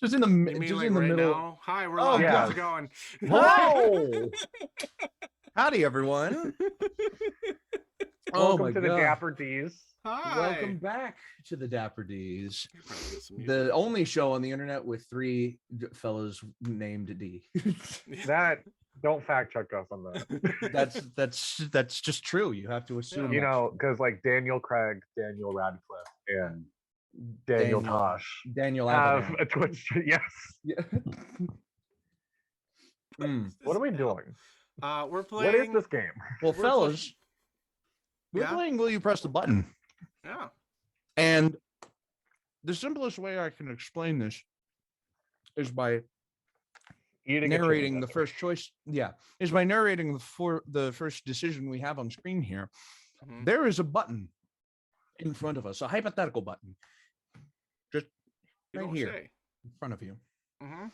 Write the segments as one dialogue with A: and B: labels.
A: Just in the
B: You mean
A: just
B: like
A: in the
B: right
A: middle.
B: now? Hi, we're
A: Oh,
B: live.
C: yeah.
B: How's it going?
C: Whoa!
A: Howdy, everyone. Oh
C: Welcome
A: my
C: to the
A: God.
C: Dapper D's.
B: Hi.
A: Welcome back to the Dapper D's,
B: You probably get some music.
A: the only show on the internet with three fellows named D.
C: That don't fact check us on that.
A: that's just true. You have to assume.
C: You
A: that's
C: know,
A: true.
C: because like Daniel Craig, Daniel Radcliffe, and Daniel Tosh
A: Daniel
C: have
A: Avalon.
C: a Twitch. Yes.
A: Yeah.
C: What are we doing?
B: We're playing.
C: What is this game?
A: Well,
B: We're
A: fellas, we're
B: Yeah?
A: playing Will You Press the Button?
B: Yeah.
A: And the simplest way I can explain this is by
C: Eating a
A: narrating
C: chili
A: the
C: pepper.
A: first choice. Yeah, is by narrating the first decision we have on screen here.
B: Mhm.
A: There is a button in front of us, a hypothetical button, just
B: You
A: right
B: don't
A: here
B: say.
A: in front of you,
B: Mm-hmm.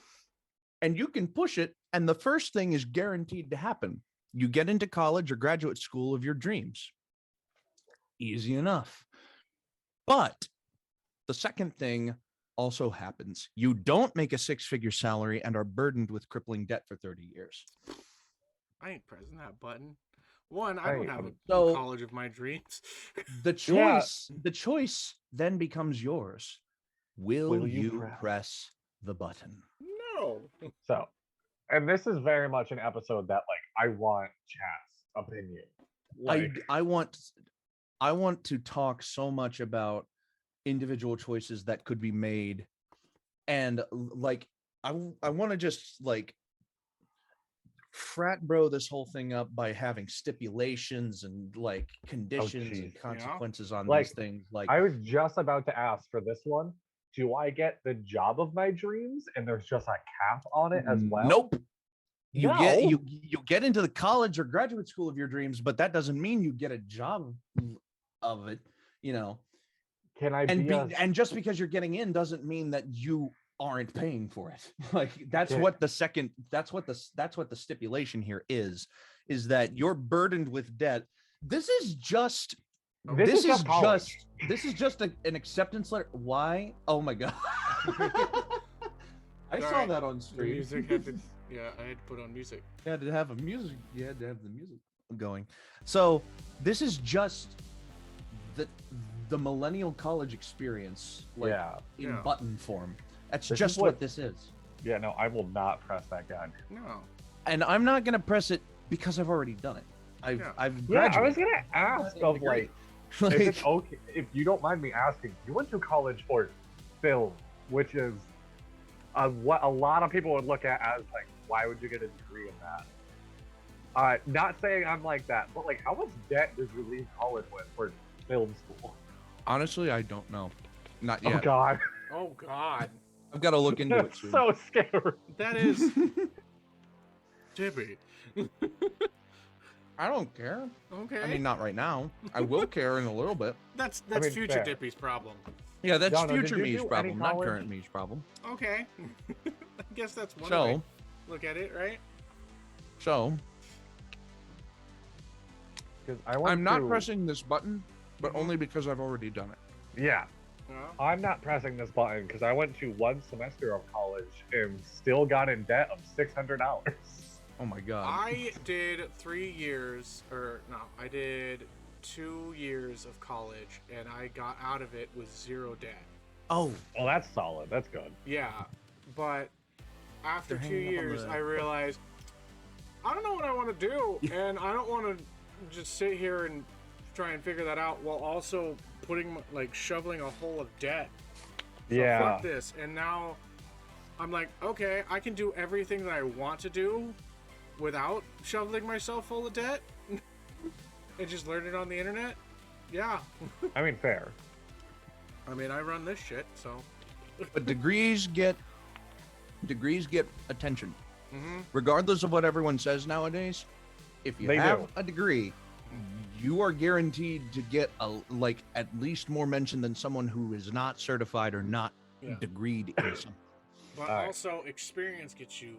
A: and you can push it. And the first thing is guaranteed to happen. You get into college or graduate school of your dreams. Easy enough. But the second thing also happens. You don't make a six-figure salary and are burdened with crippling debt for 30 years.
B: I ain't pressing that button. One, I don't have a
A: So-
B: college of my dreams.
A: The choice then becomes yours. Will you press the button?
B: No.
C: So, and this is very much an episode that like I want chat's opinion. Like,
A: I want to talk so much about individual choices that could be made, and like I want to just like frat bro this whole thing up by having stipulations and like conditions and
C: geez.
A: consequences on
C: Like,
A: these things. Like
C: I was just about to ask for this one. Do I get the job of my dreams and there's just a cap on it as well?
A: Nope. You
C: No.
A: you get into the college or graduate school of your dreams, but that doesn't mean you get a job of it, you know.
C: Can I
A: And just because you're getting in doesn't mean that you aren't paying for it. Like that's what the stipulation here is that you're burdened with debt. This is just
C: this is
A: just an acceptance letter. Why? Oh my God. I saw
B: Sorry.
A: that on
B: The
A: stream.
B: music had to. Yeah, I had to put on music.
A: You had to have the music going. So this is just the millennial college experience, like in button form. That's
C: This
A: just
C: is
A: what this is.
C: Yeah, no, I will not press that gun.
B: No.
A: And I'm not gonna press it because I've already done it. I've graduated.
C: Yeah, I was gonna ask of like,
A: Like,
C: if it's okay, if you don't mind me asking, you went to college for film, which is what a lot of people would look at as like, why would you get a degree in that? Not saying I'm like that, but like, how much debt did you leave college with for film school?
A: honestly, I don't know. Not
C: Oh
A: yet.
C: God,
B: Oh God.
A: I've got to look into it
C: that's
A: soon.
C: so scary.
B: That is Tippy.
A: I don't care.
B: Okay.
A: I mean, not right now. I will care in a little bit.
B: that's
C: I mean,
B: future
C: fair.
B: Dippy's problem.
A: Yeah, that's
C: Donna, did
A: future
C: you
A: me's
C: do
A: problem,
C: any
A: not
C: college?
A: current me's problem.
B: Okay. I guess that's one way
A: So,
B: to look at it, right?
C: Because I want
A: I'm not
C: to...
A: pressing this button, but only because I've already done it.
C: Yeah,
B: No.
C: I'm not pressing this button because I went to one semester of college and still got in debt of $600.
A: Oh my God.
B: I did 3 years, or no, I did 2 years of college, and I got out of it with 0 debt.
A: Oh,
C: Well, that's solid. That's good.
B: Yeah, but after
A: They're
B: 2
A: hanging up on
B: years,
A: the-
B: I realized I don't know what I want to do, and I don't want to just sit here and try and figure that out while also putting shoveling a hole of debt. So
C: Yeah.
B: fuck this. And now I'm like, okay, I can do everything that I want to do without shoveling myself full of debt and just learn it on the internet. Yeah.
C: I mean, fair.
B: I mean, I run this shit, so.
A: but degrees get attention.
B: Mm-hmm.
A: Regardless of what everyone says nowadays, if you
C: They
A: have
C: do.
A: a degree, you are guaranteed to get at least more mention than someone who is not certified or not
B: Yeah.
A: degreed in something.
B: But
C: All right.
B: also, experience gets you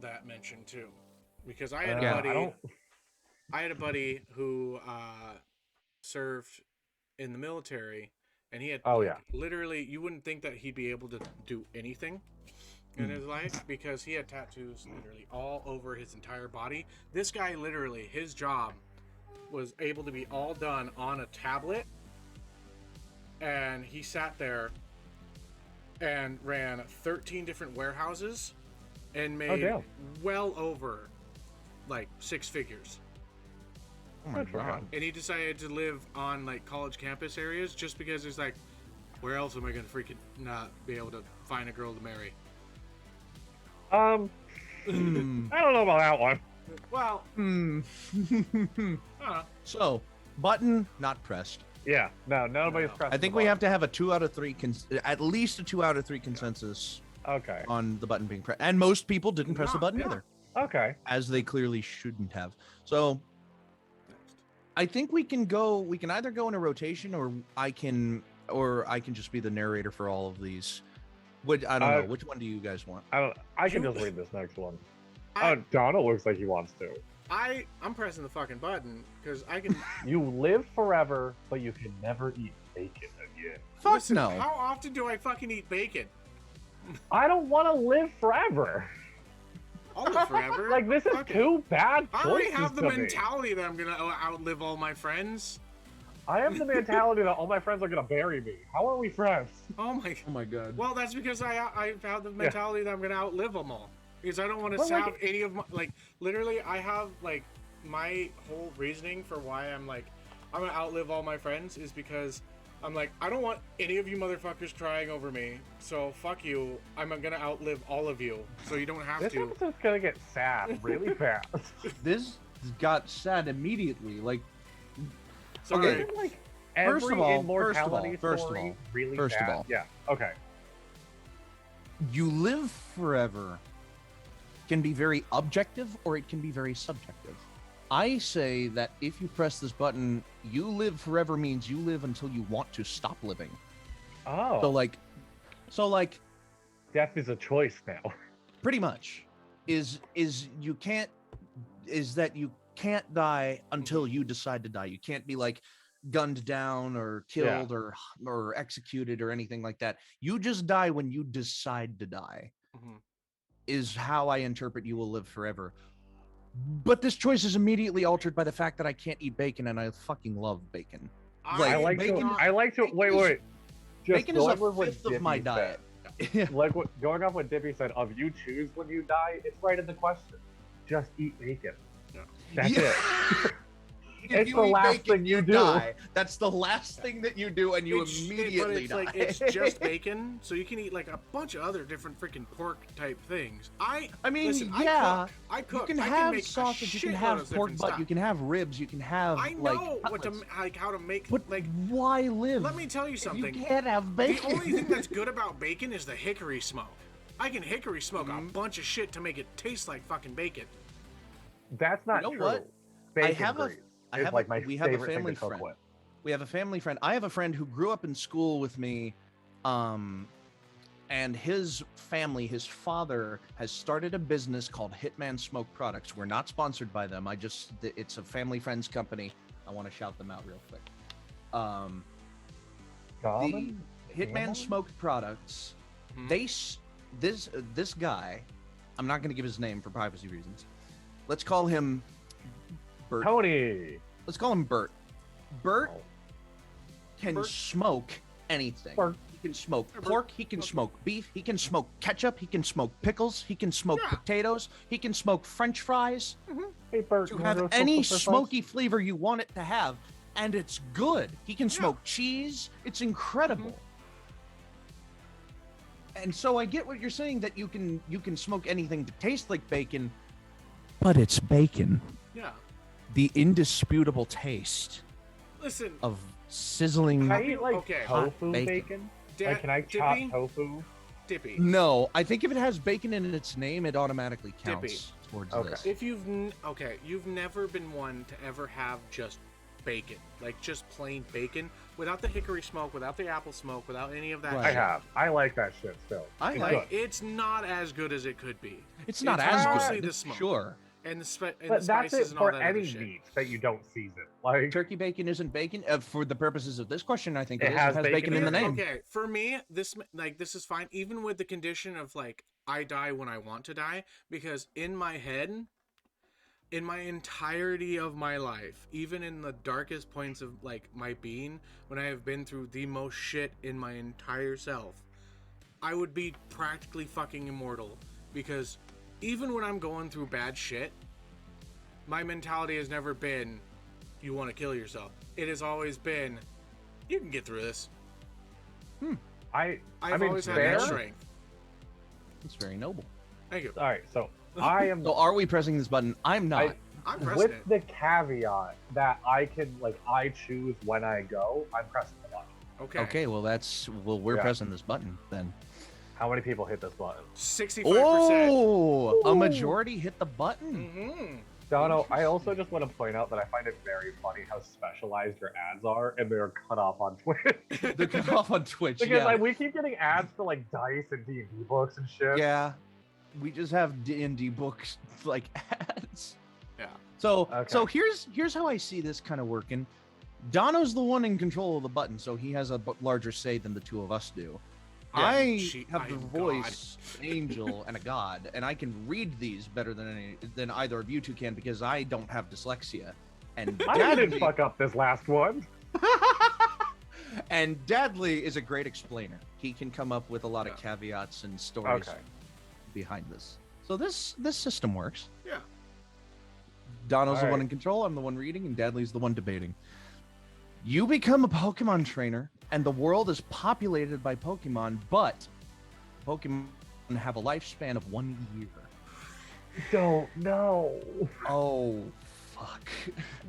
B: that mention too. Because I had
A: Yeah,
B: a buddy.
C: I don't...
B: I had a buddy who served in the military, and he had
C: Oh, yeah.
B: literally, you wouldn't think that he'd be able to do anything in his life because he had tattoos literally all over his entire body. This guy literally, his job was able to be all done on a tablet, and he sat there and ran 13 different warehouses and made
C: damn.
B: well over like 6 figures.
A: Oh my
C: Good for
A: god.
C: him.
B: And he decided to live on like college campus areas just because it's like, where else am I gonna freaking not be able to find a girl to marry?
A: Hmm.
C: I don't know about that one.
B: Well,
A: Hmm.
B: uh,
A: So, button not pressed.
C: Yeah, no, nobody's
B: No.
C: pressing.
A: I think
C: the
A: we
C: button.
A: have to have a 2 out of 3, at least a 2 out of 3 consensus
C: Okay.
A: on the button being pressed. And most people didn't press the
B: No,
A: button
B: yeah.
A: either,
C: Okay.
A: as they clearly shouldn't have. So, I think we can either go in a rotation, or I can just be the narrator for all of these. I don't know. Which one do you guys want?
C: I can
B: You-
C: just read this next one.
B: I-
C: Donald looks like he wants to.
B: I'm pressing the fucking button because I can.
C: You live forever, but you can never eat bacon again.
A: Fuck
B: Listen,
A: no.
B: How often do I fucking eat bacon?
C: I don't want to live forever.
B: I'll live forever.
C: Like, this is
B: Fuck it.
C: two bad
B: I already
C: choices
B: have the
C: to me.
B: mentality that I'm gonna outlive all my friends.
C: I have the mentality that all my friends are gonna bury me. How are we friends?
B: Oh my.
A: Oh my god.
B: Well, that's because I have the mentality that I'm gonna outlive them all. Because I don't want to
C: Well, like-
B: have any of my literally. I have my whole reasoning for why I'm gonna outlive all my friends is because I'm I don't want any of you motherfuckers crying over me. So fuck you. I'm gonna outlive all of you. So you don't have
C: This
B: to.
C: episode's gonna get sad really fast.
A: This got sad immediately. Like,
B: Sorry.
A: Okay.
C: Isn't, like,
A: First of
C: every
A: all-
C: immortality
A: first of
C: story
A: all,
C: really
A: first of
C: bad?
A: all.
C: Yeah. Okay.
A: you live forever can be very objective, or it can be very subjective. I say that if you press this button, you live forever means you live until you want to stop living.
C: Oh.
A: So like
C: Death is a choice now.
A: pretty much is you can't is that you can't die until you decide to die. You can't be like gunned down or killed or executed or anything like that. You just die when you decide to die.
B: Mhm.
A: Is how I interpret you will live forever. But this choice is immediately altered by the fact that I can't eat bacon, and I fucking love bacon.
C: I like
A: bacon-
C: to. I like to.
A: bacon
C: Wait,
A: is-
C: wait. Just
A: Bacon is
C: going
A: a
C: with what
A: fifth of my
C: Dippy
A: diet.
C: said. Like going off what Dippy said, of you choose when you die, it's right in the question. Just eat bacon.
B: Yeah.
C: That's
A: Yeah.
C: it.
A: If
C: It's
A: you
C: the
A: eat
C: last
A: bacon,
C: thing you do.
A: die. That's the last thing that you do, and you
B: But
A: immediately
B: it's
A: die.
B: it's just bacon, so you can eat a bunch of other different freaking pork type things. I
A: mean,
B: listen,
A: yeah,
B: I cook.
A: you can
B: I
A: have
B: make a
A: sausage, you can
B: shitload
A: have
B: of
A: pork
B: different
A: butt,
B: stuff.
A: you can have ribs, you can have
B: I know
A: like
B: what to
A: cutlets.
B: how to make.
A: But why live?
B: Let me tell you
A: if
B: something.
A: You can't have
B: The
A: bacon.
B: only thing that's good about bacon is the hickory smoke. I can hickory smoke a bunch of shit to make it taste like fucking bacon.
C: That's not
A: You know
C: true.
A: what?
C: Bacon
A: have a-
C: grease
A: I
C: is
A: have
C: like my
A: we have a
C: favorite
A: family
C: thing to cook
A: friend.
C: with.
A: We have a family friend. I have a friend who grew up in school with me, and his family, his father, has started a business called Hitman Smoke Products. We're not sponsored by them. It's a family friend's company. I want to shout them out real quick. The
C: Common?
A: Hitman
C: Common?
A: Smoke Products.
B: Mhm.
A: This guy, I'm not going to give his name for privacy reasons. Let's call him Bert.
C: Tony.
A: Let's call him Bert. Bert
C: Oh.
A: can
B: Bert.
A: smoke anything.
C: Bert.
A: He can smoke
B: Bert.
A: pork. He can
B: Okay.
A: smoke beef. He can smoke ketchup. He can smoke pickles. He can smoke
B: Yeah.
A: potatoes. He can smoke French fries.
C: Hey, Bert.
A: To
C: you
A: have
C: wanna go
A: any
C: for
A: smoky flavor you want it to have, and it's good. He can
B: Yeah.
A: smoke cheese. It's incredible. And so I get what you're saying, that you can smoke anything to taste like bacon, but it's bacon.
B: Yeah.
A: The indisputable taste
B: Listen,
A: of sizzling.
C: Can I eat like
B: Okay.
C: tofu
A: Bacon.
C: bacon?
B: Da-
C: Like, can I chop
B: Dippy,
C: tofu?
B: Dippy.
A: No, I think if it has bacon in its name, it automatically counts
B: Dippy.
A: towards
C: Okay.
A: this.
B: If you've never been one to ever have just bacon, like just plain bacon, without the hickory smoke, without the apple smoke, without any of that.
A: Right.
C: I
B: shit.
C: have. I like that shit still.
A: I
C: It's
A: like
C: good.
B: It's not as good as it could be.
A: It's not
B: It's
A: as
B: mostly
A: good,
B: the smoke.
A: sure,
B: And the
C: But that's
B: spices
C: it
B: and all
C: for
B: that
C: any
B: other shit.
C: meat that you don't season. Like,
A: Turkey bacon isn't bacon. For the purposes of this question, I think
C: It
A: it is.
C: has
A: It has
C: bacon
A: bacon in the
C: in it.
A: name.
B: Okay, for me, this is fine, even with the condition of like I die when I want to die, because in my head, in my entirety of my life, even in the darkest points of like my being, when I have been through the most shit in my entire self, I would be practically fucking immortal, because even when I'm going through bad shit, my mentality has never been, you want to kill yourself. It has always been, you can get through this.
C: I've
B: I've always had
C: fair.
B: that strength.
A: It's very noble.
B: Thank you.
C: All right, so I am
A: So are we pressing this button? I'm not.
B: I'm pressing
C: with
B: it.
C: the caveat that I can I choose when I go. I'm pressing the button.
B: Okay.
A: Okay, well, we're
C: Yeah.
A: pressing this button then.
C: How many people hit this button?
B: 65%.
A: Oh, a majority hit the button.
B: Mm-hmm.
C: Dono, I also just want to point out that I find it very funny how specialized your ads are, and they're cut off on Twitch.
A: They're cut off on Twitch.
C: Because
A: Yeah,
C: like we keep getting ads for like dice and D&D books and shit.
A: yeah. We just have D&D books like ads.
B: Yeah.
A: So
C: Okay.
A: here's how I see this kind of working. Dono's the one in control of the button, so he has a larger say than the two of us do. I have the
B: am
A: voice, an angel, and a god, and I can read these better than either of you two can because I don't have dyslexia. And
C: I didn't
A: Dadley,
C: fuck up this last one.
A: and Dadley is a great explainer. He can come up with a lot of
B: Yeah.
A: caveats and stories
C: Okay.
A: behind this. So this system works.
B: Yeah.
A: Donald's the one
C: Alright.
A: in control, I'm the one reading, and Dadley's the one debating. You become a Pokemon trainer, and the world is populated by Pokemon, but Pokemon have a lifespan of 1 year.
C: Don't know.
A: Oh, fuck.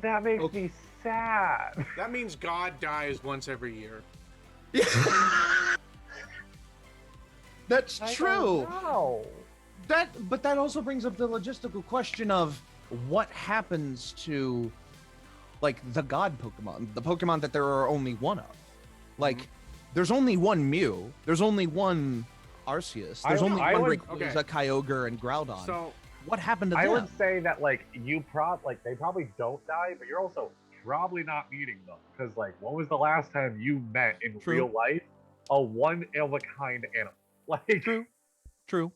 C: That makes
A: Okay.
C: me sad.
B: That means God dies once every year.
A: That's true.
C: No.
A: But that also brings up the logistical question of what happens to, like, the god Pokemon, the Pokemon that there are only one of. Like, there's only one Mew, there's only one Arceus, there's only one
B: okay.
A: Rayquaza, Kyogre, and Groudon.
B: So
A: What happened to
C: I
A: them?
C: would say that like they probably don't die, but you're also probably not meeting them because like when was the last time you met in
A: True.
C: real life a one of a kind animal? Like
A: True.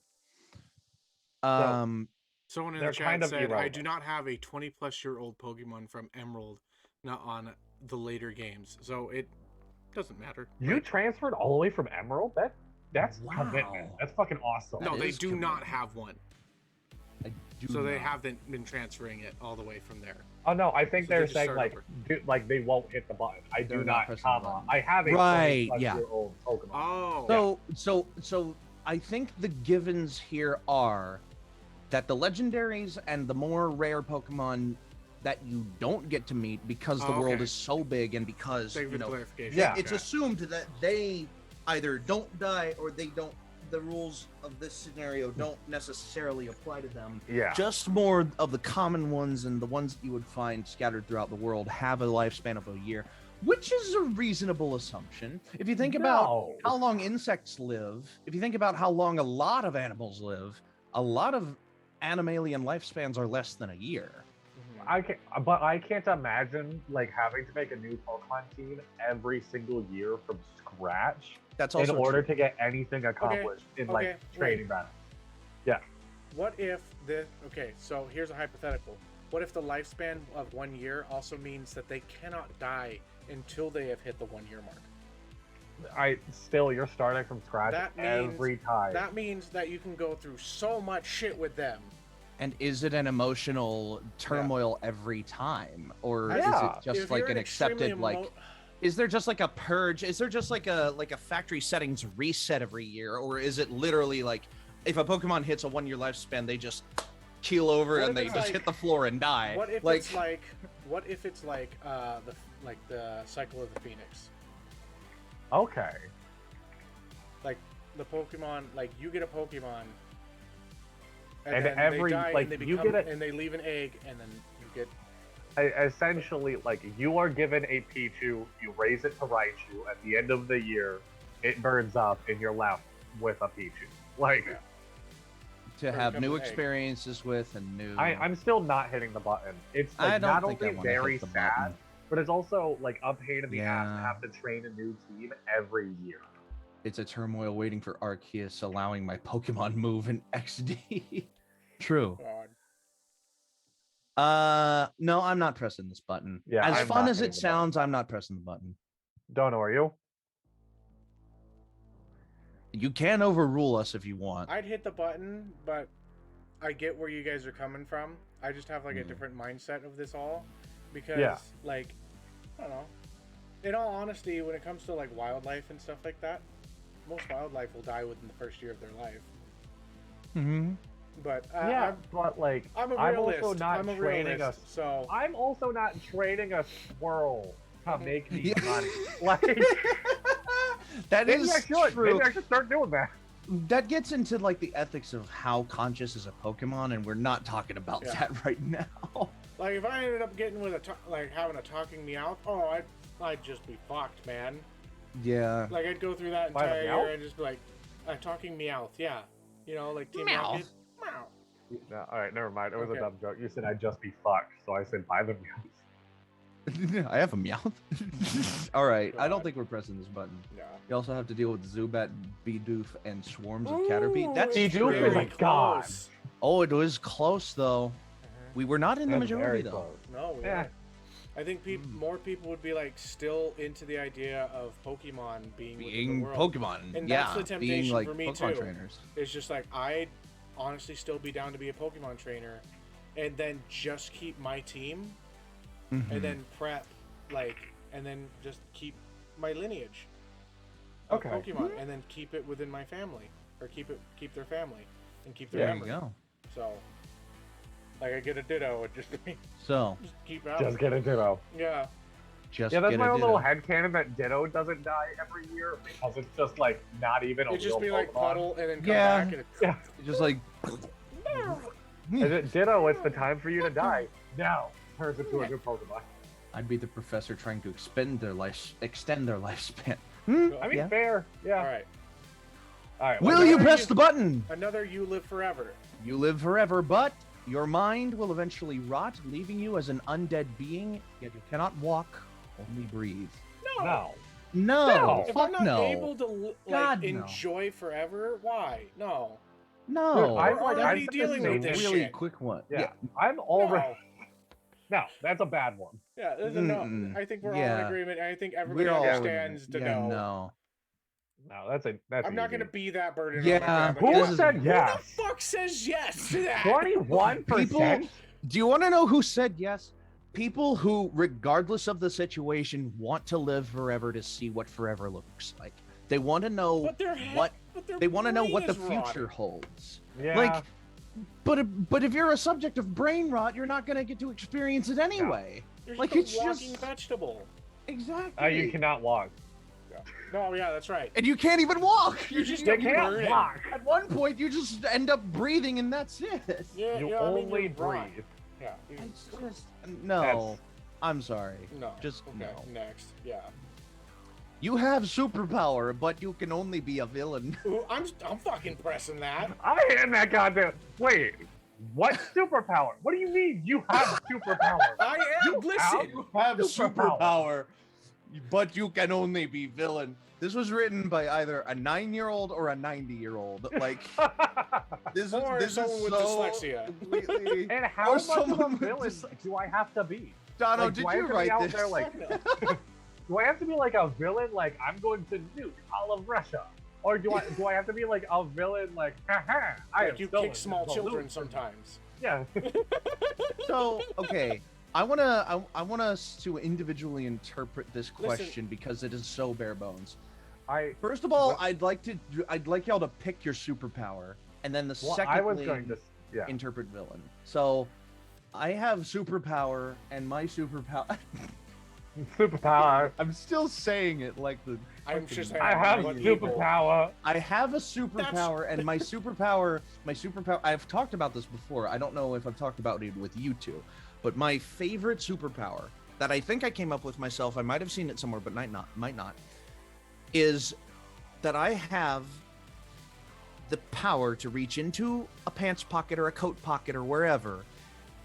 B: someone in
C: They're
B: the chat
C: kind of
B: said, I
C: irrelevant.
B: do not have a 20-plus-year-old Pokemon from Emerald, not on the later games. So it doesn't matter.
C: you
B: Like,
C: transferred all the way from Emerald. That's
A: Wow.
C: commitment. That's fucking awesome.
B: no,
A: That
B: they
A: is
B: do not
A: commitment.
B: have one.
A: I do
B: So they
A: not.
B: haven't been transferring it all the way from there.
C: Oh no, I think
B: So
C: they're
B: they just
C: saying
B: start
C: like
B: over.
C: like they won't hit the button. I
A: They're
C: do
A: not
C: not,
A: pressing the
C: comma.
A: button.
C: I have a
A: Right,
C: 20+
A: yeah.
C: year old Pokemon.
B: Oh.
A: So I think the givens here are that the legendaries and the more rare Pokemon that you don't get to meet because the
B: Oh,
A: world
B: okay.
A: is so big and because
B: Thank you for
A: you
B: the
A: know
B: clarification.
C: Yeah.
A: it's assumed that they either don't die or they don't. The rules of this scenario don't necessarily apply to them.
C: Yeah.
A: Just more of the common ones and the ones that you would find scattered throughout the world have a lifespan of a year, which is a reasonable assumption. If you think about
C: No.
A: how long insects live, if you think about how long a lot of animals live, a lot of animalian lifespans are less than a year.
C: But I can't imagine like having to make a new Pokemon team every single year from scratch
A: That's
C: in
A: also
C: order
A: true.
C: to get anything accomplished in like
B: okay,
C: training battle.
B: What if the so here's a hypothetical. What if the lifespan of 1 year also means that they cannot die until they have hit the 1 year mark?
C: You're starting from scratch
B: That means-
C: every time.
B: That means that you can go through so much shit with them.
A: And is it an emotional turmoil every time, or is
C: Yeah.
A: it just
B: If
A: like
B: you're
A: an
B: extremely
A: accepted like? Is there just like a purge? Is there just like a factory settings reset every year, or is it literally like if a Pokemon hits a 1 year lifespan, they just keel over
B: What
A: and
B: if
A: they
B: it's
A: just
B: like-
A: hit the floor and die?
B: What if it's like the cycle of the Phoenix?
C: Okay.
B: Like the Pokemon, like you get a Pokemon,
C: And
B: then
C: every-
B: they die,
C: like,
B: and they
C: you
B: become,
C: get a-
B: and they leave an egg, and then you get
C: Essentially, like you are given a Pichu, you raise it to Raichu. At the end of the year, it burns up, and you're left with a Pichu. Like,
A: to
B: Or
A: have
B: become
A: new
B: an egg.
A: experiences with and new.
C: I'm still not hitting the button. It's
A: I
C: like
A: don't
C: not
A: think I
C: only
A: wanna hit
C: very
A: the
C: sad,
A: button.
C: but it's also like a pain in the ass to
A: Yeah.
C: have to train a new team every year.
A: It's a turmoil waiting for Arceus, allowing my Pokemon move in XD. True.
B: God.
A: No, I'm not pressing this button.
C: Yeah,
A: As
C: I'm
A: fun
C: not
A: as
C: hitting
A: it
C: the button.
A: sounds, I'm not pressing the button.
C: Don't know, are you?
A: You can overrule us if you want.
B: I'd hit the button, but I get where you guys are coming from. I just have like a different mindset of this all, because like, I don't know. In all honesty, when it comes to like wildlife and stuff like that, most wildlife will die within the first year of their life.
A: Mm-hmm.
B: But
C: but like
B: I'm a
C: I'm
B: realist.
C: also not
B: I'm a
C: training
B: realist, so
C: I'm also not training a squirrel to make me
A: Yeah.
C: money. Like
A: That
C: maybe
A: is
C: I should.
A: true.
C: Maybe I should start doing that.
A: That gets into like the ethics of how conscious is a Pokemon, and we're not talking about
B: Yeah.
A: that right now.
B: like if I ended up getting with like having a talking Meowth, I'd just be fucked, man.
A: Yeah.
B: Like I'd go through that
C: By the
B: entire
C: Meowth?
B: year and just be like, a talking Meowth, yeah. You know, like Team
A: Meowth?
B: Rocket. Meow.
C: No, all right, never mind. It was
B: Okay.
C: a dumb joke. You said I'd just be fucked, so I said buy the Meowth.
A: I have a Meowth. All right. I don't
B: God.
A: think we're pressing this button.
B: Yeah.
A: You also have to deal with Zubat, Bidoof, and swarms of Caterpie. That's
C: Bidoof
A: true.
C: is a god.
B: close.
A: Oh, it was close though. We were not in the
C: That's
A: majority
C: very
A: though.
C: close.
B: No, we
C: Yeah.
B: aren't. I think more people would be like still into the idea of Pokemon being within
A: Being
B: the world.
A: Pokemon,
B: And
A: yeah,
B: that's the temptation
A: being like
B: for me,
A: Pokemon
B: too.
A: trainers.
B: It's just like I'd honestly still be down to be a Pokemon trainer, and then just keep my team,
A: Mhm.
B: and then prep, like, and then just keep my lineage of
C: Okay.
B: Pokemon, and then keep it within my family, or keep their family, and keep their
A: There you
B: memory.
A: go.
B: So, like, I get a Ditto, and just
A: So
B: keep out.
C: Just get a Ditto.
B: Yeah.
A: just
C: Yeah, that's
A: get
C: my
A: a
C: own little
A: Ditto.
C: headcanon that Ditto doesn't die every year because it's just like not even a
B: It'd just
C: real
B: be like
C: Pokemon.
B: Puddle, and then come
A: Yeah.
B: back, and
C: Yeah.
A: Just like
C: Is it Ditto? It's the time for you to die. Now turns into a new Pokemon.
A: I'd be the professor trying to extend their lifespan.
C: I mean,
A: Yeah.
C: fair. Yeah.
B: All right.
C: All right.
A: Will
C: well,
A: you
B: another
A: press
B: you-
A: the button?
B: Another You Live Forever.
A: You live forever, but your mind will eventually rot, leaving you as an undead being, yet you cannot walk, only breathe.
C: No.
A: No,
C: No.
B: If
A: fuck
B: I'm not
A: no.
B: able to like
A: God, no.
B: enjoy forever, why? No.
A: No.
C: Dude,
B: We're
C: I'm
B: already
C: I'm
B: dealing
C: the
B: with
C: same
B: this
C: way.
A: really
B: shit.
A: quick one.
C: Yeah. I'm already.
B: No.
C: No, that's a bad one.
B: Yeah, there's a no.
A: Mm-mm.
B: I think we're all
A: Yeah.
B: in agreement. I think everybody
A: We're all
B: understands the
A: yeah,
B: no.
A: no.
C: No, that's
B: I'm not
C: easy.
B: gonna be that burden
A: Yeah,
B: on my family.
C: Who
A: This is-
C: said
B: Who
C: yes?
B: the fuck says yes to that?
C: 21%.
A: Do you want to know who said yes? People who, regardless of the situation, want to live forever to see what forever looks like. They want to know
B: But their
A: what
B: but their
A: they want to know
B: brain
A: what the
B: is rotting.
A: future holds.
C: Yeah.
A: Like, but if you're a subject of brain rot, you're not gonna get to experience it anyway.
B: You're
A: like,
B: just
A: it's
B: a walking
A: just-
B: vegetable.
A: Exactly.
C: you cannot walk.
B: No, yeah, that's right.
A: and you can't even walk.
B: You just
C: You
B: get
C: can't
B: burning.
C: walk.
A: At one point, you just end up breathing, and that's it.
B: Yeah,
C: You
B: yeah, I mean,
C: only
B: you're
C: breathe.
B: right. Yeah.
A: It's just no.
C: That's-
A: I'm sorry.
B: No.
A: Just
B: okay.
A: no.
B: Next. Yeah.
A: You have superpower, but you can only be a villain.
B: Ooh, I'm fucking pressing that.
C: I'm hitting that goddamn. Wait, what superpower? What do you mean you have superpower?
B: I am. Listen.
A: have
C: Superpower.
A: but you can only be villain. This was written by either a 9-year-old or a 90-year-old. Like this is
B: Or
A: this
B: someone
A: is
B: with
A: so
B: dyslexia.
A: completely.
C: And how
A: Or
C: much of a
A: someone with
C: villain
A: dyslexia.
C: do I have to be?
A: Dono,
C: Like,
A: did
C: do I
A: you
C: have to be
A: write
C: out
A: this?
C: there like? Do I have to be like a villain? Like I'm going to nuke all of Russia, or do I have to be like a villain? Like, haha, I
B: Like
C: have
B: you
C: stolen
B: kick small
C: the
B: children
C: loot.
B: sometimes.
C: Yeah.
A: So okay, I want us to individually interpret this question because it is so bare bones. First of all,
C: What?
A: I'd like y'all to pick your superpower, and then the
C: Well,
A: second
C: I was going to. Yeah.
A: interpret villain. So I have superpower, and my superpower.
C: Superpower.
A: I'm still saying it like the.
B: I'm just saying.
C: I have
B: what people-
C: superpower.
A: I have a superpower, and my superpower. I've talked about this before. I don't know if I've talked about it with you two, but my favorite superpower that I think I came up with myself. I might have seen it somewhere, but might not. Is that I have the power to reach into a pants pocket or a coat pocket or wherever.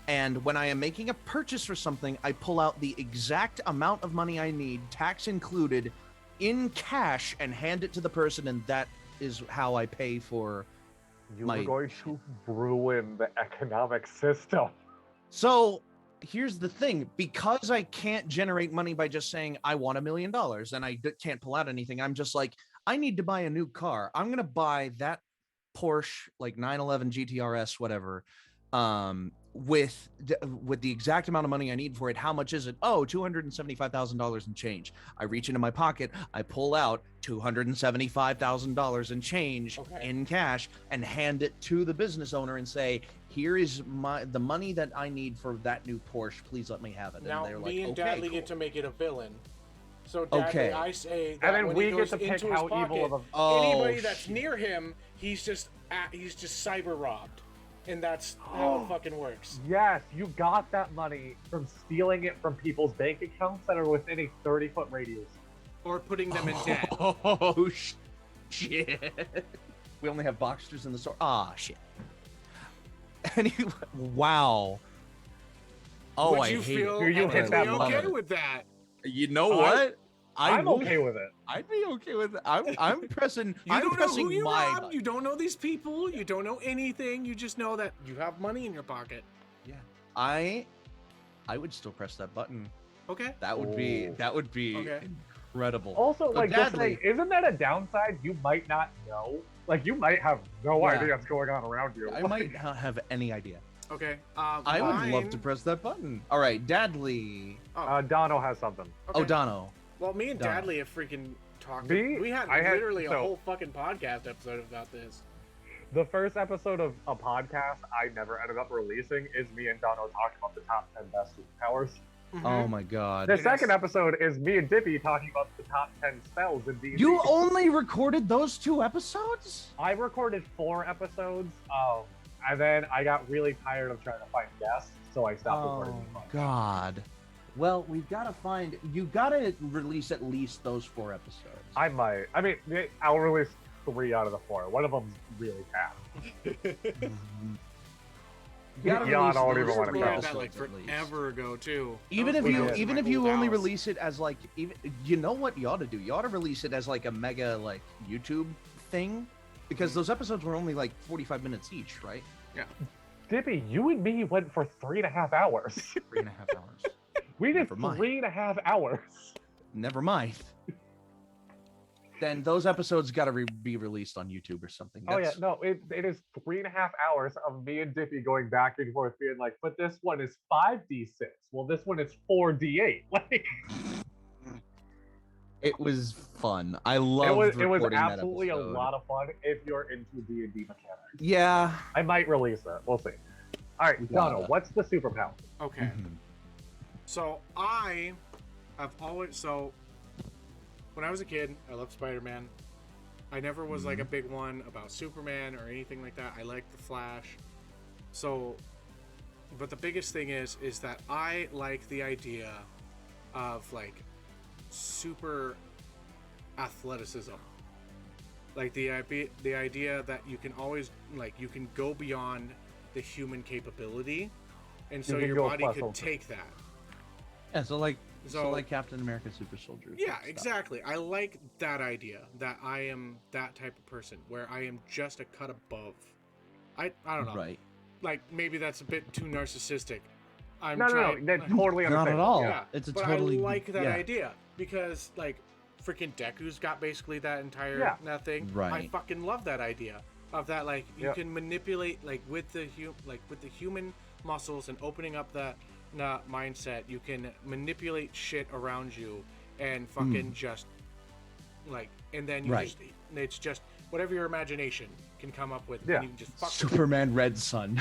A: And when I am making a purchase for something, I pull out the exact amount of money I need, tax included, in cash and hand it to the person. And that is how I pay for
C: You
A: my...
C: were going to ruin the economic system.
A: So here's the thing. Because I can't generate money by just saying, I want $1 million and I can't pull out anything. I'm just like, I need to buy a new car. I'm going to buy that Porsche, like 911 GTRS, whatever, with the exact amount of money I need for it. How much is it? Oh, $275,000 and change. I reach into my pocket, I pull out $275,000 and change in cash and hand it to the business owner and say, here is the money that I need for that new Porsche. Please let me have it.
B: Now,
A: and they're
B: me
A: like,
B: and
A: okay,
B: Dadley
A: cool.
B: get to make it a villain. So Dadley, I say that
C: and then
B: when
C: we
B: he
C: get
B: goes
C: to pick
B: into his
C: how
B: pocket,
C: evil of
B: anybody that's near him, he's just cyber robbed, and that's how it fucking works.
C: Yes, you got that money from stealing it from people's bank accounts that are within a 30-foot radius.
B: Or putting them in debt.
A: Oh, shit. We only have Boxsters in the store. Ah, shit. Anyway, wow. Oh,
B: Would
A: I
B: you
A: hate
B: feel
A: it.
C: You hit that
B: okay
C: button.
B: with that?
A: You know what?
C: I'm okay with it.
A: I'd be okay with it. I'm pressing.
B: You
A: I'm
B: don't know
A: pressing
B: who you
A: my
B: robbed.
A: button.
B: You don't know these people. You don't know anything. You just know that you have money in your pocket.
A: Yeah, I would still press that button.
B: Okay.
A: That would be
B: Okay.
A: incredible.
C: Also,
A: But
C: like, just
A: Dadley-
C: saying, isn't that a downside? You might not know. Like, you might have no
A: Yeah.
C: idea what's going on around you.
A: I might not have any idea.
B: Okay.
A: I would love to press that button. All right, Dadley.
C: Dono has something.
A: Oh, Dono.
B: Well, me and
A: Dono.
B: Dadley have freaking talked.
C: Me?
B: We had
C: I had-
B: literally a
C: so-
B: whole fucking podcast episode about this.
C: The first episode of a podcast I never ended up releasing is me and Dono talking about the top 10 best superpowers.
A: Oh my god.
C: The second episode is me and Dippy talking about the top 10 spells in D&D.
A: You only recorded those 2 episodes?
C: I recorded 4 episodes, and then I got really tired of trying to find guests, so I stopped recording.
A: Oh god. Well, we've got to find. You got to release at least those 4 episodes.
C: I might. I mean, I'll release 3 out of the 4. One of them's really bad.
A: You gotta
C: Yeah, I
A: release
C: don't
A: those
C: even wanna
B: We
C: go.
B: had
A: episodes
B: that like
A: at least.
B: forever ago too.
A: Even
B: That
A: if
B: was
A: you
B: when I was in
A: even
B: my
A: if you
B: old
A: only
B: house.
A: release it as like, even, you know what you ought to do? You ought to release it as like a mega like YouTube thing, because those episodes were only like 45 minutes each, right?
B: Yeah.
C: Dippy, you and me went for 3.5 hours.
A: 3.5 hours.
C: We did
A: Never mind.
C: 3.5 hours.
A: Never mind. Then those episodes got to be released on YouTube or something.
C: Oh yeah,
A: That's-
C: no, it is 3.5 hours of me and Dippy going back and forth, being like, but this one is 5d6. Well, this one is 4d8. Like,
A: It was fun. I loved
C: it was
A: recording that
C: absolutely a
A: episode.
C: lot of fun if you're into D&D mechanics.
A: Yeah.
C: I might release it. We'll see. All right,
A: We
C: Dono,
A: gotta.
C: what's the superpower?
B: Okay.
A: Mhm.
B: So I have always when I was a kid, I loved Spider-Man. I never was like a big one about Superman or anything like that. I liked the Flash. So, but the biggest thing is that I like the idea of like super athleticism. Like the idea that you can always you can go beyond the human capability, and so
C: You can
B: your
C: go
B: body
C: plus
B: could
C: ultra.
B: take that.
A: Yeah, so like
B: So-
A: like Captain America Super Soldier.
B: Yeah,
A: type stuff.
B: exactly. I like that idea that I am that type of person where I am just a cut above. I don't know.
A: Right.
B: Like maybe that's a bit too narcissistic. I'm
C: No,
B: trying,
C: that's totally
A: Not
C: understandable.
A: at all.
B: Yeah,
A: It's a
B: but
A: totally
B: I like that
A: yeah.
B: idea because like freaking Deku's got basically that entire
C: Yeah.
B: that thing. I
A: Right.
B: fucking love that idea of that like you
C: Yeah.
B: can manipulate like with the human muscles and opening up that mindset, you can manipulate shit around you and fucking just like, and then you
A: Right.
B: just it's just whatever your imagination can come up with.
C: Yeah.
B: And you can just fuck with it.
A: Superman Red Sun.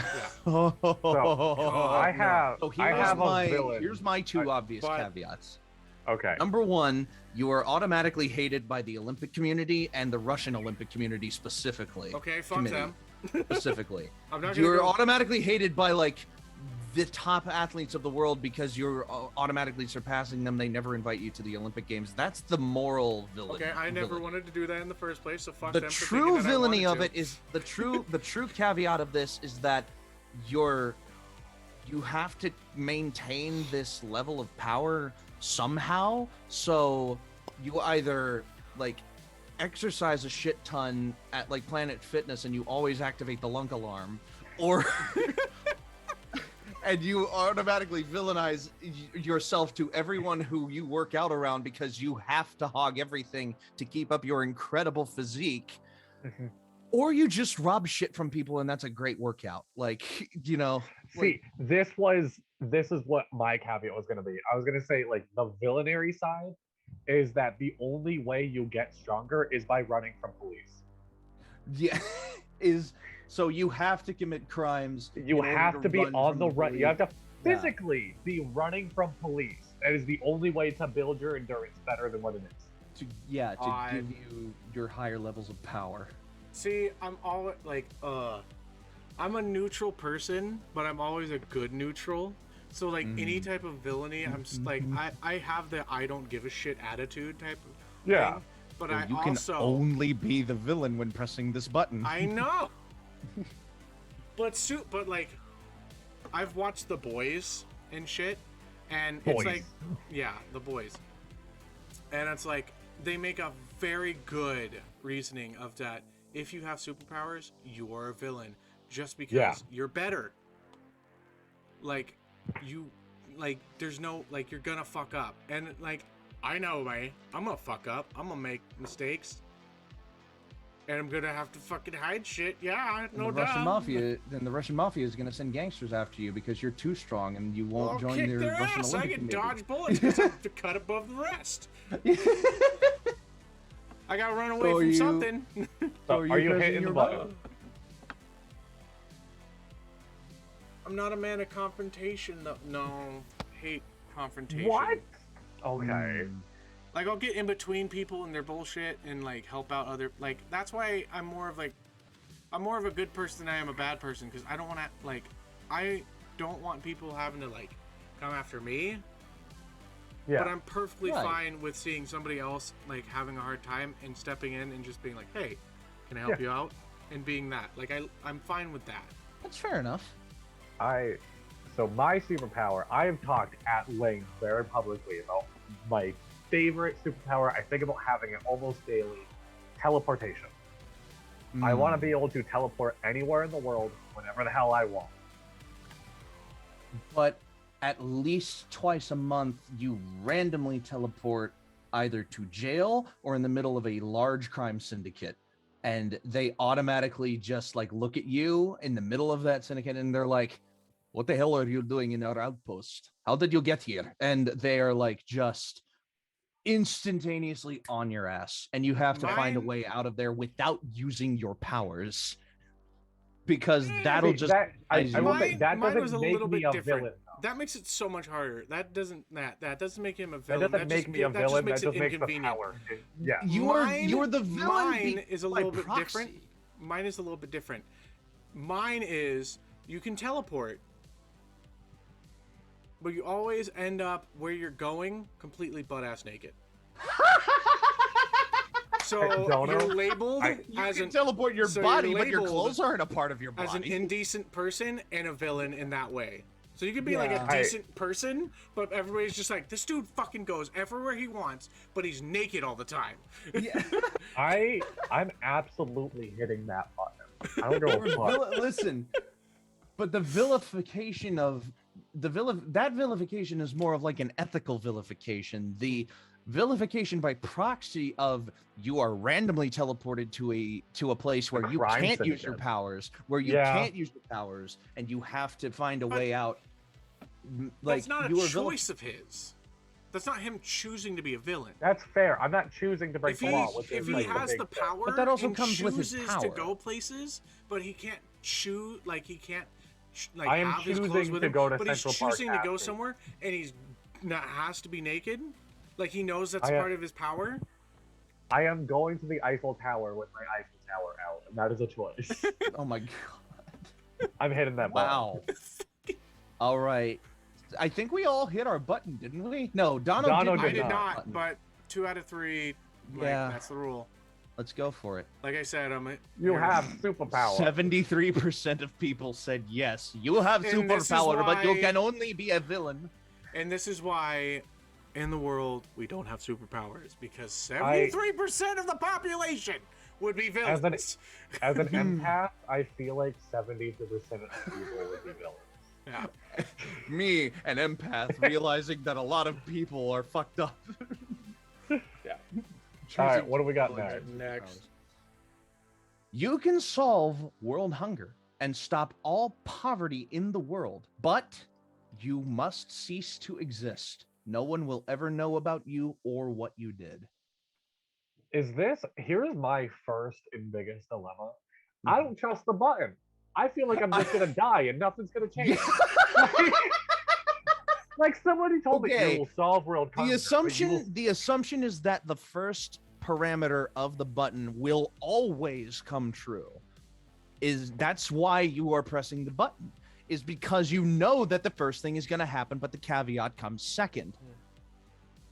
B: Yeah.
C: I have,
A: So
C: I have a villain.
A: here's my 2 obvious
B: but-
A: caveats.
C: Okay.
A: Number 1, you are automatically hated by the Olympic community and the Russian Olympic community specifically.
B: Okay, fuck
A: Committee.
B: them.
A: Specifically.
B: I'm not gonna
A: You're
B: go.
A: automatically hated by like the top athletes of the world because you're automatically surpassing them. They never invite you to the Olympic Games. That's the moral villain.
B: Okay, I never wanted to do that in the first place, so fuck
A: The
B: them for
A: true
B: thinking that I
A: villainy
B: wanted
A: of
B: to.
A: it is the true caveat of this is that you have to maintain this level of power somehow. So you either like exercise a shit ton at like Planet Fitness and you always activate the lunk alarm, or and you automatically villainize yourself to everyone who you work out around because you have to hog everything to keep up your incredible physique. Or you just rob shit from people and that's a great workout. Like, you know.
C: See, this is what my caveat was gonna be. I was gonna say, like, the villainary side is that the only way you get stronger is by running from police.
A: Yeah. So you have to commit crimes.
C: You have to be on the run. You have to
A: Yeah.
C: physically be running from police. That is the only way to build your endurance better than what it is.
D: To give you your higher levels of power.
B: See, I'm always like, I'm a neutral person, but I'm always a good neutral. So like any type of villainy, I'm like, I have the I don't give a shit attitude type of thing. But
A: Well,
B: I
A: you
B: also
A: can only be the villain when pressing this button.
B: I know. but like, I've watched The Boys and shit, and it's like, yeah, The Boys, and it's like they make a very good reasoning of that. If you have superpowers, you are a villain just because you're better. Like, there's no, like, you're gonna fuck up. And, like, I know, I'm gonna fuck up. I'm gonna make mistakes. And I'm gonna have to fucking hide shit. Yeah, no doubt.
A: The Russian mafia is gonna send gangsters after you because you're too strong and you won't join
B: kick
A: their
B: their
A: Russian
B: ass.
A: Olympic
B: I can
A: Committee.
B: dodge bullets because I have to cut above the rest. I gotta run away from something.
C: So are you hitting the button?
B: I'm not a man of confrontation, though. No, hate confrontation.
C: What? Okay.
B: Like, I'll get in between people and their bullshit and, like, help out other... Like, that's why I'm more of a good person than I am a bad person, because I don't want to, like... I don't want people having to, like, come after me.
C: Yeah.
B: But I'm perfectly fine with seeing somebody else, like, having a hard time and stepping in and just being like, hey, can I help you out? And being that. Like, I'm fine with that.
A: That's fair enough.
C: So my superpower, I have talked at length very publicly about my favorite superpower. I think about having it almost daily. Teleportation. I want to be able to teleport anywhere in the world whenever the hell I want.
A: But at least twice a month, you randomly teleport either to jail or in the middle of a large crime syndicate. And they automatically just like look at you in the middle of that syndicate and they're like, what the hell are you doing in our outpost? How did you get here? And they are like just instantaneously on your ass. And you have to find a way out of there without using your powers. Because that'll just...
C: I will say, that
B: mine was
C: doesn't
B: a
C: make
B: little
C: me
B: bit
C: a
B: different.
C: villain.
B: That makes it so much harder. That doesn't make him a villain.
C: That doesn't make me a villain. That just makes the
B: inconvenient.
C: power. Yeah.
A: You're the villain.
B: Mine is a little bit
A: proxy.
B: different. Mine is a little bit different. Mine is you can teleport, but you always end up where you're going completely butt-ass naked. So you're labeled as an
A: teleport your
B: so
A: body,
B: you're
A: but your
B: labeled
A: clothes aren't a part of your body.
B: as an indecent person and a villain in that way. So you could be like a decent person, but everybody's just like, this dude fucking goes everywhere he wants, but he's naked all the time.
A: Yeah.
C: I'm absolutely hitting that button. I don't give a fuck.
A: Listen, but the vilification of that vilification is more of like an ethical vilification. The vilification by proxy of you are randomly teleported to a place where you can't use your powers, and you have to find a way out. Like,
B: that's not a choice of his. That's not him choosing to be a villain.
C: That's fair. I'm not choosing to break the law.
B: If he has the power,
A: but that also
B: and
A: comes with his
B: chooses
A: power.
B: to go places, but he can't choose. Like he can't. Like
C: I am
B: have his clothes
C: choosing
B: with
C: to
B: him,
C: go to
B: but
C: Central
B: he's
C: Park
B: choosing to go
C: after.
B: somewhere, and he's not has to be naked. Like he knows that's part of his power.
C: I am going to the Eiffel Tower with my Eiffel Tower out, and that is a choice.
A: Oh my god!
C: I'm hitting that button.
A: Wow. All right. I think we all hit our button, didn't we? No, Dono
C: Dono
A: didn't
B: I
C: did
A: hit
B: did
A: our
B: not,
A: button.
B: but 2 out of 3. Like,
A: Yeah.
B: that's the rule.
A: Let's go for it.
B: Like I said,
C: You have superpower.
A: 73% of people said yes. You have
B: And this is
A: superpower, but you
B: why-
A: can only be a villain.
B: And this is why, in the world, we don't have superpowers because 73% of the population would be villains.
C: As an empath, I feel like 72% of people would be villains.
B: Yeah.
A: Me, an empath, realizing that a lot of people are fucked up.
B: Yeah.
C: All right, what do we got next?
B: Next.
A: You can solve world hunger and stop all poverty in the world, but you must cease to exist. No one will ever know about you or what you did.
C: Here's my first and biggest dilemma.
A: Mm-hmm.
C: I don't trust the button. I feel like I'm just gonna die and nothing's gonna change. Like somebody told me
A: Okay.
C: you will solve world hunger.
A: The assumption is that the first parameter of the button will always come true. That's why you are pressing the button, is because you know that the first thing is going to happen, but the caveat comes second.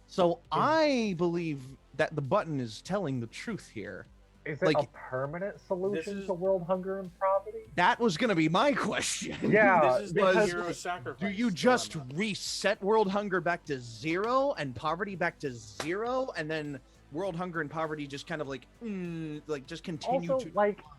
A: So I believe that the button is telling the truth here.
C: Is it
A: like-
C: a permanent solution
B: is-
C: to world hunger and poverty?
A: That was going to be my question.
C: Yeah,
B: This is the
C: because
B: hero sacrifice.
A: Do you just
B: dilemma.
A: reset world hunger back to 0 and poverty back to 0, and then world hunger and poverty just kind of like just continue
C: also
A: to
C: like
A: decline?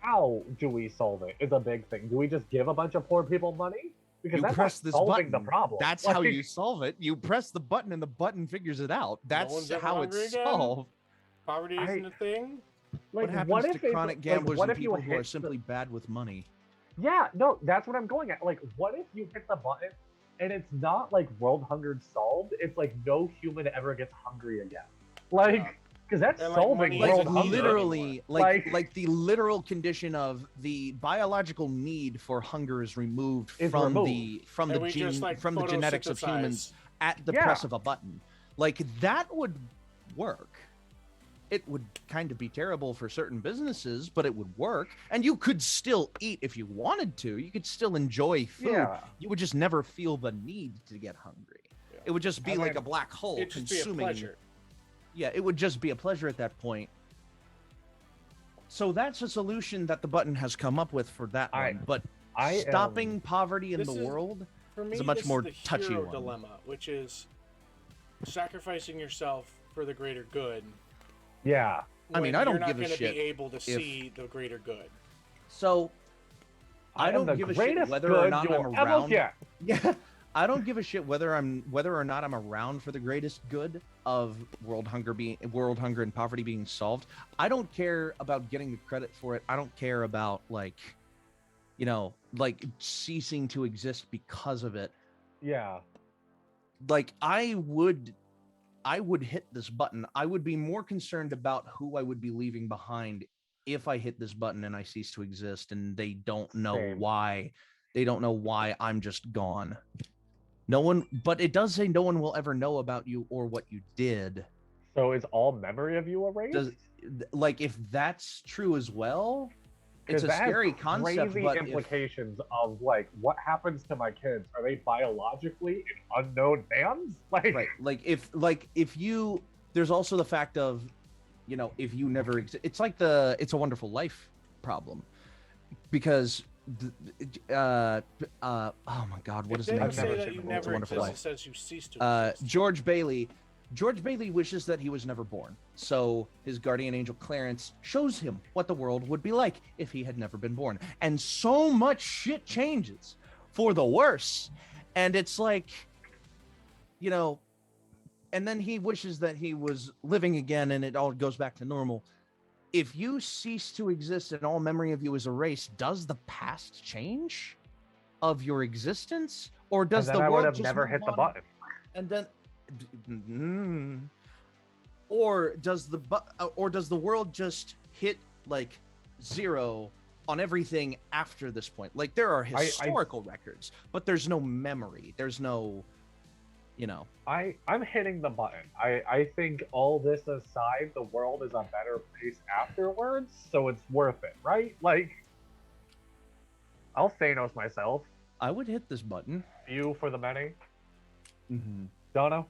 C: how do we solve it is a big thing. Do we just give a bunch of poor people money? Because
A: You
C: that's
A: press
C: not
A: this
C: solving
A: button.
C: the problem.
A: That's how you solve it. You press the button and the button figures it out. That's
B: one's ever
A: how
B: hungry
A: it's
B: again?
A: solved.
B: Poverty isn't a thing?
A: What happens
C: what
A: to
C: if it's-
A: chronic
C: like,
A: gamblers
C: what
A: and
C: if you
A: people who are
C: hit
A: simply bad with money?
C: Yeah, no, that's what I'm going at. Like, what if you hit the button and it's not like world hunger solved? It's like no human ever gets hungry again. Like, because that's
B: And, like,
C: solving
B: money
C: world
B: isn't
C: hunger.
A: Literally,
C: Like-
A: like the literal condition of the biological need for hunger is removed
C: Is
A: from
C: removed.
A: the
B: And we just, like,
A: from the genetics of humans at the
C: Yeah.
A: press of a button. Like that would work. It would kind of be terrible for certain businesses, but it would work. And you could still eat if you wanted to. You could still enjoy food.
C: Yeah.
A: You would just never feel the need to get hungry.
B: Yeah.
A: It would just be
B: And
A: like
B: then
A: a black hole
B: It'd just be a
A: consuming.
B: pleasure.
A: Yeah, it would just be a pleasure at that point. So that's a solution that the button has come up with for that
C: I-
A: one. But
C: I
A: stopping poverty in
B: This
A: the
B: is-
A: world,
B: For me,
A: It's a much
B: this
A: more
B: is the
A: touchy
B: hero
A: one.
B: dilemma, which is sacrificing yourself for the greater good.
C: Yeah.
A: I mean,
B: when
A: I don't
B: you're not
A: give a
B: gonna
A: shit
B: be able to see the greater good.
A: so I
C: am
A: don't
C: the
A: give a shit
C: greatest
A: whether or
C: good
A: not
C: you'll
A: I'm
C: ever
A: around.
C: get.
A: Yeah, I don't give a shit whether or not I'm around for the greatest good of world hunger and poverty being solved. I don't care about getting the credit for it. I don't care about like ceasing to exist because of it.
C: Yeah.
A: Like I would hit this button. I would be more concerned about who I would be leaving behind if I hit this button and I cease to exist and they don't know
C: Same.
A: why. They don't know why I'm just gone. No one, but it does say no one will ever know about you or what you did.
C: So is all memory of you erased?
A: Does like if that's true as well, it's
C: 'Cause
A: a
C: that has
A: scary concept.
C: Crazy
A: But if,
C: implications of like what happens to my kids? Are they biologically in unknown bands? Like,
A: right, if you, there's also the fact of, if you never exist, it's like It's a Wonderful Life problem, because oh my God, what is the
B: It
A: name
B: didn't
A: of
C: never
B: say
A: it?
C: seen
B: that you
C: the
B: never
A: Wonderful
B: exist. It
A: Life.
B: says you cease to exist.
A: George Bailey wishes that he was never born. So his guardian angel Clarence shows him what the world would be like if he had never been born. And so much shit changes for the worse. And it's like, and then he wishes that he was living again and it all goes back to normal. If you cease to exist and all memory of you is erased, does the past change of your existence? Or does
C: and then
A: the
C: I would
A: world
C: have
A: just
C: never
A: move
C: hit the
A: on?
C: button.
A: And then or does the world just hit like 0 on everything after this point? Like there are historical records, but there's no memory, there's no
C: I'm hitting the button. I think all this aside, the world is a better place afterwards, so it's worth it, right? Like, I'll Thanos myself.
A: I would hit this button.
C: Few for the many.
A: Mm-hmm.
C: Dono's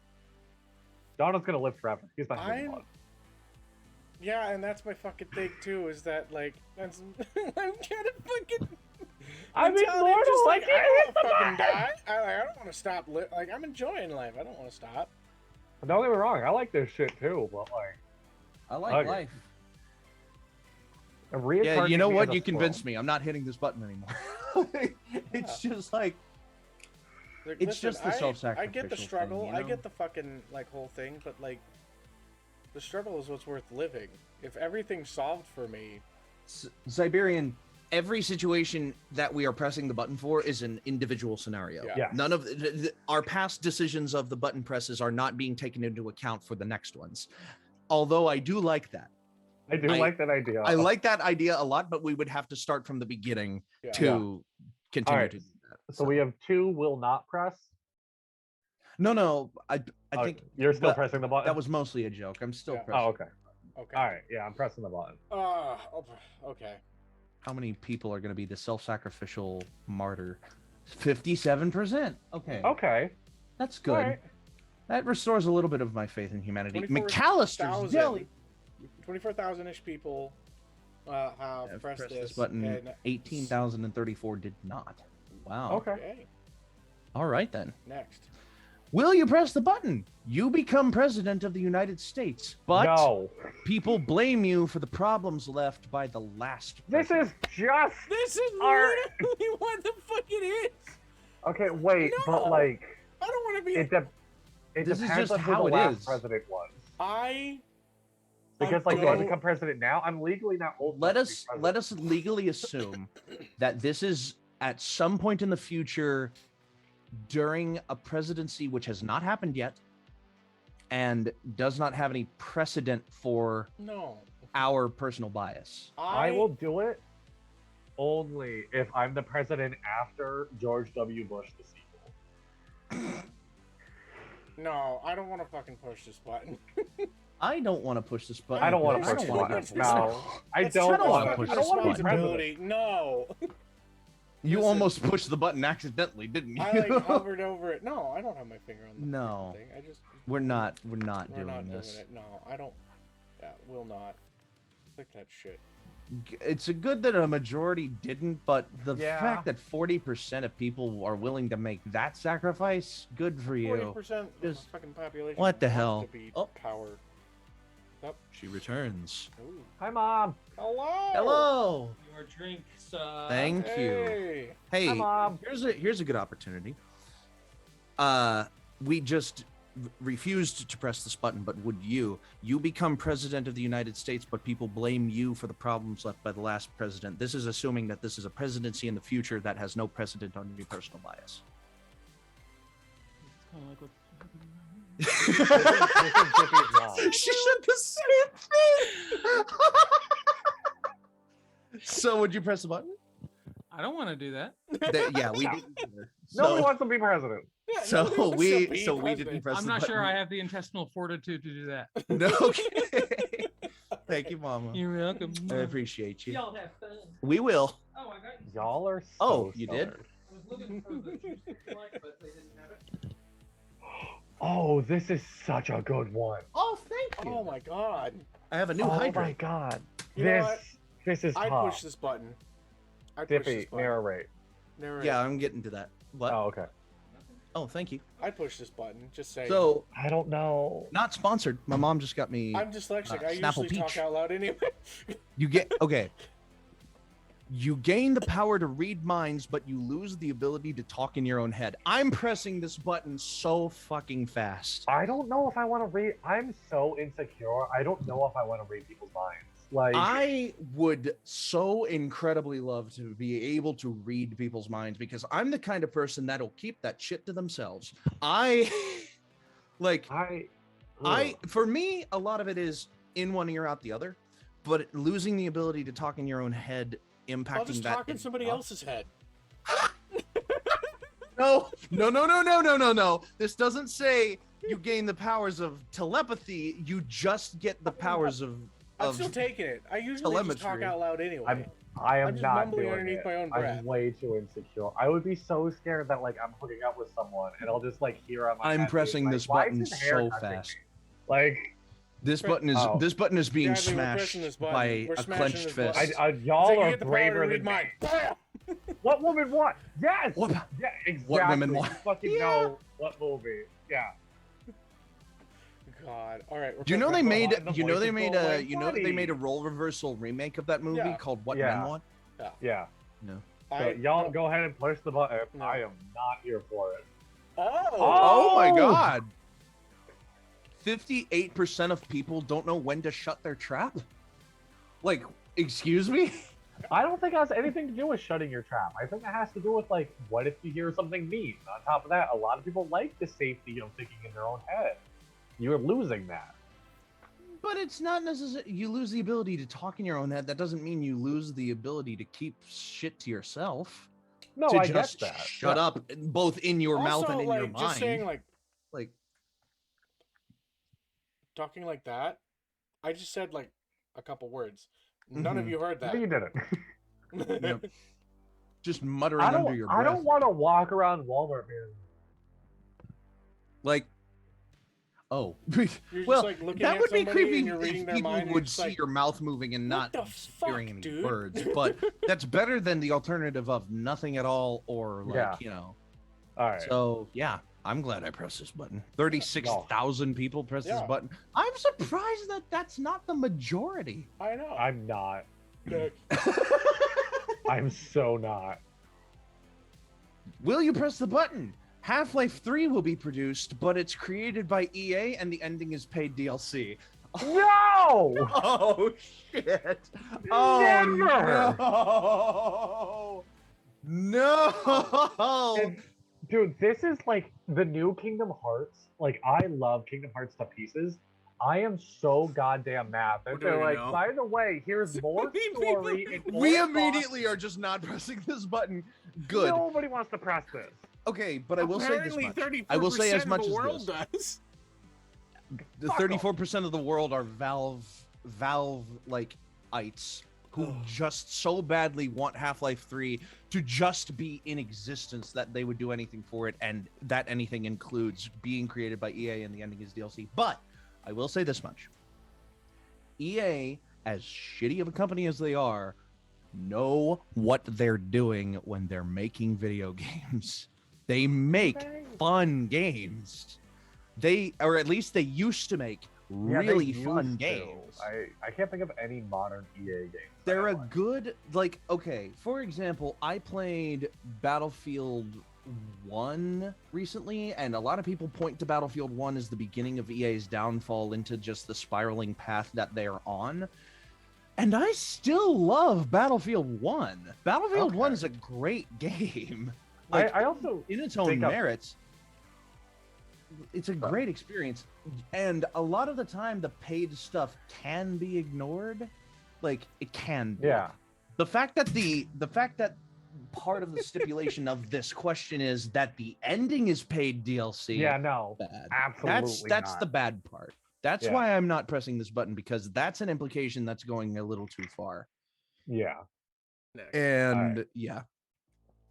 C: gonna live forever. He's not doing
B: I'm-
C: blood.
B: Yeah, and that's my fucking thing too. Is that like I'm kind of fucking.
C: I'm
B: mentality,
C: immortal.
B: just
C: I
B: like,
C: can't
B: I
C: hit
B: don't
C: the
B: want to fucking
C: button.
B: die. I don't want to stop. Like I'm enjoying life. I don't want to stop.
C: Don't get me wrong. I like this shit too, but like,
D: I like
C: Okay.
D: life.
C: a
A: Yeah,
C: reincarnating
A: you know
C: me
A: what?
C: as a
A: You convinced
C: squirrel.
A: me. I'm not hitting this button anymore. It's just like
B: Like,
A: It's just the
B: I get the
A: self-sacrificial
B: struggle.
A: thing, you
B: I
A: know?
B: get the fucking like whole thing, but like the struggle is what's worth living. If everything's solved for me,
A: Siberian. Every situation that we are pressing the button for is an individual scenario.
B: Yeah.
C: Yeah.
A: None of our past decisions of the button presses are not being taken into account for the next ones. Although I do like that.
C: I do
A: I-
C: like that idea.
A: I like that idea a lot, but we would have to start from the beginning
B: yeah.
A: to continue
C: Alright,
A: to do that.
C: So we have 2 will not press.
A: No, I
C: Oh,
A: think
C: you're still
A: that-
C: pressing the button.
A: that was mostly a joke. I'm still
B: Yeah.
A: pressing.
C: Oh, okay.
B: Okay.
C: All right. Yeah, I'm pressing the button.
B: Okay.
A: How many people are going to be the self-sacrificial martyr? 57%. Okay.
C: Okay.
A: That's good.
C: All right.
A: That restores a little bit of my faith in humanity.
B: 24,000.
A: McAllister's Deli.
B: 24,000-ish people have
A: I've
B: pressed
A: pressed
B: this
A: button.
B: and
A: 18,034 did not. Wow.
C: Okay.
B: okay.
A: All right then.
B: Next.
A: Will you press the button? You become president of the United States, but
C: No.
A: people blame you for the problems left by the last.
C: This
A: president.
C: is just.
B: This is
C: Our-
B: literally what the fuck it is.
C: Okay, wait,
B: No.
C: but like,
B: I don't want to be.
C: it
A: This is
C: depends
A: just
C: on who
A: how
C: the
A: it
C: last
A: is.
C: president was.
B: Because
C: Because like, if I become president now, I'm legally not old.
A: Let
C: enough to
A: us
C: be
A: let
C: president.
A: us legally assume that this is at some point in the future during a presidency which has not happened yet and does not have any precedent for
B: no.
A: our personal bias.
C: I will do it only if I'm the president after George W. Bush, the sequel.
B: No, I don't want to fucking push this button.
A: I don't want to push this button.
C: I don't want
B: It's
C: to push
B: too
C: the
B: much
C: button.
B: responsibility.
C: No, I
B: That's
C: don't
B: too
C: want
B: much
C: to.
A: push
C: I
A: this
C: don't want to be
A: button.
C: president.
B: responsibility. No.
A: You
B: Listen.
A: almost pushed the button accidentally, didn't you?
B: I like hovered over it. No, I don't have my finger on the
A: No.
B: thing. I just
A: we're not
B: we're
A: doing
B: not
A: this.
B: doing it. No, I don't. Yeah, will not. Click that shit.
A: It's a good that a majority didn't, but the
C: Yeah.
A: fact that 40% of people are willing to make that sacrifice, good for you.
B: 40% of the
A: Just-
B: fucking population.
A: what the
B: wants
A: hell?
B: To be
A: Oh.
B: power.
A: She returns.
B: Ooh.
C: Hi, Mom.
B: Hello.
A: Hello.
E: Your drinks.
A: Thank you.
B: Hey.
A: Hey,
C: Hi, Mom.
A: here's a good opportunity. We just refused to press this button, but would you become president of the United States, but people blame you for the problems left by the last president? This is assuming that this is a presidency in the future that has no precedent on your personal bias.
E: It's kind of like what.
C: This is Jippy's mom.
A: She said the same thing. So would you press the button?
E: I don't want to do that.
A: Yeah, we didn't. either.
C: Nobody
A: So,
C: wants to be president.
B: Yeah,
A: so
B: nobody wants to
A: we
B: be
A: so we
B: president.
A: didn't press
E: I'm
A: the
E: not
A: button.
E: sure I have the intestinal fortitude to do that.
A: No, okay. Thank you, Mama.
E: You're welcome.
A: I appreciate you.
E: Y'all have fun.
A: We will.
E: Oh, I got.
C: Y'all are so
A: Oh, you did?
C: stubborn.
E: I was looking for the juice but they didn't have it.
C: Oh, this is such a good one.
A: Oh, thank you.
B: Oh my god.
A: I have a new
C: Oh my
A: hydrant.
C: god.
B: You know
C: This
B: what?
C: this is
B: I'd
C: tough.
B: push this button. I'd push this
C: Dippy,
B: button.
C: narrate.
B: Narrate.
A: Yeah, I'm getting to that. What?
C: Oh, okay.
A: Oh, thank you.
B: I'd push this button. Just say.
A: So,
C: I don't know.
A: not sponsored. My mom just got me.
B: I'm dyslexic. I
A: Snapple
B: usually talk
A: Peach.
B: out loud anyway.
A: You get okay. You gain the power to read minds, but you lose the ability to talk in your own head. I'm pressing this button so fucking fast.
C: I don't know if I want to read. I'm so insecure. I don't know if I want to read people's minds. Like,
A: I would so incredibly love to be able to read people's minds because I'm the kind of person that'll keep that shit to themselves. Like, for me, a lot of it is in one ear, out the other, but losing the ability to talk in your own head, impacting
B: I'll just
A: that.
B: talk in somebody else's head.
A: No. This doesn't say you gain the powers of telepathy. You just get the powers of.
B: I'm still taking it. I usually just talk
A: telemetry.
B: out loud anyway.
C: I am
B: I'm just
C: not
B: mumbling
C: doing
B: underneath
C: it.
B: my own breath.
C: I'm way too insecure. I would be so scared that like I'm hooking up with someone and I'll just like hear on my
A: I'm
C: head
A: pressing
C: being
A: this
C: like, "Why is
A: button
C: his hair
A: so
C: touching
A: fast.
C: me?" Like,
A: This
B: Pre-
A: button is
C: Oh.
A: this button is being
B: Sadly, we're pressing
A: smashed
B: this button.
A: by
B: We're
A: a
B: smashing
A: clenched
B: this button.
A: fist.
C: y'all
B: So you
C: are
B: get the power to
C: braver
B: read
C: than
B: mine.
C: me. What woman what? Yes.
A: What?
C: Yeah, exactly.
A: What women want?
C: You fucking
A: Yeah.
C: know what movie? Yeah.
B: God. All right.
A: Do you know they
C: Press
A: made
C: the button,
A: you know
C: the
A: they
C: voices
A: made
C: go
A: a
C: away,
A: you know that they made a
C: buddy.
A: role reversal remake of that movie
B: Yeah.
A: called What
C: Yeah.
A: Men Want?
C: Yeah.
A: No.
C: So y'all go ahead and push the button.
B: No.
C: I am not here for it.
A: Oh my
C: Oh!
A: god. 58% of people don't know when to shut their trap? Like, excuse me?
C: I don't think it has anything to do with shutting your trap. I think it has to do with like, what if you hear something mean? On top of that, a lot of people like the safety of thinking in their own head. You're losing that.
A: But it's not necessary. You lose the ability to talk in your own head. That doesn't mean you lose the ability to keep shit to yourself.
C: No,
A: to
C: I
A: just
C: get that.
A: shut up, both in your mouth and in
B: like,
A: your mind.
B: just saying,
A: like,
B: talking like that. I just said like a couple words. None of
A: Mhm.
B: you heard that.
C: No, you didn't.
A: Yep. Just muttering
C: I
A: under your breath.
C: don't want to walk around Walmart, man.
A: Like, oh,
B: You're just
A: well,
B: like looking
A: that
B: at
A: would be
B: somebody
A: creepy
B: and you're reading
A: if
B: their
A: people
B: mind and
A: would
B: you're just
A: see
B: like,
A: your mouth moving and not
B: the
A: hearing
B: fuck,
A: any
B: dude?
A: words. But that's better than the alternative of nothing at all, or like,
C: Yeah.
A: you know.
C: All right.
A: So yeah, I'm glad I pressed this button. 36,000 people pressed this
B: Yeah.
A: button. I'm surprised that that's not the majority.
B: I know.
C: I'm not.
B: Nick.
C: I'm so not.
A: Will you press the button? Half-Life 3 will be produced, but it's created by EA and the ending is paid DLC.
C: No!
A: Oh shit! Oh
C: Never!
A: no!
C: And, dude, this is like the new Kingdom Hearts. Like, I love Kingdom Hearts to pieces. I am so goddamn mad that
B: What do
C: they're
B: we
C: like,
B: know?
C: by the way, here's more story. and more
A: We
C: thought."
A: immediately are just not pressing this button. Good.
C: Nobody wants to press this.
A: Okay, but I will say this
B: Apparently,
A: much. I will say as
B: 34%
A: much
B: of the
A: as
B: world
A: this.
B: does.
A: The
C: Fuck
A: 34% of the world are Valve like ites who just so badly want Half-Life 3 to just be in existence that they would do anything for it, and that anything includes being created by EA and the ending is DLC. But I will say this much. EA, as shitty of a company as they are, know what they're doing when they're making video games. They make fun games. Or at least they used to make
C: Yeah, they
A: really
C: used
A: fun
C: to.
A: games.
C: I can't think of any modern EA games.
A: They're
C: I
A: a
C: like.
A: good, like, okay, for example, I played Battlefield 1 recently, and a lot of people point to Battlefield 1 as the beginning of EA's downfall into just the spiraling path that they're on. And I still love Battlefield 1. Battlefield 1
C: Okay.
A: is a great game.
C: I also
A: in its own
C: think of-
A: merits, it's a great experience. And a lot of the time, the paid stuff can be ignored. Like, it can be.
C: yeah.
A: The fact that part of the stipulation of this question is that the ending is paid DLC.
C: Yeah, no.
A: Bad.
C: Absolutely
A: That's
C: not.
A: the bad part. That's
C: Yeah.
A: why I'm not pressing this button, because that's an implication that's going a little too far.
C: Yeah.
B: Next.
A: And
C: Alright.
A: yeah.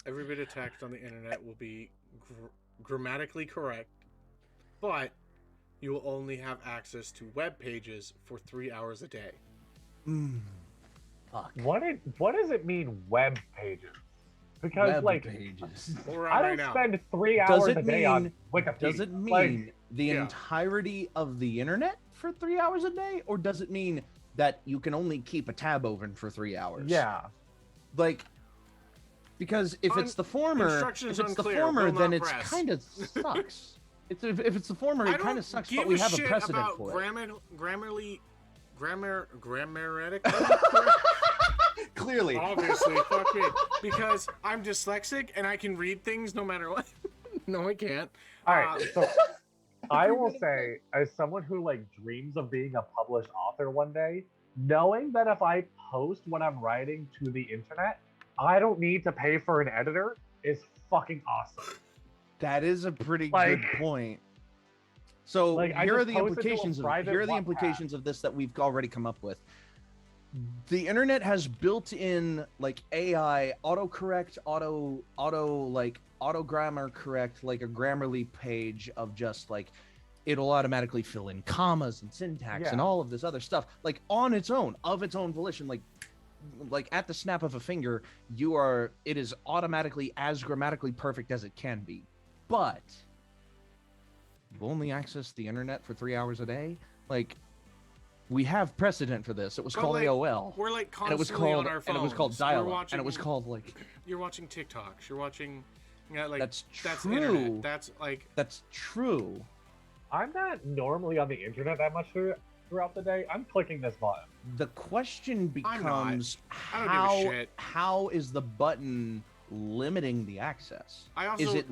B: Every bit of text on the internet will be grammatically correct, but you will only have access to web pages for 3 hours a day.
A: Fuck.
C: What does it mean, web pages? Because
A: Web
C: like
A: pages.
B: What we're
C: I
B: on
C: don't
B: right now.
C: spend 3
A: Does
C: hours
A: it
C: a day on
A: mean-
C: Wikipedia.
A: Does it mean
C: Like,
A: the
B: Yeah.
A: entirety of the internet for 3 hours a day, or does it mean that you can only keep a tab open for 3 hours?
C: yeah.
A: Like, because if it's the former,
B: Instructions
A: if it's the
B: unclear,
A: former,
B: will
A: then
B: not
A: it's
B: press.
A: kind of sucks. If it's the former,
B: I
A: it kind
B: don't
A: of sucks,
B: give
A: but we
B: a
A: have a
B: shit
A: precedent
B: about
A: for it.
B: grammarical.
A: Clearly.
B: Obviously, fuck me, because I'm dyslexic and I can read things no matter what. No, I can't.
C: All right. So I will say, as someone who like dreams of being a published author one day, knowing that if I post what I'm writing to the internet, I don't need to pay for an editor is fucking awesome.
A: That is a pretty
C: Like-
A: good point. So
C: Like, I
A: here are
C: just
A: the
C: posted to a
A: implications of
C: private
A: here are the
C: WhatsApp.
A: implications of this that we've already come up with. the internet has built in like AI autocorrect, auto grammar correct, like a Grammarly page of just like it'll automatically fill in commas and syntax and
C: Yeah.
A: all of this other stuff, like on its own, of its own volition, like at the snap of a finger, it is automatically as grammatically perfect as it can be. But you only access the internet for 3 hours a day. Like, we have precedent for this. It was
B: But,
A: called
B: like,
A: AOL.
B: We're like
A: And it was
B: constantly
A: called
B: on our phones.
A: and it was called
B: We're
A: dial-up.
B: watching,
A: And it was called like
B: You're watching TikToks. You're watching. Yeah, like
A: That's
B: That's
A: true.
B: internet. That's like.
A: that's true.
C: I'm not normally on the internet that much throughout the day. I'm clicking this button.
A: The question
B: I'm not.
A: becomes
B: I don't give a shit.
A: how is the button limiting the access?
B: I also.
A: Is it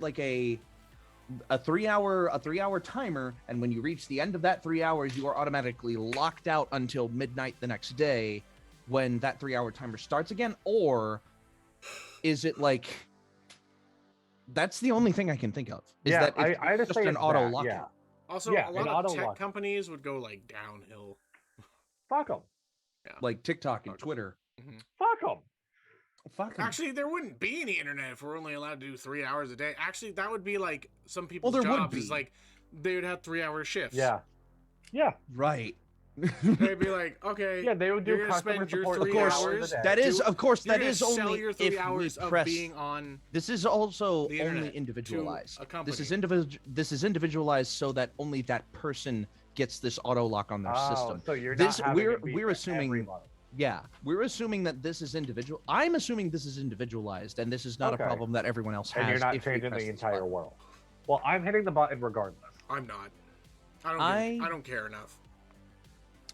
A: like a 3 hour timer, and when you reach the end of that 3 hours, you are automatically locked out until midnight the next day when that 3 hour timer starts again? Or is it like, that's the only thing I can think of, is
C: Yeah,
A: that it's
C: I just
A: just
C: say
A: an
C: it's
A: auto
C: that,
A: lockout.
C: yeah.
B: Also,
C: Yeah,
B: a
C: an
B: lot of
C: auto
B: tech
C: lock.
B: companies would go like downhill.
C: Fuck them.
A: Like TikTok and
B: Okay.
A: Twitter.
C: Fuck them.
A: Fuck 'em.
B: Actually, there wouldn't be any internet if we're only allowed to do 3 hours a day. Actually, that would be like some people's
A: there would
B: jobs is
A: be.
B: like they would have 3 hour shifts.
C: Yeah. Yeah.
A: Right.
B: They'd be like, okay,
C: Yeah, they would do
B: you're gonna
C: customer
B: spend your
C: support
B: 3
A: Of course,
B: hours.
C: a day.
A: that is,
B: Do-
A: of course,
B: You're
A: that
B: gonna
A: is
B: sell
A: only
B: your 3
A: if
B: hours
A: we
B: of
A: press.
B: being on.
A: This is also
B: the
A: only
B: internet to
A: individualized.
B: a company.
A: This is individualized so that only that person gets this auto lock on their system.
C: So you're
A: This-
C: not having
A: we're-
C: it be
A: we're
C: for
A: assuming-
C: everybody.
A: Yeah, we're assuming that this is individual. I'm assuming this is individualized, and this is not
C: Okay.
A: a problem that everyone else has.
C: And you're not
A: if we
C: changing
A: press
C: the
A: this
C: entire
A: button.
C: world. Well, I'm hitting the button regardless.
B: I'm not.
A: I
B: I don't care enough.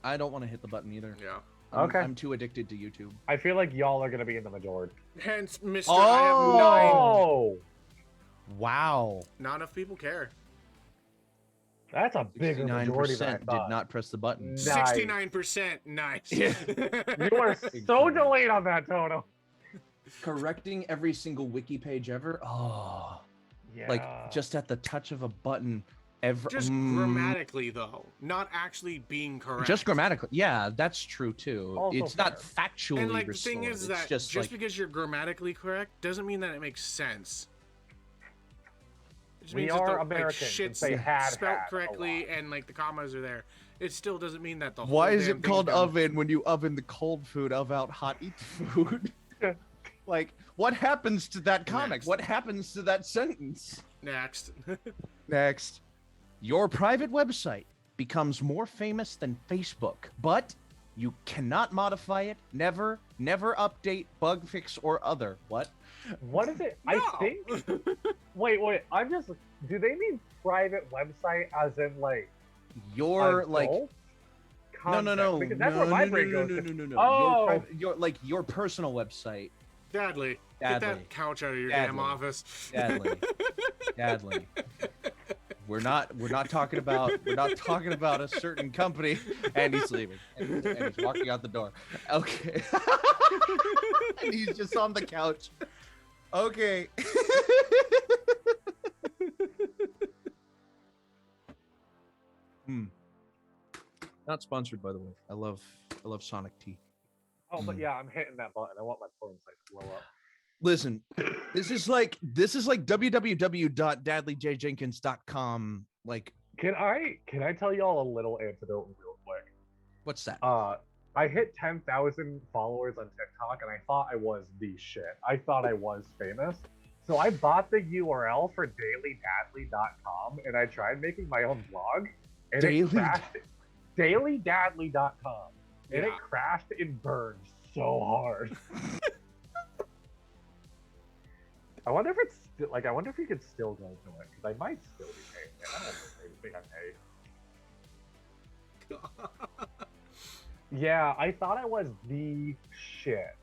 A: I don't want to hit the button either.
B: Yeah.
C: Okay.
A: I'm too addicted to YouTube.
C: I feel like y'all are gonna be in the majority.
B: Hence, Mr. I have nine.
C: Oh,
A: Wow.
B: Not enough people care.
C: that's a bigger majority than I
A: 69% did
C: thought.
A: not press the button.
C: Nice.
B: 69%. Nice.
C: You are so delayed on that, Toto.
A: Correcting every single wiki page ever. Oh,
C: Yeah.
A: like just at the touch of a button.
B: Just grammatically, though, not actually being correct.
A: Just grammatically. Yeah, that's true too.
C: Also
A: It's not
C: fair.
A: factually
B: And like the
A: restored.
B: thing is
A: It's
B: that
A: just,
B: just
A: like,
B: because you're grammatically correct doesn't mean that it makes sense. It just
C: We
B: means that
C: are
B: the,
C: Americans,
B: Like,
C: and
B: shit's
C: they had
B: spelled
C: had a
B: correctly
C: lot.
B: and like the commas are there. It still doesn't mean that the whole
A: why is
B: damn
A: it
B: thing's
A: called
B: done.
A: oven when you oven the cold food of out hot eat food? Like, what happens to that comic?
B: Next.
A: What happens to that sentence?
B: Next.
A: Next. Your private website becomes more famous than Facebook, but you cannot modify it, never update, bug fix, or other. What?
C: What is it?
B: No.
C: I think. Wait. I'm just. Do they mean private website as in like?
A: Your like
C: adult
A: no
C: content? Because that's where my brain goes.
A: no.
C: Oh.
A: Your personal website.
B: Dadley, get
A: Dadley.
B: that couch out of your damn
A: Dadley.
B: office.
A: Dadley. We're not talking about a certain company, and he's leaving, and he's walking out the door. Okay, and he's just on the couch. Okay. Not sponsored, by the way. I love Sonic Tea.
C: Oh, but yeah, I'm hitting that button. I want my porn site to blow up.
A: Listen, this is like www.dadleyjjenkins.com. Like,
C: Can I tell y'all a little antidote real quick?
A: what's that?
C: I hit 10,000 followers on TikTok, and I thought I was the shit. I thought I was famous. So I bought the URL for dailydadley.com, and I tried making my own blog, and it crashed. dailydadley.com, and it
B: Yeah.
C: crashed and burned so hard. I wonder if it's still, like, I wonder if you could still go to it, because I might still be paying it. I don't think I paid. Yeah, I thought I was the shit.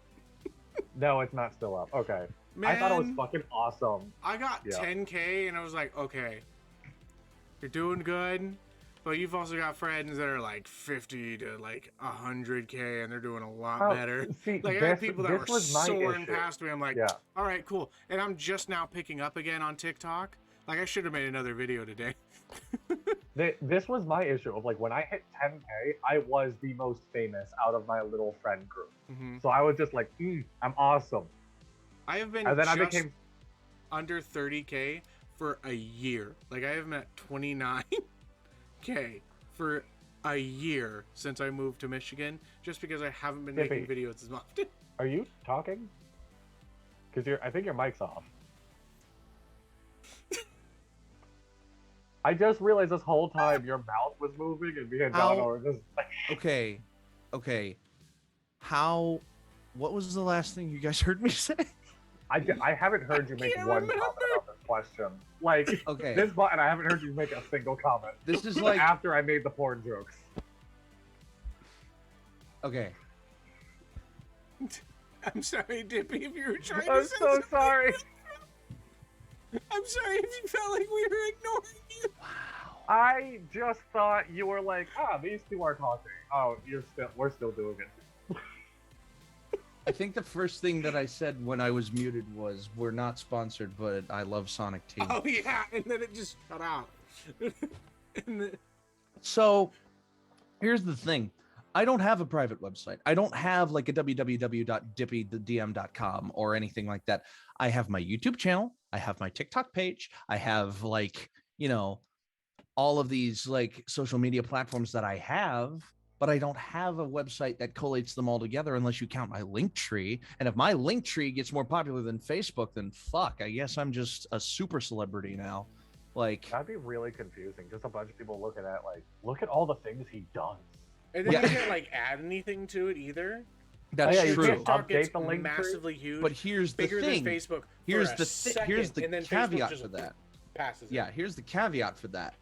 C: No, it's not still up. Okay.
B: Man,
C: I thought it was fucking awesome.
B: I got
C: Yeah.
B: 10K and I was like, okay, you're doing good, but you've also got friends that are like 50 to like 100K and they're doing a lot
C: Oh,
B: better.
C: see,
B: Like I had
C: this-
B: people that
C: this
B: were
C: was my
B: soaring
C: issue.
B: past me. I'm like,
C: Yeah.
B: all right, cool. And I'm just now picking up again on TikTok. Like I should have made another video today.
C: This was my issue of like when I hit 10K, I was the most famous out of my little friend group.
B: Mm-hmm.
C: So I was just like, I'm awesome.
B: I have been
C: And then
B: just
C: I became
B: under 30K for a year. Like I have met 29K for a year since I moved to Michigan, just because I haven't been making videos as often.
C: Are you talking? Because I think your mic's off. I just realized this whole time your mouth was moving and me and Donna were just like...
A: Okay. What was the last thing you guys heard me say?
C: I haven't heard you make one comment about this question. Like,
A: Okay.
C: this button, I haven't heard you make a single comment.
A: This is like
C: after I made the porn jokes.
A: okay.
B: I'm sorry, Dippy, if you were trying
C: I'm
B: to say
C: so
B: something.
C: sorry.
B: I'm sorry if you felt like we were ignoring you.
A: Wow.
C: I just thought you were like, these two are talking. Oh, we're still doing it.
A: I think the first thing that I said when I was muted was, "We're not sponsored, but I love Sonic Team."
B: Oh yeah, and then it just cut out.
A: So, here's the thing. I don't have a private website. I don't have like a www.dippydm.com or anything like that. I have my YouTube channel. I have my TikTok page. I have like, all of these like social media platforms that I have, but I don't have a website that collates them all together unless you count my link tree. And if my link tree gets more popular than Facebook, then fuck, I guess I'm just a super celebrity now. Like,
C: That'd be really confusing. Just a bunch of people looking at like, look at all the things he does.
B: And then you can't like add anything to it either.
A: that's
C: yeah, you
A: true.
C: can't
B: TikTok gets
C: update the link tree.
B: massively huge,
A: But here's the
B: bigger
A: thing.
B: than Facebook.
A: Here's
B: for
A: the
B: a second,
A: here's the
B: and then Facebook
A: caveat
B: just
A: for that.
B: passes it.
A: Yeah, here's the caveat for that.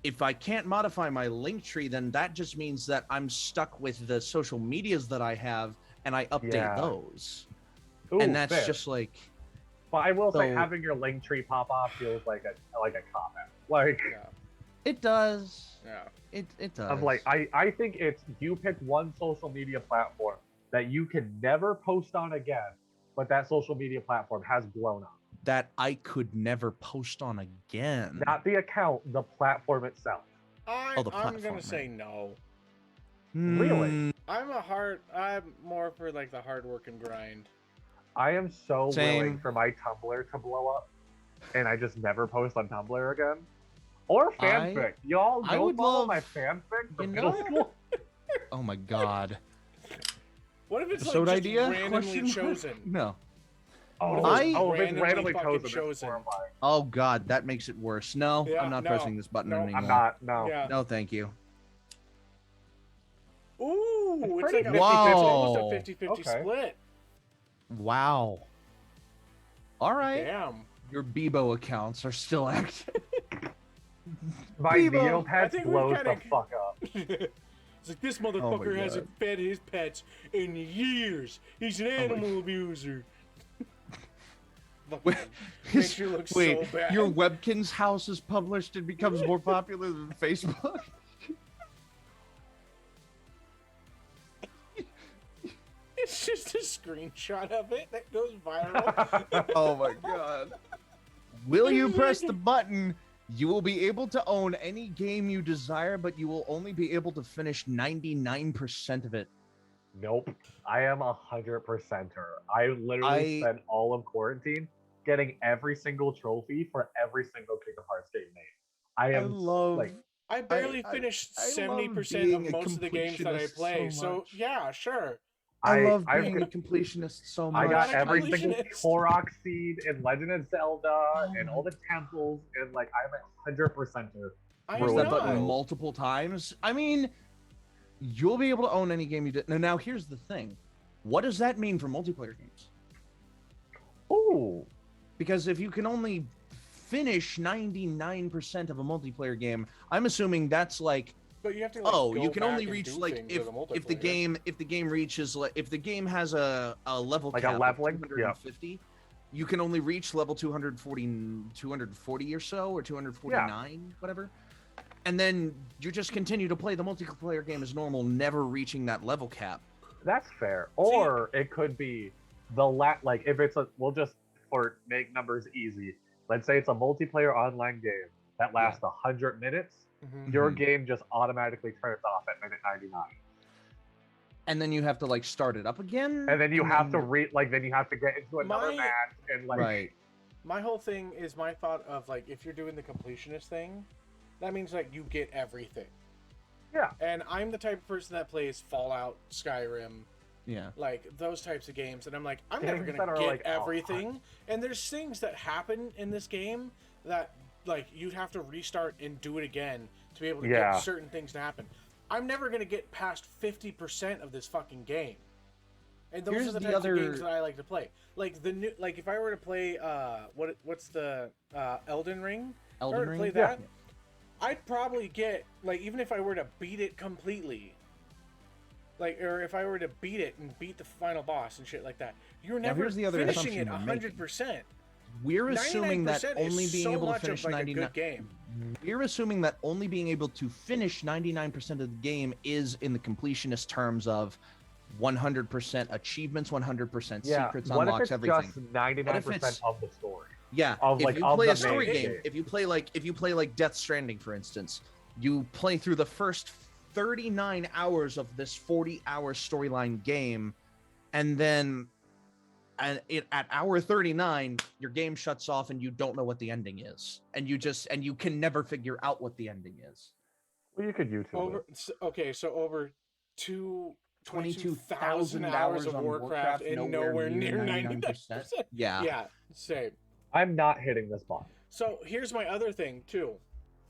A: If I can't modify my link tree, then that just means that I'm stuck with the social medias that I have, and I update those.
C: Ooh,
A: And that's
C: fair.
A: just like,
C: But I will say
A: So-
C: having your link tree pop off feels like a comment. Like
B: Yeah.
A: it does.
B: Yeah.
A: It does.
C: of like I think it's you pick one social media platform that you can never post on again, but that social media platform has blown up.
A: that I could never post on again.
C: Not the account, the platform itself.
A: the
B: I'm
A: platform,
B: gonna
A: right.
B: say no.
C: Really?
B: I'm more for like the hard work and grind.
C: I am so
A: Same.
C: willing for my Tumblr to blow up, and I just never post on Tumblr again. Or fanfic. Y'all
A: I
C: go
A: would
C: follow
A: love-
C: my fanfic from
A: you
C: middle
A: know-
C: school.
A: Oh my god.
B: What if it's
A: Episode
B: like just
A: idea?
B: randomly
A: Question mark?
B: chosen?
A: No.
C: Oh,
B: What
A: if it's
C: if it's
B: randomly
C: randomly
B: fucking
C: chosen,
B: chosen?
C: it's horrifying.
A: Oh god, that makes it worse. No,
B: Yeah,
A: I'm not
B: no,
A: pressing this button
B: no, I'm
A: anymore.
C: I'm not. No.
B: Yeah.
A: No, thank you.
B: Ooh,
C: It's
B: it's
C: pretty
B: like a
C: 50-50.
B: almost
A: Whoa.
B: a 50-50
C: Okay.
B: split.
A: Wow. All right.
B: Damn.
A: Your Bebo accounts are still active.
C: My
A: Bebo.
B: I
C: Neopets
B: think we
C: blows
B: kinda-
C: the fuck up.
B: It's like this motherfucker hasn't fed his pets in years. He's an animal abuser. Fucking makes you look
A: Wait,
B: so bad.
A: your Webkin's house is published and becomes more popular than Facebook?
B: It's just a screenshot of it that goes viral.
A: Oh my god. Will you press the button? You will be able to own any game you desire, but you will only be able to finish 99% of it.
C: Nope. I am 100%er. I literally spent all of quarantine getting every single trophy for every single Kingdom Hearts game made. I am like
B: I barely
A: I
B: finished
A: love
B: 70%
A: being
B: of
A: a
B: most of the games that I
A: completionist
B: play.
A: so
B: So,
A: much.
B: yeah, sure.
A: I love
C: I've
A: being a
C: got-
A: completionist so
C: I
A: much.
C: got
B: not a
C: every single
B: completionist.
C: Korok seed in Legend of Zelda
A: Oh
C: and
A: my-
C: all the temples, and like I'm a 100%er.
B: I
A: Press that button
B: know.
A: multiple times. I mean, you'll be able to own any game you did. Now, here's the thing. What does that mean for multiplayer games?
C: Ooh.
A: Because if you can only finish 99% of a multiplayer game, I'm assuming that's like,
B: But you have to like,
A: oh,
B: go
A: you can
B: back
A: only
B: and
A: reach
B: do
A: like
B: things
A: if
B: with a
A: the
B: multiplayer.
A: game reaches like if the game has a level
C: Like a
A: cap of
C: leveling?
A: 250, you can only reach level 240 or so, or 249, whatever. And then you just continue to play the multiplayer game as normal, never reaching that level cap.
C: That's fair. Or it could be the like if it's a we'll just for make numbers easy. Let's say it's a multiplayer online game that last 100 minutes, your game just automatically turns off at minute 99.
A: And then you have to like start it up again.
C: And then you have to then you have to get into another match and like
A: right.
B: My whole thing is my thought of like if you're doing the completionist thing, that means like you get everything.
C: Yeah.
B: And I'm the type of person that plays Fallout, Skyrim,
A: Yeah.
B: like those types of games, and I'm like, I'm
C: Games
B: never
C: that
B: gonna
C: are
B: get
C: like,
B: everything. And there's things that happen in this game that like you'd have to restart and do it again to be able to get certain things to happen. I'm never gonna get past 50% of this fucking game. And those are the types of games that I like to play. Like the new, like if I were to play, what's the Elden Ring?
A: Elden Ring.
B: Play that, I'd probably get like even if I were to beat it completely, like or if I were to beat it and beat the final boss and shit like that, you're never finishing it 100%.
A: We're assuming that only being able to finish 99.
B: Game.
A: We're assuming that only being able to finish 99% of the game is in the completionist terms of 100% achievements, 100% secrets, unlocks, everything.
C: Just 99% of the story.
A: Yeah, if you play a story game, if you play like Death Stranding, for instance, you play through the first 39 hours of this 40-hour storyline game, and then at hour 39, your game shuts off and you don't know what the ending is, and you can never figure out what the ending is.
C: Well, you could YouTube it.
B: Okay, so over 22,000 hours of Warcraft and nowhere near 99%. Yeah, same.
C: I'm not hitting this button.
B: So here's my other thing too,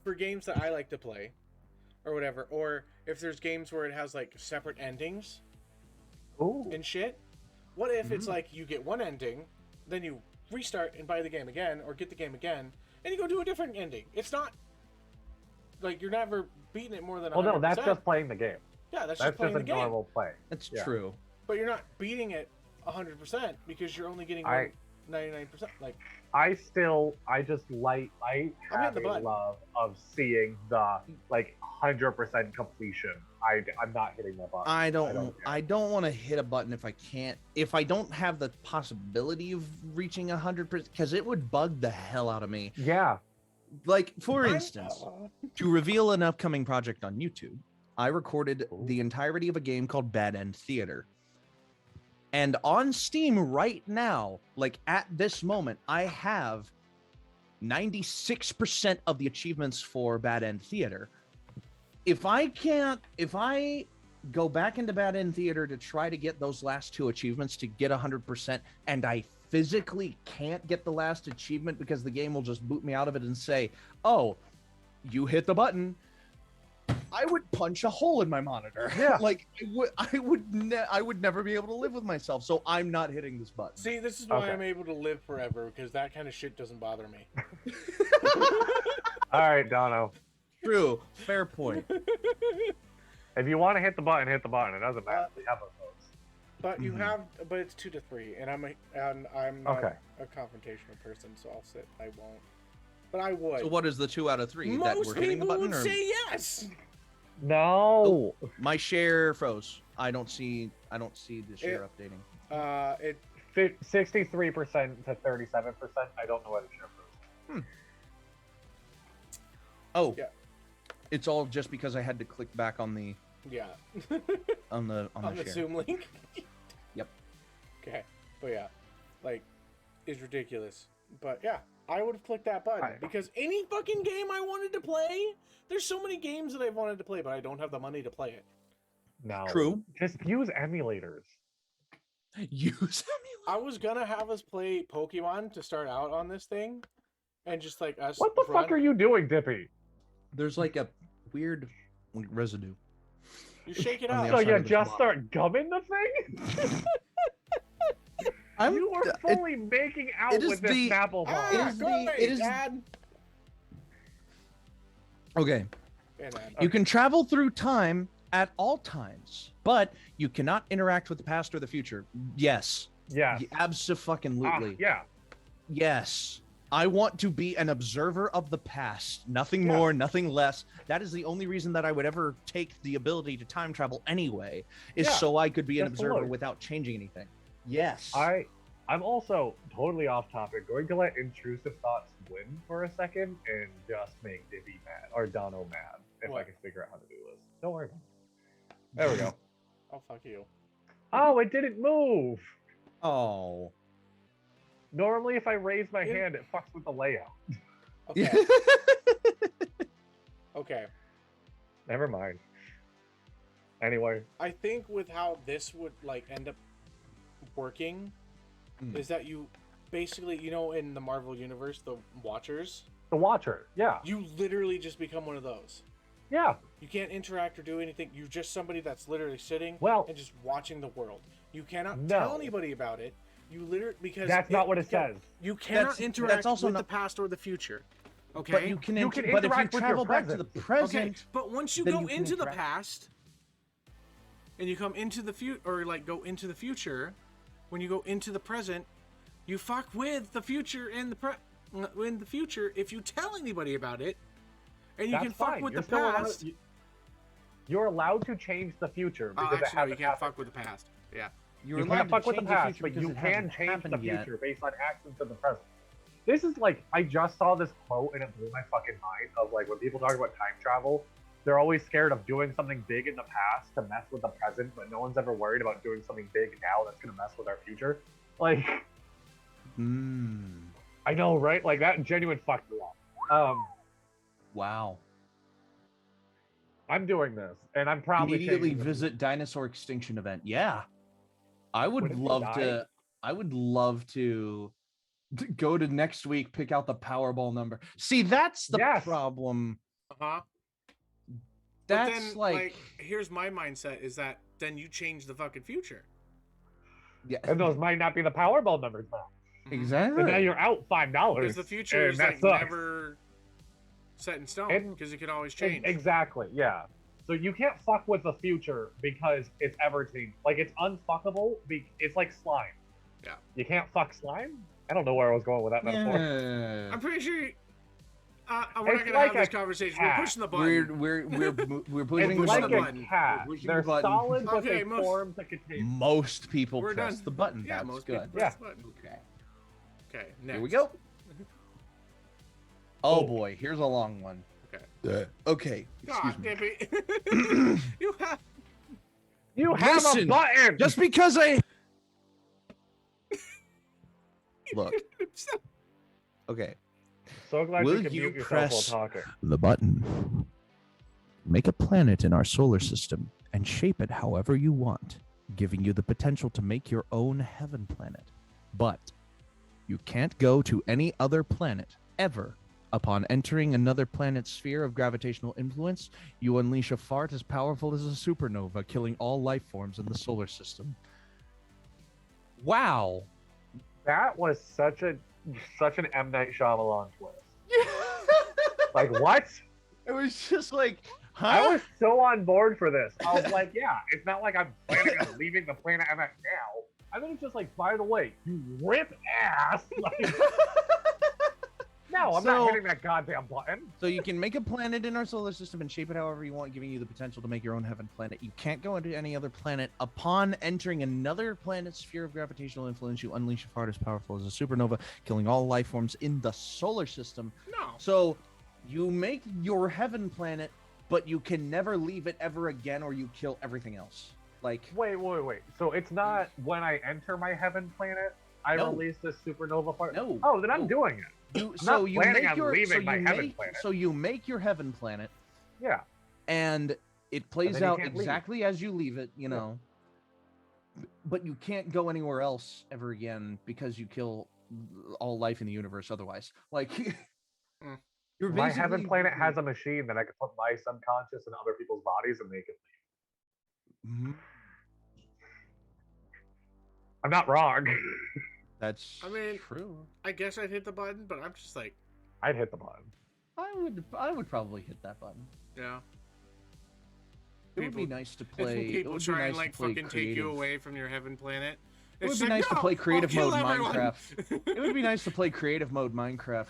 B: for games that I like to play, or whatever, or if there's games where it has like separate endings, and shit. What if it's like you get one ending, then you restart and buy the game again, or get the game again, and you go do a different ending? It's not like you're never beating it more than 100%.
C: Well, no, that's just playing the game.
B: Yeah, that's just playing the game.
C: Normal play.
A: That's true.
B: But you're not beating it 100% because you're only getting 99%. Like
C: I have a love of seeing the like 100% completion. I'm not hitting that button.
A: I don't want to hit a button if I don't have the possibility of reaching 100%, because it would bug the hell out of me.
C: Yeah.
A: Like for instance, to reveal an upcoming project on YouTube, I recorded the entirety of a game called Bad End Theater. And on Steam right now, like at this moment, I have 96% of the achievements for Bad End Theater. If I go back into Bad End Theater to try to get those last two achievements to get 100%, and I physically can't get the last achievement because the game will just boot me out of it and say, "Oh, you hit the button," I would punch a hole in my monitor.
C: Yeah.
A: Like I would never be able to live with myself. So I'm not hitting this button.
B: See, this is why I'm able to live forever, because that kind of shit doesn't bother me.
C: All right, Dono.
A: True. Fair point.
C: If you want to hit the button, hit the button. It doesn't matter. We have those.
B: But you have, but it's 2 to 3, and I'm not a confrontational person, so I'll sit. I won't. But I would.
A: So what is the 2 out of 3 that we're
B: Most
A: hitting the
B: people
A: button?
B: would say yes.
C: No.
A: Oh, my share froze. I don't see the share updating.
B: It
C: 63% to 37%. I don't know why the share froze.
A: Oh.
B: Yeah.
A: It's all just because I had to click back on the on the share.
B: Zoom link.
A: Yep.
B: Okay, but yeah, like, it's ridiculous. But yeah, I would have clicked that button because any fucking game I wanted to play, there's so many games that I've wanted to play, but I don't have the money to play it.
C: No.
A: True.
C: Just use emulators.
B: I was gonna have us play Pokemon to start out on this thing, and just like us.
C: What the fuck are you doing, Dippy?
A: There's like a weird residue.
B: You shake it out.
C: So you just start gumming the thing? You are fully making out with this Snapple bomb.
A: Okay. You can travel through time at all times, but you cannot interact with the past or the future. Yes.
C: Yeah.
A: Abso-fucking-lutely.
C: Yeah.
A: Yes. I want to be an observer of the past. Nothing more, nothing less. That is the only reason that I would ever take the ability to time travel anyway, is so I could be an observer without changing anything. Yes.
C: I'm also totally off topic. Going to let intrusive thoughts win for a second and just make Dippy mad or Dono mad if I
B: What?
C: can figure out how to do this. Don't worry about it. There we go.
B: Oh, fuck you.
C: Oh, it didn't move.
D: Oh.
C: Normally, if I raise my
B: Yeah.
C: hand, it fucks with the layout.
B: Okay. Okay.
C: Never mind. Anyway,
B: I think with how this would like end up working is that you basically, you know, in the Marvel universe, the Watchers,
C: the Watcher. Yeah.
B: you literally just become one of those.
C: Yeah.
B: You can't interact or do anything. You're just somebody that's literally sitting
C: Well,
B: and just watching the world. You cannot
C: no.
B: tell anybody about it. You literally because
C: That's not what it says.
B: You cannot
A: That's
B: interact
A: also
B: with
A: not-
B: the past or the future. Okay.
A: But you can,
C: You can
A: but if you
C: interact with your
A: travel back to the
C: present.
A: present,
B: Okay, but once you
A: then
B: go
A: you can
B: into the
A: interact.
B: past and you come into the future, or like go into the future, when you go into the present, you fuck with the future and in the future if you tell anybody about it, and you
C: That's
B: can fuck
C: fine.
B: with
C: You're
B: the
C: still allowed-
B: past.
C: You're allowed to change the future
B: Oh,
C: because it
B: actually, no, you
C: hasn't
B: can't
C: happened.
B: fuck with the past. Yeah.
D: You're
C: You
D: allowed
C: can't
D: to
C: fuck with the
D: change
C: past,
D: future
C: but
D: because
C: you
D: it
C: can
D: hasn't
C: change the
D: happened yet.
C: future based on actions in the present. This is like, I just saw this quote and it blew my fucking mind of like, when people talk about time travel, they're always scared of doing something big in the past to mess with the present, but no one's ever worried about doing something big now that's gonna mess with our future. Like, I know, right? Like, that genuine fucked me up.
D: Wow.
C: I'm doing this, and I'm probably
D: Immediately
C: changing the
D: visit dinosaur extinction event. Yeah. I
C: What
D: would
C: if you
D: love
C: die?
D: to. I would love to go to next week, pick out the Powerball number.
A: see, that's the
C: Yes.
A: problem.
B: Uh-huh.
A: That's
B: But then,
A: like,
B: here's my mindset: is that then you change the fucking future.
A: yeah,
C: And those might not be the Powerball numbers now.
A: exactly.
C: And now you're out $5.
B: Because the future
C: and
B: is
C: that
B: like
C: sucks.
B: never set in stone
C: And-
B: because it can always change.
C: Exactly, yeah. So you can't fuck with the future because it's ever changed. Like, it's unfuckable. It's like slime.
B: Yeah.
C: You can't fuck slime? I don't know where I was going with that metaphor.
A: Yeah.
B: I'm pretty sure. We're
C: It's
B: not gonna
C: like
B: have this
C: a
B: conversation.
C: cat.
B: We're pushing the button.
D: We're
C: It's
D: pushing
B: push
D: the
C: like
B: the
D: button.
B: button.
C: a cat.
D: We're pushing
C: They're
D: the button.
C: solid, but
B: Okay,
C: they
B: most-
C: form to contain.
A: Most people
B: We're
A: press
B: done.
A: the button.
B: Yeah,
A: That's
B: most
A: good.
B: people
C: Yeah.
B: press the button.
D: Okay.
B: Okay, next.
D: Here we go. Oh boy, here's a long one.
A: Okay.
B: God,
A: Excuse me.
B: Dippy. You have.
C: You have a
A: Listen,
C: button!
A: Just because I look. Okay.
C: So glad
A: Will
C: you can
A: you
C: mute yourself
A: press-
C: while talking.
A: The button. Make a planet in our solar system and shape it however you want, giving you the potential to make your own heaven planet. But you can't go to any other planet ever. Upon entering another planet's sphere of gravitational influence, you unleash a fart as powerful as a supernova, killing all life forms in the solar system. Wow.
C: That was such an M. Night Shyamalan twist. Like, what?
A: It was just like, huh?
C: I was so on board for this. I was like, yeah, it's not like I'm planning on leaving the planet I'm at now. I think it's just like, by the way, you rip ass. Like, no, I'm
A: So-
C: not hitting that goddamn button.
A: So you can make a planet in our solar system and shape it however you want, giving you the potential to make your own heaven planet. You can't go into any other planet. Upon entering another planet's sphere of gravitational influence, you unleash a fart as powerful as a supernova, killing all life forms in the solar system.
B: No.
A: So you make your heaven planet, but you can never leave it ever again, or you kill everything else. Like,
C: Wait. So it's not when I enter my heaven planet, I
A: No.
C: release this supernova part?
A: No.
C: Oh, then I'm
A: No.
C: doing it.
A: you,
C: I'm not planning
A: make
C: on
A: your
C: leaving
A: so
C: my
A: you
C: heaven
A: make,
C: planet.
A: so you make your heaven planet,
C: Yeah.
A: and it plays
C: then you
A: out
C: can't leave.
A: exactly as you leave it, you know. But you can't go anywhere else ever again because you kill all life in the universe otherwise. Like,
B: Mm.
A: you're
C: My heaven
A: basically-
C: planet has a machine that I can put my subconscious in other people's bodies and make it.
A: Mhm.
C: I'm not wrong.
A: That's
B: I mean-
A: true.
B: I guess I'd hit the button, but I'm just like,
C: I'd hit the button.
D: I would probably hit that button.
B: yeah.
A: It would be
B: People-
A: nice to play. it
B: People
A: would be
B: try
A: nice
B: and like
A: to play
B: fucking take you
A: creative.
B: away from your heaven planet.
A: It would
B: It's
A: be
B: like,
A: nice to
B: "No,
A: play
B: I'll
A: creative
B: kill
A: mode
B: everyone."
A: Minecraft. It would be nice to play creative mode Minecraft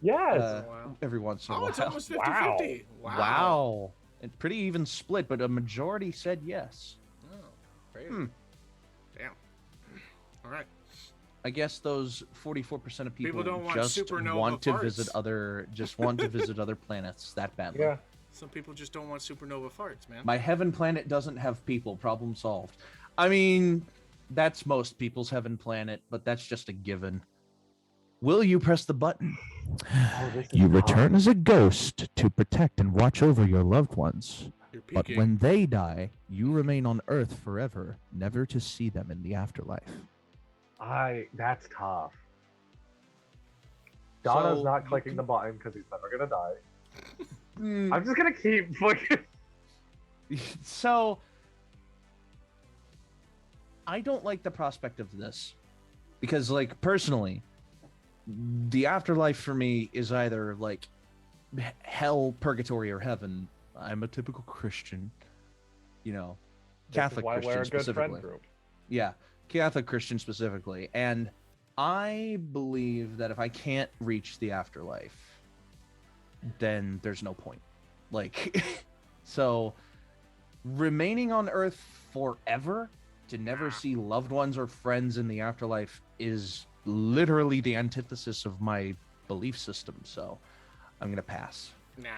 C: Yes.
B: Wow.
A: every once in a
B: Oh,
A: while.
B: it's almost 50-50.
C: Wow.
A: Wow. And pretty even split, but a majority said yes.
B: Oh, crazy.
A: Hmm.
B: Damn. All right.
D: I guess those 44% of people,
B: People don't want
D: just
B: supernova
D: want to visit
B: farts.
D: other planets that badly.
C: Yeah.
B: Some people just don't want supernova farts, man.
D: My heaven planet doesn't have people. Problem solved. I mean, that's most people's heaven planet, but that's just a given. Will you press the button?
C: this is
A: You
C: tough.
A: return as a ghost to protect and watch over your loved ones.
B: You're
A: But
B: peeking.
A: when they die, you remain on Earth forever, never to see them in the afterlife.
C: That's tough. Donna's
D: So,
C: not
D: you
C: clicking
D: can-
C: the button because he's never gonna die.
D: Mm,
C: I'm just gonna keep fucking.
D: so I don't like the prospect of this because, like, personally, the afterlife for me is either like hell, purgatory, or heaven. I'm a typical Christian, you know, Catholic
C: This is why we're
D: Christian
C: a good
D: specifically.
C: friend group.
D: Yeah, Catholic Christian specifically. And I believe that if I can't reach the afterlife, then there's no point. Like, so remaining on Earth forever to never see loved ones or friends in the afterlife is literally the antithesis of my belief system. So I'm going to pass.
B: Nah,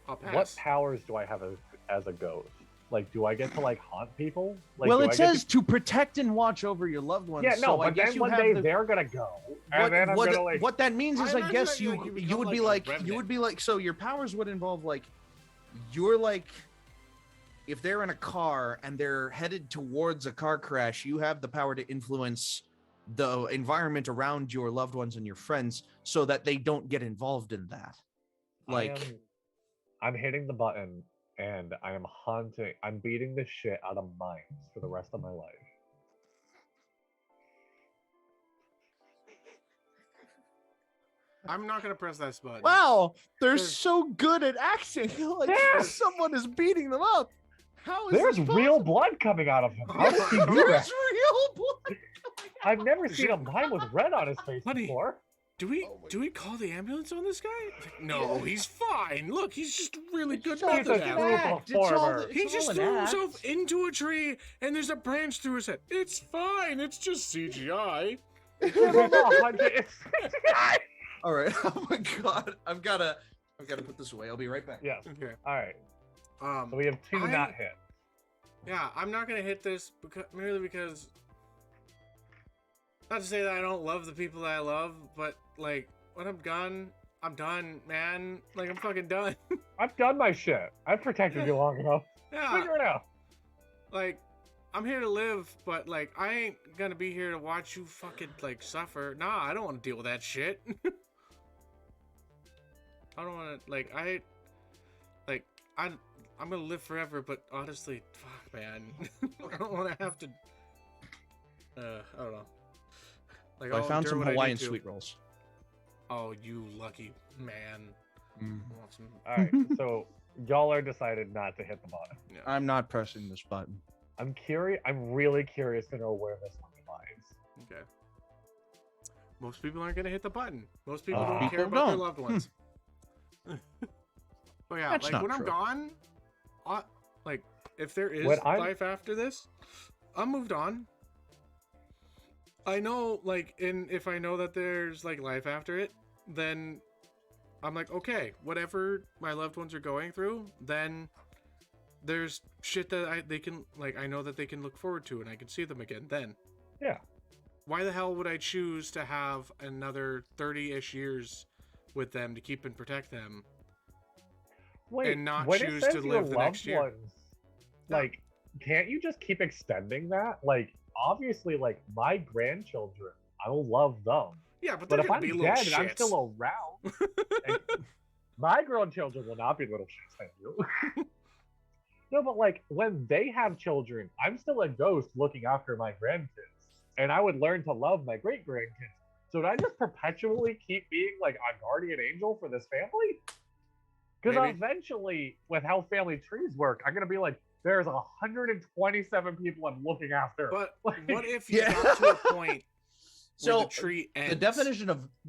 B: I'll pass.
C: What powers do I have as a ghost? Like, do I get to like haunt people? Like,
D: Well,
C: do
D: it
C: I get
D: says to protect and watch over your loved ones.
C: Yeah, no,
D: so I
C: but
D: guess
C: then
D: you
C: one
D: have
C: day
D: the-
C: they're gonna go, and then I'm gonna like.
D: what that means is,
B: I
D: I
B: imagine
D: guess
B: that
D: you
B: you
D: you would
B: become
D: be
B: like a
D: like you
B: revenant.
D: would be like, so your powers would involve like you're like, if they're in a car and they're headed towards a car crash, you have the power to influence the environment around your loved ones and your friends so that they don't get involved in that. Like,
C: I'm hitting the button, and I am haunting. I'm beating the shit out of minds for the rest of my life.
B: I'm not gonna press that button.
A: Wow, they're
B: There's-
A: so good at acting. Like
C: Yes!
A: someone is beating them up. How is
C: There's
A: this
C: real
A: possible?
C: blood coming out of him. How does he do
A: There's
C: that?
A: real blood.
C: I've never seen a mime with red on his face
B: Buddy.
C: before.
B: Do we
A: Oh my
B: do we call the ambulance on this guy? Like, no, he's fine. Look, he's just really good
C: all
B: method
C: just
B: actor.
C: an
D: act.
C: performer.
B: He
D: It's
B: just
D: all
B: threw
D: an act.
B: himself into a tree, and there's a branch through his head. It's fine. It's just CGI.
C: Give him 100.
D: all right. Oh my god, I've gotta put this away. I'll be right back.
C: Yes.
B: Okay.
C: All right.
B: Um.
C: So we have two
B: I-
C: not hit.
B: Yeah, I'm not gonna hit this merely because. Not to say that I don't love the people that I love, but like when I'm done, man. Like I'm fucking done.
C: I've done my shit. I've protected you long enough.
B: Yeah.
C: Figure it out.
B: Like, I'm here to live, but like I ain't gonna be here to watch you fucking like suffer. Nah, I don't want to deal with that shit. I don't want to I'm gonna live forever, but honestly, fuck, man, I don't want to have to. I don't know. Like
D: I
B: I'll
D: found
B: endure
D: some
B: what I need
D: Hawaiian
B: to.
D: sweet rolls.
B: Oh, you lucky man.
D: Mm.
B: I want some-
C: All right. So y'all are decided not to hit the button.
B: yeah.
D: I'm not pressing this button.
C: I'm curious. I'm really curious to know where this one lies.
B: Okay. Most people aren't gonna hit the button. Most people
C: Ah.
B: don't care
D: People
B: about their
D: don't.
B: loved ones. But yeah,
A: That's
B: like
A: not
B: when I'm
A: true.
B: gone, like if there is
C: When I'm-
B: life after this, I'm moved on. I know, like, if I know that there's like life after it, then I'm like, okay, whatever my loved ones are going through, then there's shit that they can like. I know that they can look forward to, and I can see them again then.
C: Yeah.
B: Why the hell would I choose to have another 30-ish years with them to keep and protect them?
C: Wait,
B: And not
C: when
B: choose
C: it says
B: to
C: your
B: live the
C: loved
B: next year.
C: ones, like, can't you just keep extending that? Like, obviously, like my grandchildren, I will love them.
B: Yeah, but
C: But
B: they're
C: if
B: gonna
C: I'm
B: be
C: dead
B: little
C: and I'm
B: shits.
C: still around, and my grandchildren will not be little shits. Thank you. No, but like when they have children, I'm still a ghost looking after my grandkids, and I would learn to love my great grandkids. So would I just perpetually keep being like a guardian angel for this family? Because
B: Maybe.
C: eventually, with how family trees work, I'm gonna be like, there's 127 people I'm looking after.
B: But
C: Like,
B: what if you
A: Yeah.
B: got to a point where
D: So
B: the tree ends?
D: the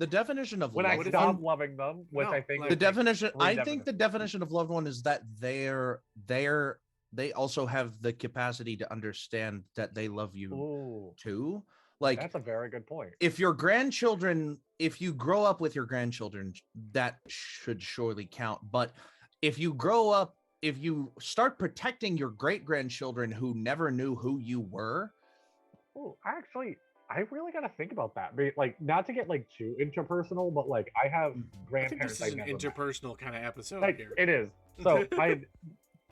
D: definition of
C: when I
D: loved
C: stop
D: one,
C: loving them, which
B: No,
C: I think
B: like-
D: the
C: is,
D: definition
C: three
D: I think the
C: definitions.
D: definition of loved one is that they also have the capacity to understand that they love you
C: Ooh.
D: too, Like,
C: That's a very good point.
D: if your grandchildren, if you grow up with your grandchildren, that should surely count. But if you grow up, if you start protecting your great grandchildren who never knew who you were,
C: Oh, actually, I really gotta think about that. Like, not to get like too interpersonal, but like I have
B: I think
C: grandparents
B: this is an
C: never met.
B: interpersonal kind of episode
C: Like,
B: here.
C: it is. So I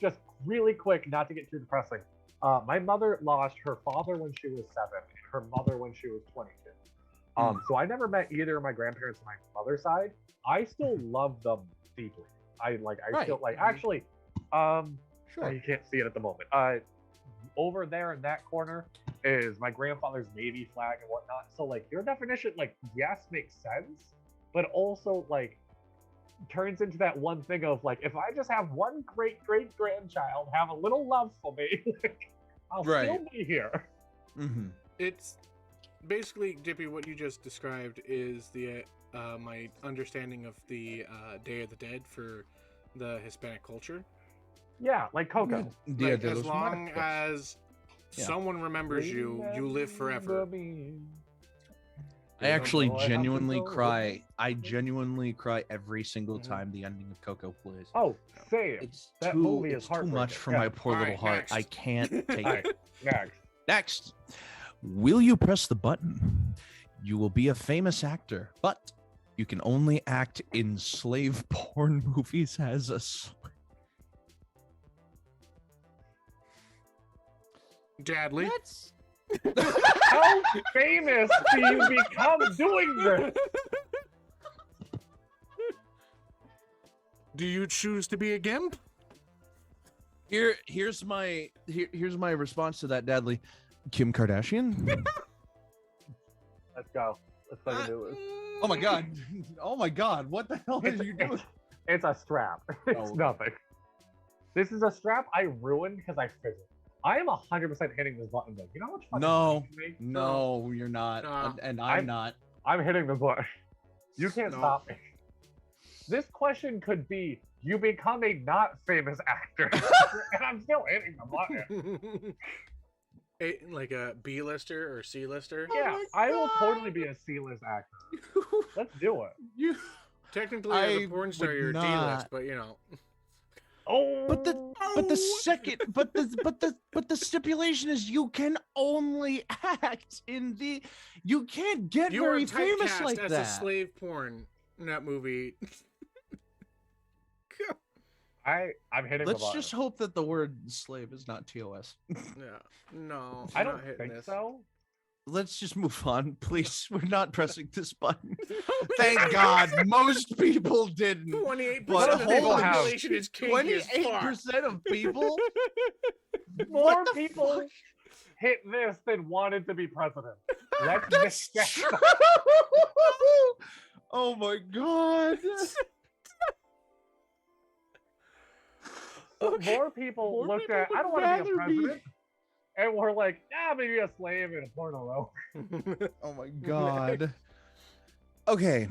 C: just really quick, not to get too depressing. My mother lost her father when she was 7, and her mother when she was 22. So I never met either of my grandparents on my mother's side. I still love them deeply. I still like. Actually, oh, you can't see it at the moment. Over there in that corner is my grandfather's Navy flag and whatnot. So like your definition, like, yes, makes sense, but also like turns into that one thing of like, if I just have one great grandchild have a little love for me, like, I'll still be here.
D: mm-hmm.
B: It's basically, Dippy, what you just described is the my understanding of the Day of the Dead for the Hispanic culture.
C: Yeah, like Coco.
D: Dia
B: Like,
D: de
B: as
D: los
B: long
D: Muertos.
B: as someone remembers you, you live forever.
D: I actually
C: I have to
D: genuinely
C: go.
D: cry. I genuinely cry every single time the ending of Coco plays.
C: Oh, same.
D: It's
C: that
D: too,
C: movie is
D: it's too much
C: heartbreaking.
D: for
C: Yeah.
D: my poor little
B: Alright,
D: heart.
B: next.
D: I can't take
C: All
D: it.
C: right, next.
A: Next, will you press the button? You will be a famous actor, but you can only act in slave porn movies as a
B: Dadly.
D: That's
C: How famous do you become doing this?
B: Do you choose to be a gimp?
A: here's my response to that, Dadley. Kim Kardashian.
C: Let's go. Let's fucking do this.
D: oh my god. Oh my god. What the hell
C: It's,
D: are you doing?
C: it's a strap. It's
D: Oh.
C: nothing. This is a strap I ruined because I fizzled. I am 100% hitting this button though. You know how much fucking
D: No.
C: money you make?
D: No, you're not.
B: No.
D: And
C: I'm-
D: I'm not.
C: I'm hitting the button. You can't
B: No.
C: stop me. This question could be, you become a not famous actor. And I'm still hitting the button.
B: Like a B-lister or C-lister?
C: Yeah, I will totally be a C-list actor. Let's do it.
A: You.
B: Technically, as a
A: I
B: porn star,
A: would
B: you're
A: not.
B: D-list, but you know.
C: Oh,
A: But the stipulation is you can only act in the. You can't get
B: You are
A: very famous
B: typecast
A: like
B: as
A: that.
B: a slave porn in that movie.
C: I'm hitting the
A: Let's
C: button.
A: just hope that the word slave is not TOS.
B: Yeah. No,
C: I
B: I'm
C: don't
B: not hitting
C: think
B: this.
C: so.
A: Let's just move on, please. We're not pressing this button. Thank God, most people didn't.
B: 28%
A: But
B: of the
C: holy
B: population is kinky as fuck.
A: 28% of people.
C: More
A: What the
C: people
A: fuck?
C: hit this than wanted to be president. Let's
A: That's
C: get
A: true. Oh my God.
C: More people
A: More
C: looked
A: people
C: at, I don't
A: would
C: want to be a
A: rather be-
C: president. And we're like, yeah, maybe a slave in a porno though.
A: Oh my God. Okay.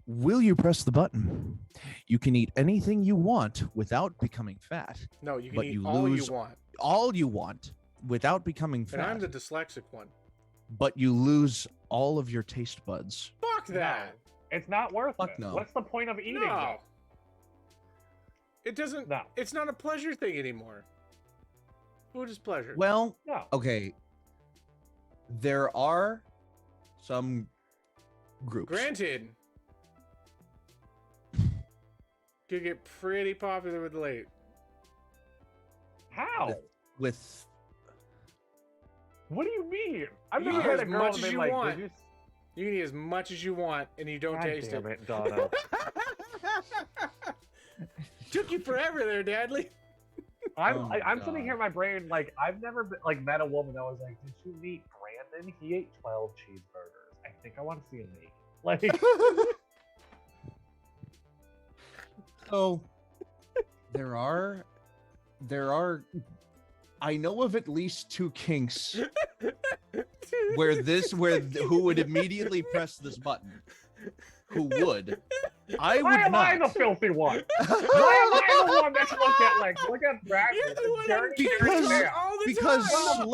A: Will you press the button? You can eat anything you want without becoming fat.
B: No, you can
A: But
B: eat
A: you
B: all
A: lose
B: you want.
A: All you want without becoming
B: And I'm
A: fat.
B: the dyslexic one.
A: But you lose all of your taste buds.
B: Fuck that.
C: No, it's not worth
A: Fuck
C: it.
A: no.
C: What's the point of eating
B: No.
C: though?
B: It doesn't.
C: No.
B: It's not a pleasure thing anymore. Food is pleasure.
A: Well,
C: No.
A: okay. There are some groups.
B: Granted, could get pretty popular with the late.
C: How?
A: with
C: What do you mean? I've
B: You
C: never
B: can
C: had
B: eat
C: a
B: as
C: girl
B: much
C: and
B: as
C: been
B: you
C: like,
B: want.
C: did you...
B: You can eat as much as you want, and you don't
C: God
B: taste
C: damn
B: it.
C: it, Donna.
B: Took you forever there, Dadley.
C: I'm
A: Oh my
C: I'm sitting
A: God.
C: here in my brain like I've never been, like met a woman that was like, did you meet Brandon? He ate 12 cheeseburgers. I think I want to see him eat. Like,
A: so there are I know of at least two kinks where who would immediately press this button. Who would? I would
C: why am
A: not.
C: I the filthy one? Why am I the one that's look at Brandon?
B: You're the one
C: Dirty,
B: who
C: dirty
A: Because-
C: man.
B: all the
A: because
B: time.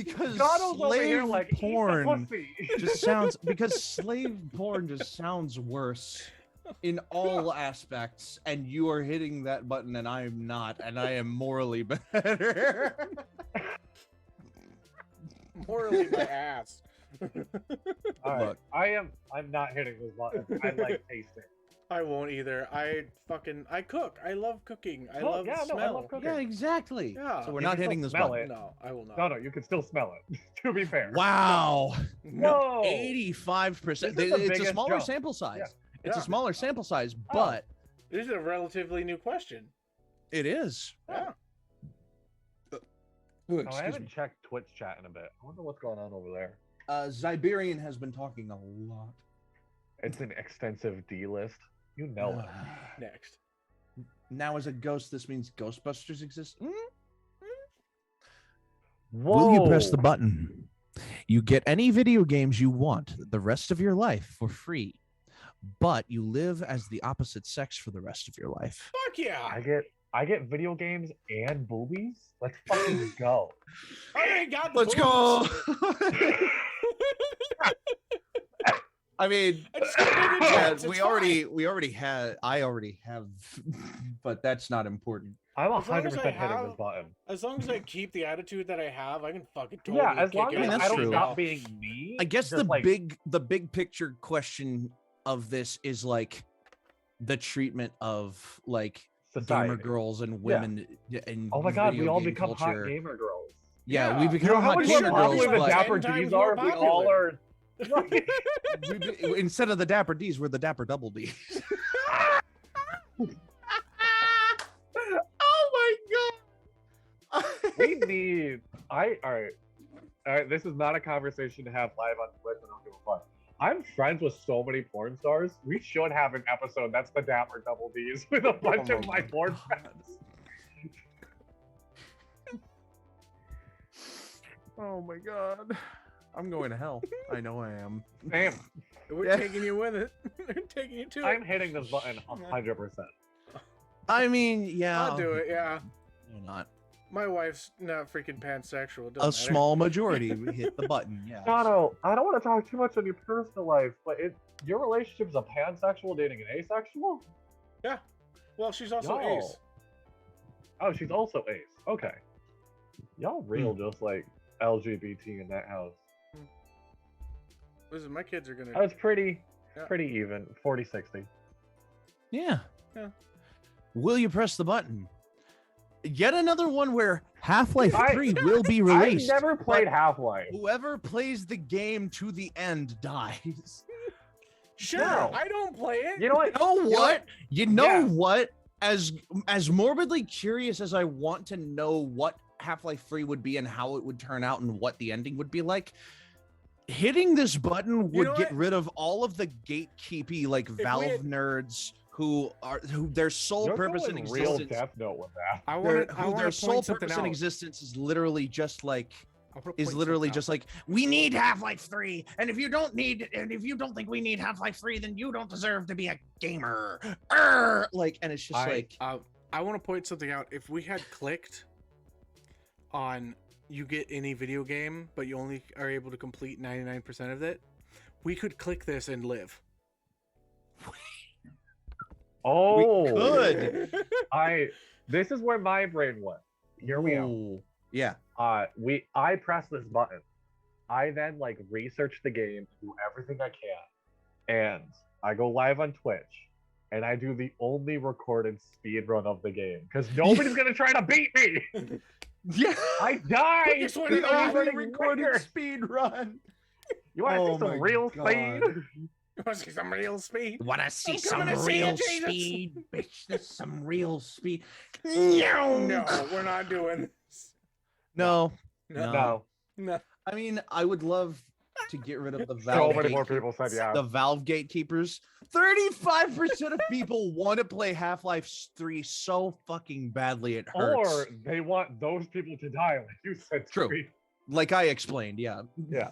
D: because
C: Donald's over here
D: slave
C: like, eat the
D: porn
C: pussy.
D: just sounds because slave porn just sounds worse in all aspects, and you are hitting that button and I am not, and I am morally better.
B: Morally, my ass.
C: All right,
D: Look.
C: I'm not hitting this button. I like tasting.
B: I won't either. I cook. I love cooking. I
C: Oh,
B: love
C: yeah,
B: smell.
C: no, I love cooking.
D: Yeah, exactly.
B: Yeah.
D: So we're
C: You
D: not
C: can
D: hitting
C: still
D: this
C: smell
D: button.
C: it.
B: No, I will not.
C: No, you can still smell it. To be fair.
D: Wow.
C: No.
D: 85%.
C: This is the
D: It's a
C: biggest
D: smaller
C: jump.
D: sample size.
C: Yeah.
D: It's a
B: Yeah.
D: smaller sample size,
C: Oh.
D: but
B: This is a relatively new question.
D: it is.
B: Yeah.
D: Oh,
C: Oh, I
D: excuse
C: haven't
D: me.
C: checked Twitch chat in a bit. I wonder what's going on over there.
D: Ziberian has been talking a lot.
C: It's an extensive D list. You know it.
B: Next.
D: Now, as a ghost, this means Ghostbusters exist.
C: Whoa.
A: Will you press the button? You get any video games you want the rest of your life for free, but you live as the opposite sex for the rest of your life.
B: Fuck yeah!
C: I get video games and boobies. Let's fucking go.
B: I already got the
A: Let's
B: boobs.
A: go.
D: I mean,
B: I just got bigger
D: yeah,
B: tits,
D: we
B: it's
D: already had. I already have, but that's not important.
C: I'm
B: As long
C: 100%
B: as I
C: hitting
B: have-
C: this button.
B: As long as I keep the attitude that I have, I can fucking totally
C: Yeah, as
B: kick
C: long
B: it
C: as
D: mean,
B: out.
C: I
D: that's
C: don't
D: true.
C: stop being me.
A: I guess
C: just
A: the big picture question of this is like the treatment of like
C: society.
A: gamer girls and women and
C: Oh my god, we
A: video
C: all
A: game
C: become
A: culture.
C: hot gamer girls.
A: Yeah,
B: Yeah.
A: we
B: You
A: become
C: You know how
A: hot
C: much
A: gamer
C: more
A: girls,
C: popular the
B: but-
C: Dapper
B: 10 times
C: Ds
B: more
C: are? We all are.
A: instead of the Dapper Ds, we're the Dapper Double Ds.
D: Oh my god!
C: We need. All right. This is not a conversation to have live on Twitch. I don't give a fuck. I'm friends with so many porn stars. We should have an episode that's the Dapper Double Ds with a bunch of my porn friends.
D: Oh my god! I'm going to hell. I know I am.
C: Damn,
B: We're
D: Yeah.
B: taking you with it. We're taking you to
C: I'm
B: it.
C: hitting this button 100%.
A: I mean, yeah,
B: I'll do it, yeah.
A: Why not?
B: My wife's not freaking pansexual. Doesn't
A: A
B: matter.
A: small majority hit the button. Yeah.
C: Dono, I don't want to talk too much on your personal life, but your relationship is a pansexual dating an asexual?
B: Yeah. Well, she's also
C: Yo.
B: ace.
C: Oh, she's also ace. Okay. Y'all real just like LGBT in that house.
B: Listen, my kids are gonna.
C: That was pretty
B: Yeah.
C: even. 40-60.
A: Yeah.
B: Yeah.
A: Will you press the button? Yet another one where Half-Life
C: I-
A: 3 will be
C: I've
A: released.
C: never played
A: but
C: Half-Life.
A: Whoever plays the game to the end dies.
B: Sure,
C: No.
B: I don't play it.
C: You know what?
A: You know what? You know
C: Yeah.
A: what? As morbidly curious as I want to know what Half-Life 3 would be and how it would turn out and what the ending would be like, hitting this button would
B: know
A: get
B: what?
A: rid of all of the gatekeepy like
B: we
A: Valve
B: had-
A: nerds who their sole
C: You're
A: purpose in
C: going real
A: existence
C: Death Note with that.
B: I
A: their,
B: want to. I
A: who
B: want
A: their
B: to
A: sole
B: point something
A: purpose in
B: out.
A: existence is literally just like
B: I wanna
A: is
B: point
A: literally
B: something
A: just like we need Half-Life 3 and if you don't think we need Half-Life 3 then you don't deserve to be a gamer. Like and it's just like
B: out. I want to point something out. If we had clicked on you get any video game, but you only are able to complete 99% of it, we could click this and live.
C: Oh,
A: could.
C: This is where my brain went. Here we go.
A: ooh, yeah.
C: I press this button. I then like research the game, do everything I can, and I go live on Twitch, and I do the only recorded speed run of the game because nobody's gonna try to beat me.
A: Yeah.
C: I died.
B: Quickest way to
C: The
B: die.
C: only
A: Only
C: running
A: recorded
C: quicker.
A: speed run.
C: You want to
A: Oh
C: see some
A: my
C: real
A: God.
C: speed?
B: You want to see some real speed?
A: Wanna see
B: I'm
A: some
B: coming to see you,
A: real
B: Jesus.
A: speed, bitch? There's some real speed.
B: No, we're not doing this.
A: No.
B: No.
C: No.
B: No.
A: I mean, I would love to get rid of the
C: So
A: Valve
C: many more
A: gatekeep-
C: people said yeah.
A: the Valve gatekeepers. 35% of people want to play Half-Life 3 so fucking badly it hurts.
C: Or they want those people to die, like you said.
A: True.
C: Steve.
A: Like I explained, yeah.
C: Yeah.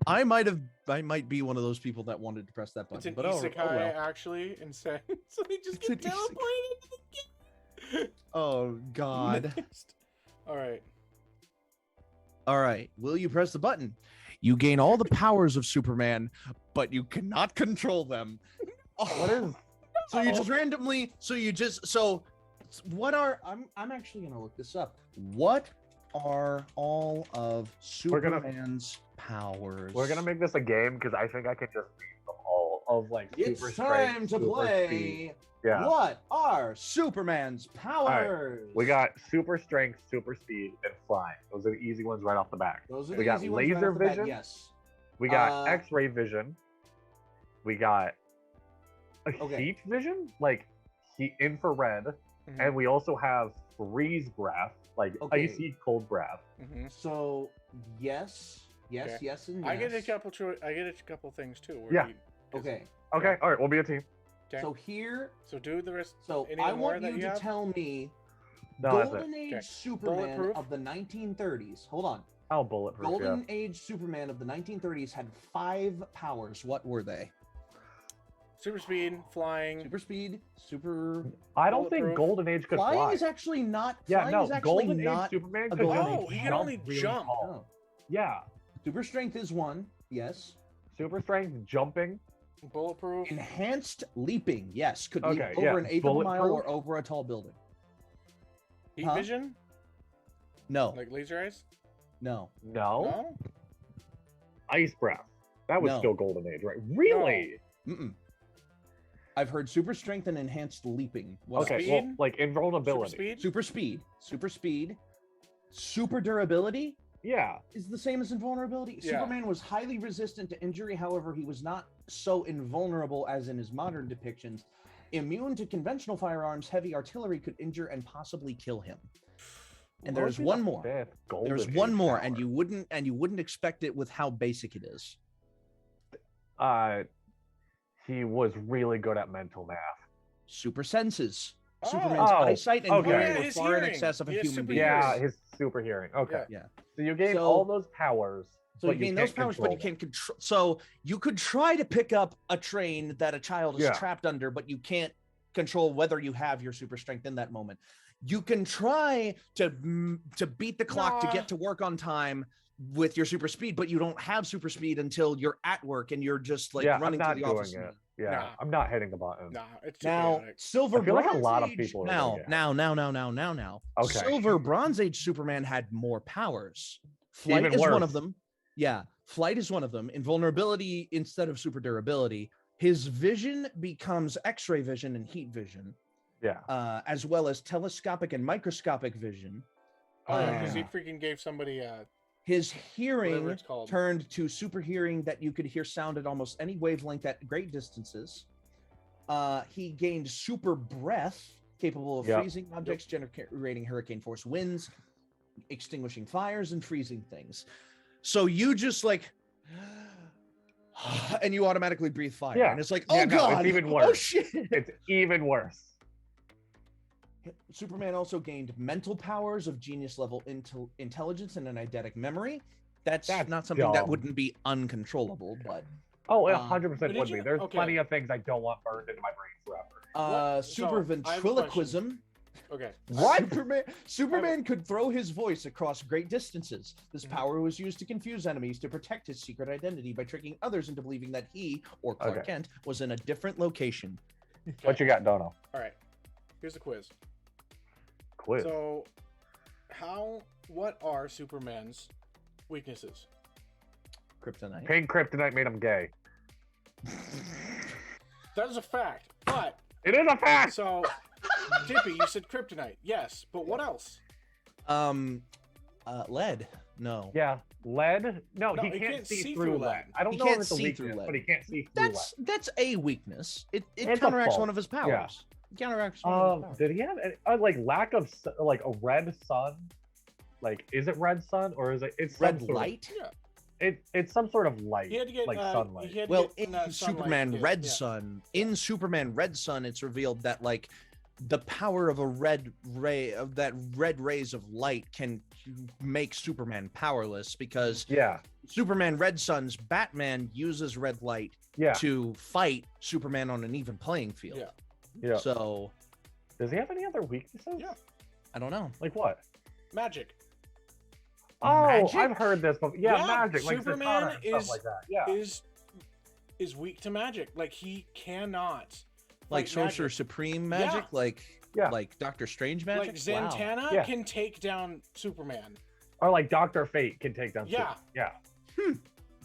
A: I might be one of those people that wanted to press that
B: It's
A: button.
B: an
A: But
B: isekai,
A: well.
B: actually, instead. So they just
A: It's
B: get
A: an
B: teleported into the game.
A: Oh god.
B: Next. All right.
A: All right. Will you press the button? You gain all the powers of Superman, but you cannot control them.
C: What is?
A: So you just randomly. So what are? I'm actually gonna look this up. What are all of
C: We're gonna-
A: Superman's powers?
C: We're gonna make this a game because I think I can just read them all of like
A: It's
C: super
A: time
C: strength,
A: to
C: super
A: play.
C: speed. Yeah.
A: What are Superman's powers?
C: We got super strength, super speed, and flying. Those are the easy ones right off the back.
A: Those are
C: we
A: the
C: got
A: easy ones right
C: laser
A: off the bat,
C: vision.
A: Yes.
C: We got
A: Uh,
C: X-ray vision. We got
A: Okay.
C: heat vision, like heat infrared,
B: Mhm.
C: and we also have freeze breath, like
A: Okay.
C: icy cold breath.
B: Mhm.
A: So yes,
B: Okay.
A: and yes.
B: I get a couple things too. where
C: Yeah.
B: he- 'cause-
A: Okay.
C: Okay, all right, we'll be a team.
B: Okay.
A: So here,
B: So do the rest.
A: so
B: Any
A: I
B: more
A: want
B: that
A: you
B: you
A: to
B: have?
A: tell me
C: No, that's it.
A: Golden Age
B: Okay.
A: Superman
B: Bulletproof?
A: of the 1930s. Hold on.
C: Oh, bulletproof.
A: Golden Age Superman of the 1930s had 5 powers. What were they?
B: Super speed, flying.
A: Super speed, super.
C: I don't think
B: Bulletproof.
C: Golden Age could
A: Flying
C: fly.
A: is actually not.
C: Yeah,
A: flying
C: no,
A: is actually
C: Golden
A: not
C: Age Superman
A: a
C: could
A: Golden
B: Oh,
A: Age.
B: he can
C: jump
B: only
C: really
B: jump.
C: tall.
A: No.
C: Yeah,
A: Super strength is one. Yes.
C: super strength, jumping.
B: Bulletproof.
A: Enhanced leaping. Yes. Could leap
C: Okay,
A: over
C: yeah.
A: an eighth of a mile or
C: Bulletproof?
A: over a tall building.
B: Heat
A: Huh?
B: vision.
A: No.
B: Like laser eyes.
A: No.
C: No,
B: No.
C: ice breath. That was
A: No.
C: still Golden Age, right? Really?
A: Mm-mm. I've heard super strength and enhanced leaping. What
C: Okay,
A: else?
B: Speed?
C: well, like
B: Super
C: invulnerability.
B: speed.
A: Super speed. Super speed. Super durability
C: Yeah,
A: is the same as invulnerability.
B: Yeah.
A: Superman was highly resistant to injury. However, he was not so invulnerable as in his modern depictions. Immune to conventional firearms, heavy artillery could injure and possibly kill him. And
C: What
A: there's
C: would be
A: one
C: the
A: more.
C: fifth Golden
A: There's
C: Age
A: one more,
C: power?
A: and you wouldn't expect it with how basic it is.
C: He was really good at mental math.
A: Super senses.
B: Oh.
A: Superman's
C: Oh,
A: eyesight and
C: okay.
A: hearing
C: Oh, yeah,
A: were
B: his
A: far in
B: hearing.
A: excess of a
B: He has
A: human
B: super
A: being.
B: hearing.
C: Yeah, his super hearing. Okay,
A: Yeah.
C: so you gain
A: So-
C: all those powers.
A: So
C: but
A: you gain
C: can't
A: those powers, but you
C: control
A: can't control. So you could try to pick up a train that a child is
C: Yeah.
A: trapped under, but you can't control whether you have your super strength in that moment. You can try to beat the clock to
B: Nah.
A: get to work on time with your super speed, but you don't have super speed until you're at work and you're just like
C: Yeah, I'm
A: running
C: not
A: to the office.
C: doing it.
A: and-
C: Yeah,
B: Nah.
C: I'm not hitting the button.
B: Nah, it's too
A: Now,
B: chaotic.
A: Silver
C: I feel like a
A: Bronze
C: lot of
A: Age-
C: people are
A: now,
C: doing it.
A: now.
C: Okay.
A: Silver Bronze Age Superman had more powers. Flight
C: Even
A: is one
C: worse.
A: of them. Yeah, flight is one of them. Invulnerability instead of super durability. His vision becomes X-ray vision and heat vision,
C: Yeah.
A: as well as telescopic and microscopic vision.
B: Oh, yeah, because he
A: uh,
B: freaking gave somebody
A: His
B: whatever
A: hearing
B: it's called.
A: turned to super hearing that you could hear sound at almost any wavelength at great distances. He gained super breath, capable of
C: Yep.
A: freezing objects, generating hurricane force winds, extinguishing fires, and freezing things. So you just like, and you automatically breathe fire.
C: Yeah.
A: And it's like,
C: Yeah,
A: oh
C: no,
A: god,
C: it's even
A: oh
C: worse.
A: shit.
C: It's even worse.
A: Superman also gained mental powers of genius level intelligence and an eidetic memory. That's not something that
C: dumb.
A: wouldn't be uncontrollable, but
C: Oh, it
A: Um,
C: 100%
B: but did
C: would
B: you-
C: be. There's
B: okay.
C: plenty of things I don't want burned into my brain forever.
B: What?
A: super
B: So, I have a
A: ventriloquism.
B: Okay.
C: What?
A: Superman could throw his voice across great distances. This
B: Mhm.
A: power was used to confuse enemies to protect his secret identity by tricking others into believing that he, or Clark
C: Okay.
A: Kent, was in a different location.
C: What you got, Dono?
B: All right. Here's the quiz.
C: Quiz.
B: So, what are Superman's weaknesses?
A: Kryptonite.
C: Pink kryptonite made him gay.
B: That is a fact. But
C: It is a fact.
B: so, Dippy, you said kryptonite. Yes, but what else?
A: Lead. No.
C: Yeah, lead. No,
B: No,
C: he can't see through lead.
B: lead.
C: I don't
A: He
C: know
A: can't
C: if it's a
A: see through
C: weakness,
A: lead.
C: but he can't see through
A: That's a weakness. It
C: It's a
A: counteracts
C: fault.
A: one of his powers.
C: Yeah.
A: It counteracts
C: lead.
A: one of his powers.
C: Did he have like lack of like a red sun? Like, is it red sun or is it? It's some
A: Red
C: sort of-
A: light?
C: it's some sort of light,
B: He had to get
C: like sunlight.
B: he had to
A: Well,
B: get
A: in
B: that sunlight
A: Superman
B: to get-
A: Red
B: yeah.
A: Sun, in Superman Red Sun, it's revealed that like the power of a red ray of that red rays of light can make Superman powerless because
C: Yeah,
A: Superman Red Sun's Batman uses red light
C: yeah,
A: to fight Superman on an even playing field.
B: Yeah.
C: yeah.
A: So
C: Does he have any other weaknesses?
B: Yeah.
A: I don't know.
C: Like what?
B: Magic.
C: Oh,
A: Magic?
C: I've heard this before. Yeah,
B: Yeah,
C: magic, like
B: Superman
C: Zatanna and stuff
B: is-
C: like that. Yeah.
B: is weak to magic. Like he cannot
D: Like
B: fight
D: Sorcerer
B: magic.
D: Supreme magic,
C: Yeah.
D: like Doctor Strange magic.
B: Like Zatanna
C: Yeah.
B: can take down Superman.
C: Or like Dr. Fate can take down
B: Yeah.
C: Superman. Yeah.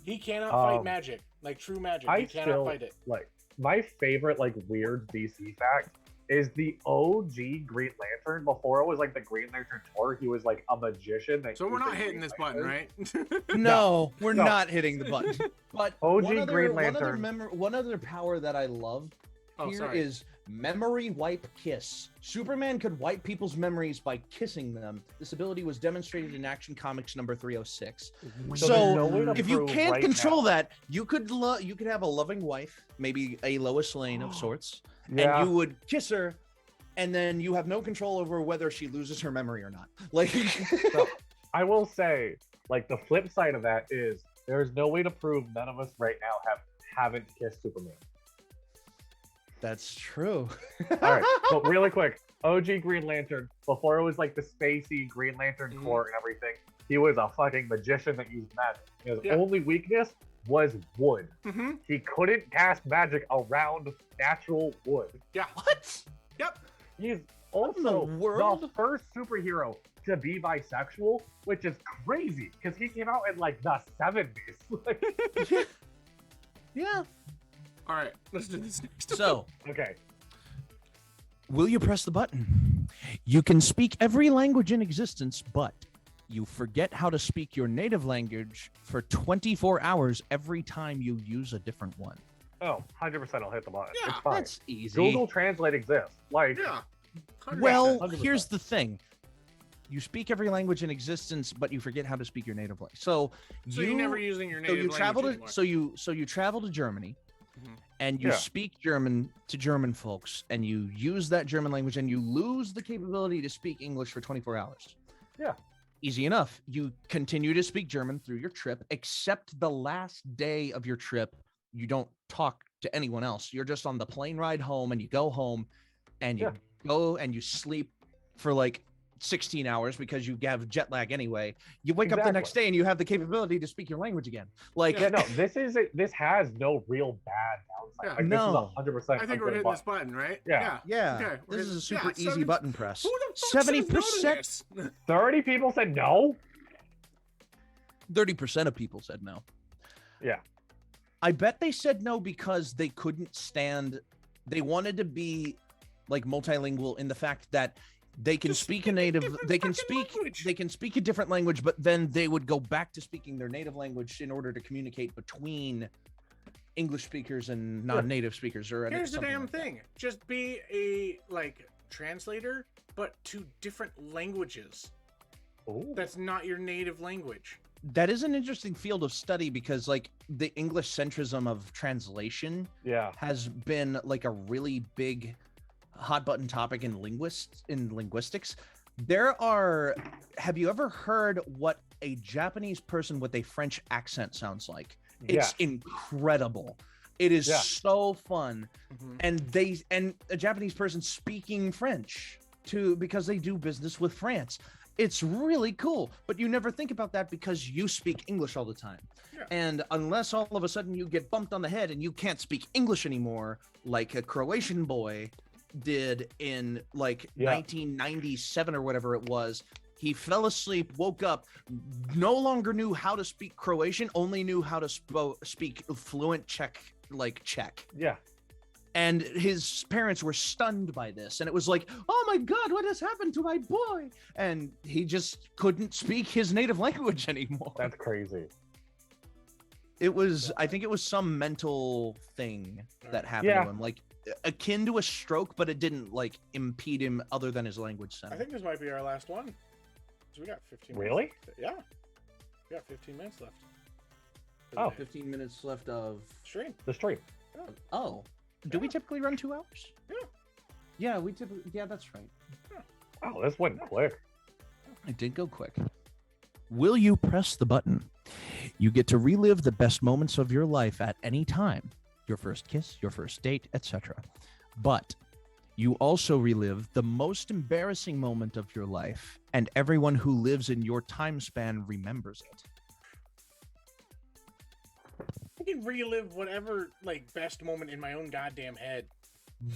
B: He cannot fight
C: Um,
B: magic, like true magic.
C: I
B: He cannot
C: still
B: fight it.
C: like my favorite like weird DC fact is the OG Green Lantern. Before it was like the Green Lantern tour, he was like a magician. That
B: So we're
C: used
B: not
C: the
B: hitting
C: Green
B: this button,
C: Lantern.
B: right?
D: No, we're
C: No.
D: not hitting the button. But
C: OG
D: one other,
C: Green
D: one other,
C: Lantern.
D: one other power that I love
B: Oh,
D: here
B: sorry.
D: is memory wipe kiss. Superman could wipe people's memories by kissing them. This ability was demonstrated in Action Comics number 306.
C: there's
D: So,
C: no way to
D: if you
C: prove
D: can't
C: right
D: control
C: now.
D: that, you could have a loving wife, maybe a Lois Lane of sorts,
C: Yeah.
D: and you would kiss her, and then you have no control over whether she loses her memory or not. Like,
C: So, I will say, like the flip side of that is there's no way to prove none of us right now haven't kissed Superman.
D: that's true.
C: All right, but really quick, OG Green Lantern, before it was like the spacey Green Lantern
B: Mhm.
C: court and everything, he was a fucking magician that used magic. His
B: Yeah.
C: only weakness was wood.
B: Mm-hmm.
C: He couldn't cast magic around natural wood.
B: Yeah.
D: What?
B: Yep.
C: He's
D: in
C: also
D: the world?
C: the first superhero to be bisexual, which is crazy because he came out in like the 70s. Like,
D: Yeah.
B: All right, let's do this next.
D: So,
C: okay,
A: Will you press the button? You can speak every language in existence, but you forget how to speak your native language for 24 hours every time you use a different one.
C: oh, 100% I'll hit the button.
B: Yeah,
C: it's fine.
D: that's easy.
C: Google Translate exists. Like,
B: Yeah. 100%.
A: Well,
C: 100%.
A: here's the thing. You speak every language in existence, but you forget how to speak your native language. So,
B: So you're never using your
A: so
B: native
A: you
B: language
A: travel to
B: anymore.
A: so you travel to Germany
B: Mhm.
A: and you
C: Yeah.
A: speak German to German folks and you use that German language and you lose the capability to speak English for 24 hours.
C: Yeah.
A: Easy enough. You continue to speak German through your trip, except the last day of your trip, you don't talk to anyone else. You're just on the plane ride home and you go home and you
C: Yeah.
A: go and you sleep for like 16 hours because you have jet lag anyway. You wake up the next
C: Exactly.
A: day and you have the capability to speak your language again. Like,
B: Yeah.
C: no, this has no real bad downside.
B: Yeah.
C: Like,
A: No.
C: This is 100%.
B: I think
C: a
B: we're
C: good
B: hitting this
C: button.
B: button, right?
C: Yeah.
A: yeah,
B: Okay, we're
A: this is a
B: hitting-
A: super
B: yeah,
A: easy
B: 70
A: button press.
B: Who the fuck
A: 70%.
B: says no to this?
C: 30 people said no?
A: 30% of people said no.
C: Yeah.
A: I bet they said no because they couldn't stand, they wanted to be like multilingual in the fact that they can
B: Just
A: speak
B: speak
A: a
B: a
A: native,
B: different
A: they can
B: fucking
A: speak,
B: language.
A: they can speak a different language, but then they would go back to speaking their native language in order to communicate between English speakers and non-native speakers. Or
B: Here's the
A: something
B: damn
A: like that.
B: thing. Just be a like translator, but to different languages.
C: Ooh.
B: That's not your native language.
A: That is an interesting field of study because like the English centrism of translation
C: Yeah.
A: has been like a really big hot button topic in linguistics. Have you ever heard what a Japanese person with a French accent sounds like? It's incredible. It is
C: Yeah.
A: so fun.
B: Mhm.
A: And a Japanese person speaking French too, because they do business with France. It's really cool, but you never think about that because you speak English all the time.
B: Yeah.
A: And unless all of a sudden you get bumped on the head and you can't speak English anymore, like a Croatian boy did in like
C: Yeah.
A: 1997 or whatever it was, he fell asleep, woke up, no longer knew how to speak Croatian, only knew how to speak fluent Czech.
C: Yeah.
A: And his parents were stunned by this. And it was like, oh my God, what has happened to my boy? And he just couldn't speak his native language anymore.
C: That's crazy.
A: It was, I think it was some mental thing that happened
C: Yeah.
A: to him, like akin to a stroke, but it didn't like impede him other than his language
B: I
A: center.
B: think this might be our last one. So we got 15
C: Really?
B: minutes. Yeah. We got 15 minutes left. for the
C: Oh.
B: day.
D: 15 minutes left of.
B: Stream.
C: The stream.
D: Oh,
A: Do we typically run 2 hours?
D: yeah, we typically. Yeah, that's right.
C: Oh, this went quick.
A: It did go quick. Will you press the button? You get to relive the best moments of your life at any time. Your first kiss, your first date, etc. But you also relive the most embarrassing moment of your life and everyone who lives in your time span remembers it.
B: I can relive whatever like best moment in my own goddamn head.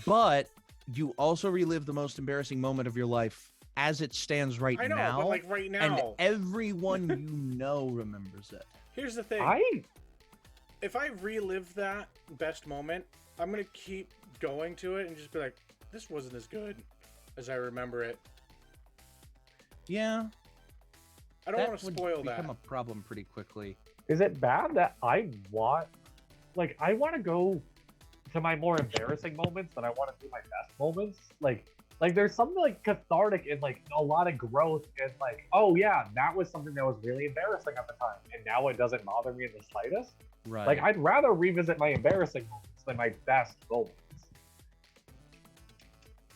A: But you also relive the most embarrassing moment of your life as it stands right
B: I know,
A: now.
B: but like right now,
A: and everyone you know remembers it.
B: here's the thing. If I relive that best moment, I'm gonna keep going to it and just be like, this wasn't as good as I remember it.
A: Yeah.
B: I don't want to spoil
D: would
B: that.
D: become a problem pretty quickly.
C: Is it bad that I want to go to my more embarrassing moments than I want to do my best moments? Like there's something like cathartic in like a lot of growth and like, oh yeah, that was something that was really embarrassing at the time, and now it doesn't bother me in the slightest.
D: Right.
C: Like I'd rather revisit my embarrassing moments than my best moments.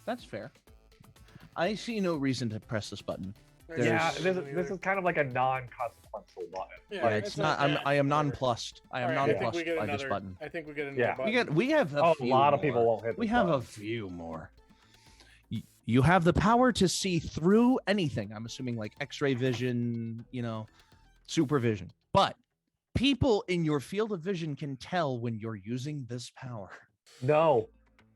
D: That's fair.
A: I see no reason to press this button.
C: Yeah, this is kind of like a non-consequential button.
B: Yeah,
A: Yeah, it's not. I am nonplussed. I am
B: Alright,
A: nonplussed by this
B: another,
A: button.
B: I think we get another
C: Yeah.
B: button.
A: We have a
C: A
A: few
C: lot of
A: more.
C: people won't hit.
A: We
C: this
A: have a
C: button.
A: few more. You have the power to see through anything. I'm assuming like X-ray vision, supervision. But people in your field of vision can tell when you're using this power.
C: No,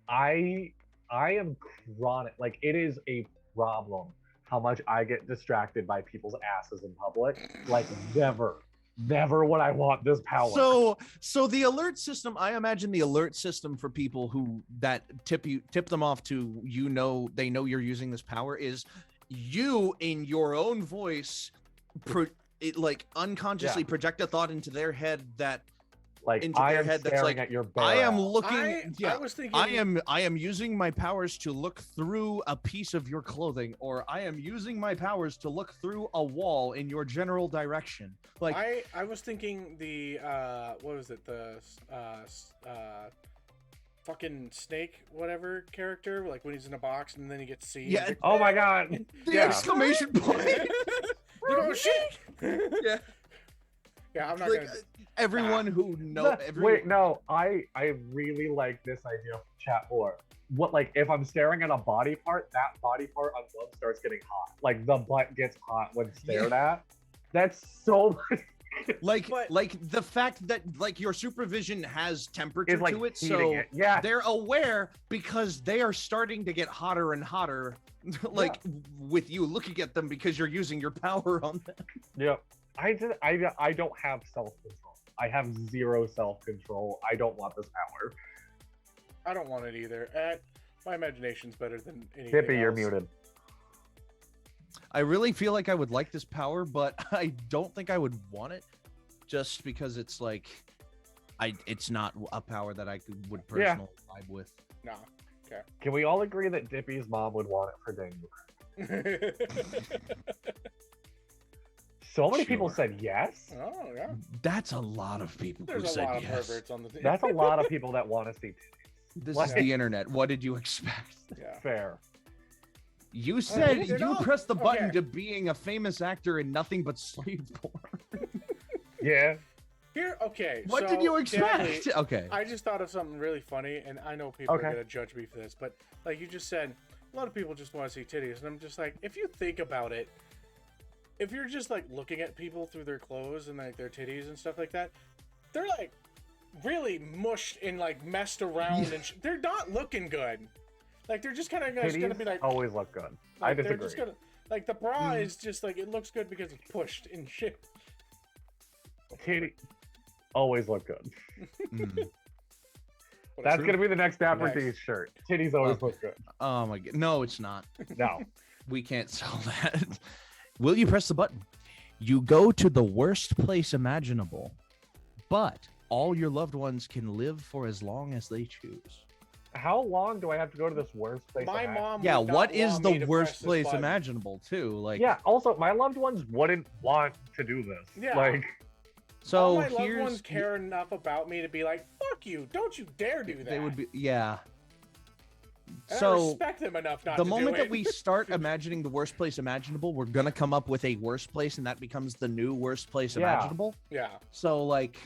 C: I am chronic. Like it is a problem how much I get distracted by people's asses in public. Like never would I want this power.
A: So the alert system, I imagine the alert system for people who that tip them off to, they know you're using this power is you in your own voice unconsciously project a thought into their head that
C: like
A: into
C: I
A: their
C: am
A: head that's
C: staring
A: like,
C: at your bare
A: I am
C: ass.
A: looking.
B: I was thinking.
A: I am using my powers to look through a piece of your clothing, or I am using my powers to look through a wall in your general direction. Like
B: I was thinking the what was it, the fucking snake whatever character, like when he's in a box and then he gets seen.
A: Yeah.
B: Like,
C: Oh my god.
A: the
C: Yeah.
A: exclamation point.
B: you know, shit.
A: Yeah.
B: Yeah, I'm not
A: Like
B: gonna.
A: everyone who knows.
C: Wait, no, I really like this idea of chat more. What, like if I'm staring at a body part, that body part on one starts getting hot. Like the butt gets hot when stared at. That's so
A: Like
B: But-
A: the fact that like your supervision has temperature
C: is like
A: to it,
C: heating
A: so
C: it. Yeah.
A: they're aware because they are starting to get hotter and hotter, like with you looking at them because you're using your power on them.
C: Yeah. I don't have self-control. I have zero self-control. I don't want this power.
B: I don't want it either. My imagination's better than anything
C: Tippy, you're
B: else.
C: muted.
A: I really feel like I would like this power, but I don't think I would want it, just because it's like, it's not a power that I would personally vibe with.
B: Nah.
C: Can we all agree that Dippy's mom would want it for Daniel? So many people
A: Sure.
C: said yes.
B: Oh yeah.
A: That's a lot of people who
B: There's a
A: said
B: lot of
A: yes.
B: perverts on the team.
C: That's a lot of people that want to see titties.
A: This
C: Like-
A: is the internet. What did you expect?
B: Yeah.
C: Fair.
A: You said
B: they're
A: you
B: not-
A: pressed the button
B: okay.
A: to being a famous actor in nothing but slave porn.
C: Yeah.
B: Here, okay.
A: What
B: so
A: did you
B: definitely-
A: expect? Okay.
B: I just thought of something really funny, and I know people
C: Okay.
B: are gonna judge me for this, but like you just said, a lot of people just want to see titties, and I'm just like, if you think about it, if you're just like looking at people through their clothes and like their titties and stuff like that, they're like really mushed and like messed around, and they're not looking good. Like they're just kind of gonna
C: Titties
B: be like,
C: always look good. I
B: like, they're
C: disagree.
B: just gonna like the bra is just like it looks good because it's pushed and shit.
C: Titty always look good.
A: Mm.
B: But
C: That's
B: it's-
C: gonna be the next Dapper
B: Nice.
C: D shirt. Titties always
A: Okay.
C: look good.
A: Oh my god. No, it's not.
C: No.
A: We can't sell that. Will you press the button? You go to the worst place imaginable, but all your loved ones can live for as long as they choose.
C: How long do I have to go to this worst place?
B: My
C: imag-
B: mom.
A: Yeah,
B: would not
A: what is
B: want
A: the
B: me to press
A: worst
B: this
A: place
B: button.
A: imaginable too? Like
C: Yeah. Also, my loved ones wouldn't want to do this.
B: Yeah.
C: Like,
A: so
B: All my loved
A: here's
B: ones care enough about me to be like, "Fuck you! Don't you dare do that."
A: they would be yeah.
B: And I
A: So
B: respect them enough not
A: the
B: to
A: moment
B: do
A: that we start imagining the worst place imaginable, we're gonna come up with a worst place, and that becomes the new worst place
C: Yeah.
A: imaginable.
B: yeah,
A: So like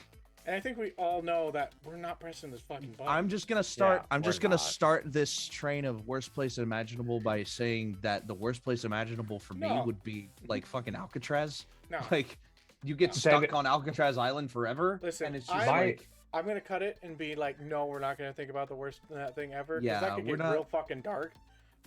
B: And I think we all know that we're not pressing this fucking button.
D: I'm just gonna start.
C: Yeah,
D: I'm just
C: we're
D: gonna
C: not.
D: start this train of worst place imaginable by saying that the worst place imaginable for me
B: No.
D: would be like fucking Alcatraz.
B: No.
D: Like, you get
B: No.
D: stuck
C: David-
D: on Alcatraz Island forever,
B: Listen,
D: and it's just
B: I-
D: like,
B: I'm gonna cut it and be like, no, we're not gonna think about the worst thing ever. 'Cause
D: Yeah,
B: that could
D: we're
B: get
D: not-
B: real fucking dark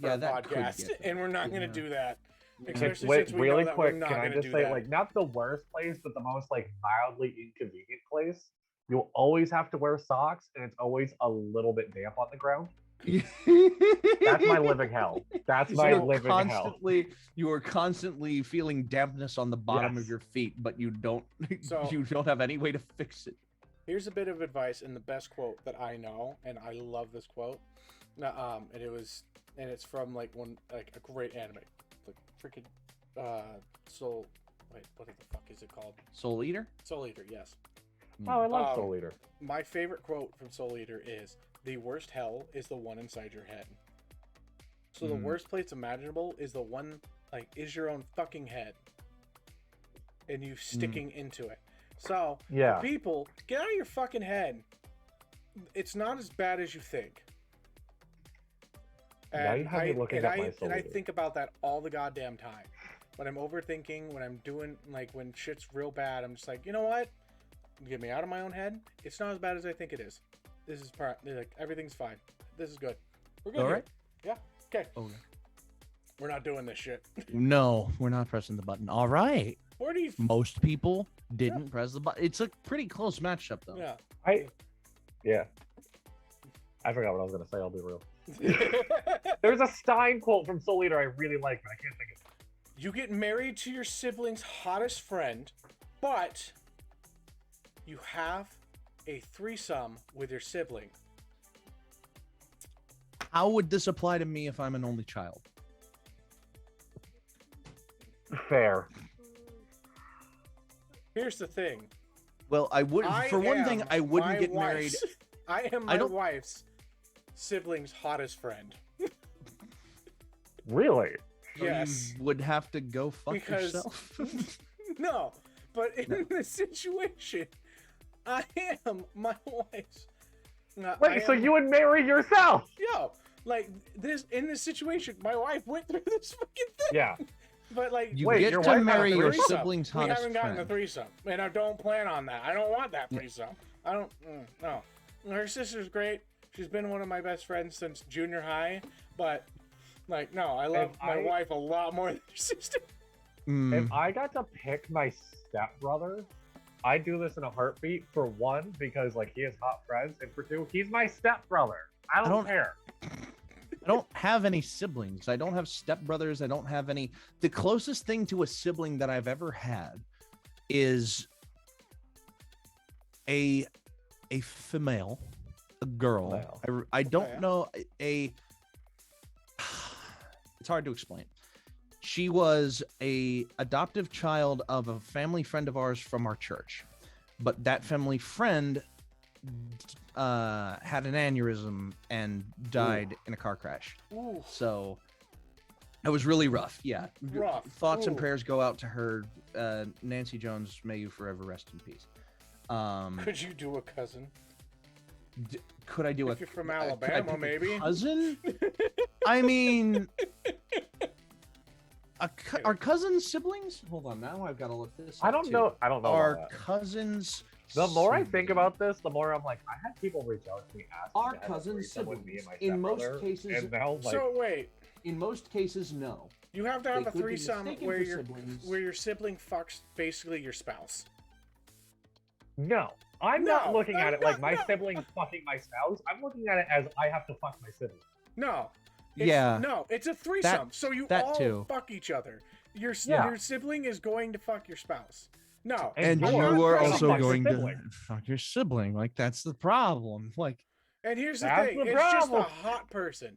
B: for
D: yeah,
B: a
D: that could
B: podcast,
D: get
B: and we're not gonna
D: yeah.
B: do that.
C: Okay,
B: Especially
C: wait,
B: since we
C: really
B: know that
C: quick,
B: we're not
C: can I
B: gonna
C: just
B: do
C: say,
B: that.
C: like, not the worst place, but the most like mildly inconvenient place? You'll always have to wear socks, and it's always a little bit damp on the ground. That's my living hell. That's my
D: You're
C: living hell.
D: constantly, you are constantly feeling dampness on the bottom of
C: Yes.
D: your feet, but you don't,
B: So-
D: you don't have any way to fix it.
B: Here's a bit of advice and the best quote that I know, and I love this quote. And it's from like a great anime, like freaking Soul. Wait, what the fuck is it called?
D: Soul Eater.
B: Soul Eater. Yes.
C: Oh, I love
B: Um,
C: Soul Eater.
B: My favorite quote from Soul Eater is, "The worst hell is the one inside your head." So the
D: Mm.
B: worst place imaginable is the one is your own fucking head, and you sticking into it. So
C: Yeah.
B: people, get out of your fucking head. It's not as bad as you think.
C: Now you have me looking up my Soul
B: and I
C: Eater.
B: think about that all the goddamn time. When I'm overthinking, when I'm doing when shit's real bad, I'm just like, you know what? Get me out of my own head. It's not as bad as I think it is. This is everything's fine. This is good. We're good.
D: All
B: here.
D: right.
B: Yeah. Okay.
D: Okay.
B: We're not doing this shit.
D: No, we're not pressing the button. All right.
B: Where do you?
D: Most people didn't press the button. It's a pretty close matchup, though.
B: Yeah.
C: Yeah. I forgot what I was gonna say. I'll be real. There's a Stein quote from Soul Eater I really like, but I can't think of it.
B: You get married to your sibling's hottest friend, but you have a threesome with your sibling.
D: How would this apply to me if I'm an only child?
C: Fair.
B: Here's the thing.
D: Well, I would. For one thing, I wouldn't
B: my
D: get married.
B: wife's- I am
D: I
B: my
D: don't-
B: wife's sibling's hottest friend.
C: Really?
D: So
B: Yes.
D: You would have to go fuck
B: Because-
D: yourself.
B: No, but in this situation, I am my wife's.
C: Wait, so you would marry yourself?
B: Yo, in this situation, my wife went through this fucking thing.
C: Yeah.
B: But
D: You
C: Wait,
D: get
C: your
D: to
C: wife had a
D: marry your
B: threesome.
D: sibling's
B: We
D: hottest
B: haven't gotten
D: friend.
B: a threesome, and I don't plan on that. I don't want that threesome. I don't. No. Her sister's great. She's been one of my best friends since junior high. But no, I love
C: If
B: my
C: I-
B: wife a lot more than her sister.
D: Mm,
C: If I got to pick my stepbrother, I'd do this in a heartbeat. For one, because he has hot friends, and for two, he's my stepbrother. I don't care.
D: I don't have any siblings. I don't have stepbrothers. I don't have any. The closest thing to a sibling that I've ever had is a female, a girl.
C: Female.
D: I don't
B: yeah.
D: know a. It's hard to explain. She was a adoptive child of a family friend of ours from our church, but that family friend had an aneurysm and died in a car crash.
B: Ooh,
D: So it was really rough. Yeah.
B: Rough.
D: Thoughts and
B: Ooh.
D: prayers go out to her. Nancy Jones, may you forever rest in peace.
B: could you do a cousin?
D: Could I do
B: If
D: a
B: you're from
D: could I
B: Alabama,
D: pick a
B: maybe.
D: cousin? I mean, are cousins siblings? Hold on, now I've got to look this.
C: I
D: up,
C: don't
D: too.
C: know. I don't know.
D: Are
C: about that.
D: cousins?
C: The more I think
D: siblings?
C: about this, the more I'm like, I had people reach out to me asking
D: Are
C: to have a
D: cousins
C: threesome with me
D: siblings?
C: and my
D: In most
C: stepbrother,
D: cases-
C: and now
B: So wait,
D: In most cases, no.
B: you have to
D: They
B: have a
D: could be
B: threesome
D: mistaken
B: where
D: for
B: your
D: siblings.
B: sibling fucks basically your spouse.
C: no, I'm not
B: No,
C: looking at it like my
B: no.
C: sibling fucking my spouse. I'm looking at it as I have to fuck my sibling.
B: No.
D: Yeah.
B: No, it's a threesome. So you
D: that
B: all
D: too.
B: fuck each other. Your
C: Yeah.
B: sibling is going to fuck your spouse. No.
D: And
C: you're
D: you
B: not
D: are
B: gonna
D: also
C: fuck your
D: going to
C: sibling.
D: fuck your sibling. Like, that's the problem. Like,
B: And here's the
C: That's
B: thing.
C: the
B: It's just a
C: problem.
B: hot person.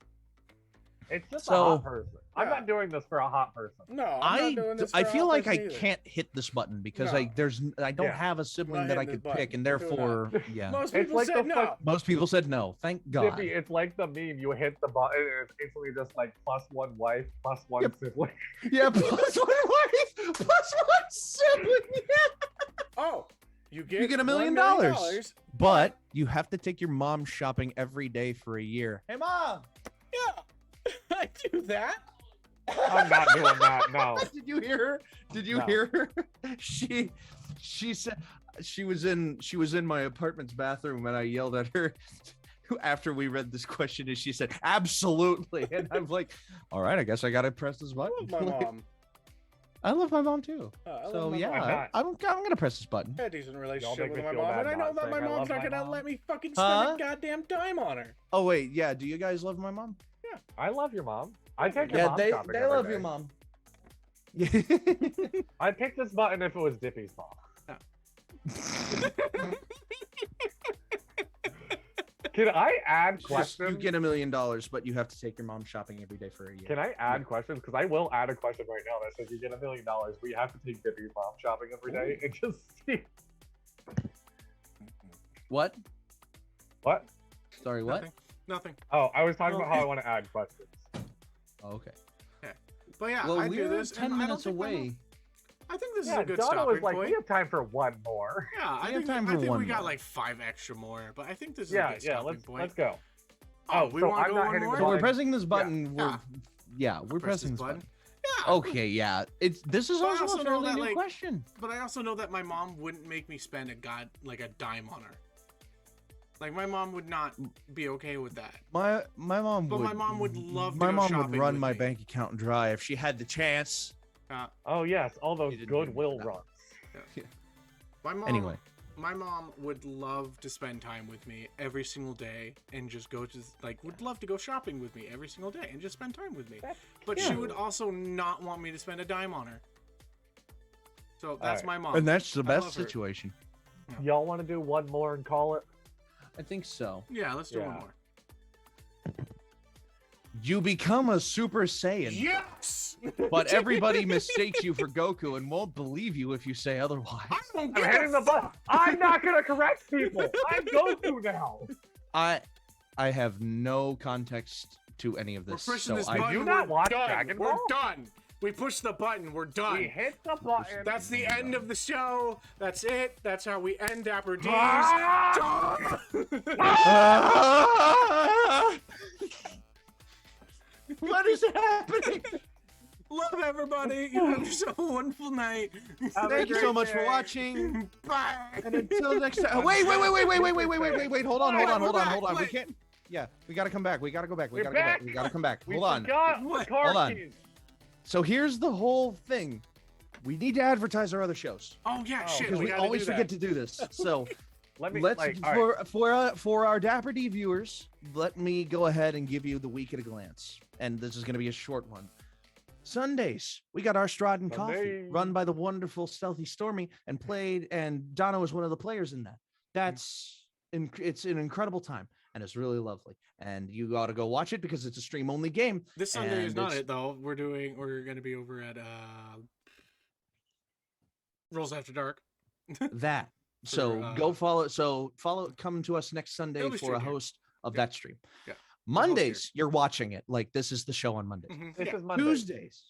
C: It's just a
D: So-
C: hot person. I'm
B: Yeah.
C: not doing this for a hot person.
B: No, I'm not doing this
D: I
B: for a
D: feel
B: hot
D: like I
B: person either.
D: can't hit this button because
B: No.
D: I don't
C: Yeah.
D: have a sibling
B: Not
D: that I
B: hitting
D: could
B: this
D: pick,
B: button.
D: and
B: Do it
D: therefore, yeah.
B: Most
C: It's
B: people
C: like
B: said
C: the
B: no.
C: fuck-
D: Most people said no. Thank God.
C: Dippy, it's like the meme. You hit the button, and it's instantly just like +1 wife, +1
D: Yep.
C: sibling.
D: Yeah, plus one wife, plus one sibling.
B: Oh, You get
A: get $1 million.
B: $1 million.
A: But you have to take your mom shopping every day for a year. Hey, mom.
B: Yeah, I do that.
C: I'm not doing that. No.
A: Did you hear her? Did you
C: No.
A: hear her? She said she was in my apartment's bathroom and I yelled at her after we read this question and she said absolutely, and I'm like, all right, I guess I gotta press this
B: I
A: button.
B: love my mom.
A: I love my mom too.
B: I love
A: So
B: my
A: yeah,
B: mom.
A: I'm gonna press this button.
B: I had a decent
C: Y'all
B: relationship
C: make
B: with
C: me
B: my
C: feel
B: mom,
C: bad
B: and I know
C: not
B: that my
C: saying I
B: mom's
C: love
B: not
C: my
B: gonna
C: mom.
B: let me fucking spend
A: Huh?
B: a goddamn dime on her.
A: Oh wait, yeah. Do you guys love my mom?
C: I love your mom. I take your
A: Yeah,
C: mom
A: they
C: shopping every
A: love
C: day.
A: your mom.
C: I'd pick this button if it was Dippy's mom. Can I add
A: Just,
C: questions?
A: you get $1 million, but you have to take your mom shopping every day for a year.
C: Can I add questions? Because I will add a question right now that says you get $1 million, but you have to take Dippy's mom shopping every day and just see
A: What?
C: what.
A: Sorry, what?
B: Nothing.
C: Oh, I was talking about how I want to add questions.
A: Oh, okay.
B: But yeah,
A: Well,
B: I do
A: we're
B: this.
A: 10
B: and I don't
A: minutes
B: think my mom-
A: away.
B: I think this is
C: Yeah,
B: a good
C: Donna
B: stopping
C: was like,
B: point.
C: we have time for one more.
B: Yeah, I
A: have
B: think,
A: time
B: I
A: for
B: think
A: one
B: we got
A: more.
B: like 5 extra more, but I think this is a
C: Yeah,
B: good
C: yeah.
B: stopping point.
C: Let's go.
B: Oh, we
C: so
B: want to
C: I'm
B: go
C: not
B: one
C: hitting
B: more?
C: the
A: So we're
C: button.
A: pressing this button.
B: Yeah.
A: We're
B: Press
A: pressing this button.
B: Yeah.
A: Okay, yeah. This is
B: But I
A: also
B: also
A: a
B: know
A: fairly
B: that,
A: new
B: like-
A: question.
B: But I also know that my mom wouldn't make me spend a dime on her. Like my mom would not be okay with that.
A: My mom
B: But
A: would.
B: my mom would love to
A: My
B: go
A: mom would
B: shopping
A: run
B: with
A: my
B: me.
A: bank account dry if she had the chance.
C: Oh yes, all those
A: You didn't hear me
C: goodwill
A: for that.
C: runs.
B: My mom.
A: Anyway.
B: My mom would love to spend time with me every single day and just go to would love to go shopping with me every single day and just spend time with me. But she would also not want me to spend a dime on her. So that's
C: Alright.
B: my mom.
A: And that's the
B: I
A: best
B: love her.
A: situation.
C: Y'all want to do one more and call it?
A: I think so.
B: Yeah, let's do one
C: Yeah.
B: more.
A: You become a Super Saiyan,
B: Yes!
A: but everybody mistakes you for Goku and won't believe you if you say otherwise.
B: I don't
C: I'm
B: give a
C: hitting the button. I'm not gonna correct people. I'm Goku now.
A: I have no context to any of
B: We're
A: this.
B: pushing
A: So
B: this
A: I
B: button.
C: you not
B: we're
C: watch
B: done.
C: Dragon
B: We're
C: Ball?
B: done. We push the button. We're
C: We
B: done.
C: hit the button.
B: That's the end of the show. That's it. That's how we end Dapper D's.
C: Ah!
A: What is happening?
B: Love everybody. You have yourself a wonderful night.
C: Have a
A: Thank you so
C: great
A: much for
C: day.
A: watching.
B: Bye.
A: And until next time. Wait. Hold on.
B: We're back.
A: We
B: Wait.
A: can't. Yeah, we gotta come back. We gotta go back.
C: We're back.
A: We gotta come back.
C: We
A: Hold on.
C: forgot
B: What?
C: the car
A: Hold on.
C: keys.
A: So here's the whole thing. We need to advertise our other shows
B: Oh yeah,
C: Oh,
B: shit.
A: because we
B: gotta
A: always
B: do that.
A: forget to do this. So
C: Let me
A: let's
C: like. All right.
A: for our Dapper D viewers, let me go ahead and give you the week at a glance. And this is going to be a short one. Sundays, we got our Strahd and Coffee,
C: Sunday.
A: run by the wonderful Stealthy Stormy, and Donna was one of the players in that. It's an incredible time, and it's really lovely. And you got to go watch it because it's a stream only game.
B: This Sunday is
A: and
B: not
A: it's-
B: it though. We're gonna be over at Rolls After Dark.
A: That. So go follow. Come to us next Sunday
B: It'll be
A: for a
B: streamed here.
A: host of
B: Yeah.
A: that stream.
B: Yeah.
A: Mondays, you're watching it. Like this is the show on Mondays.
B: Mhm.
C: This
B: Yeah.
C: is Monday.
A: Tuesdays,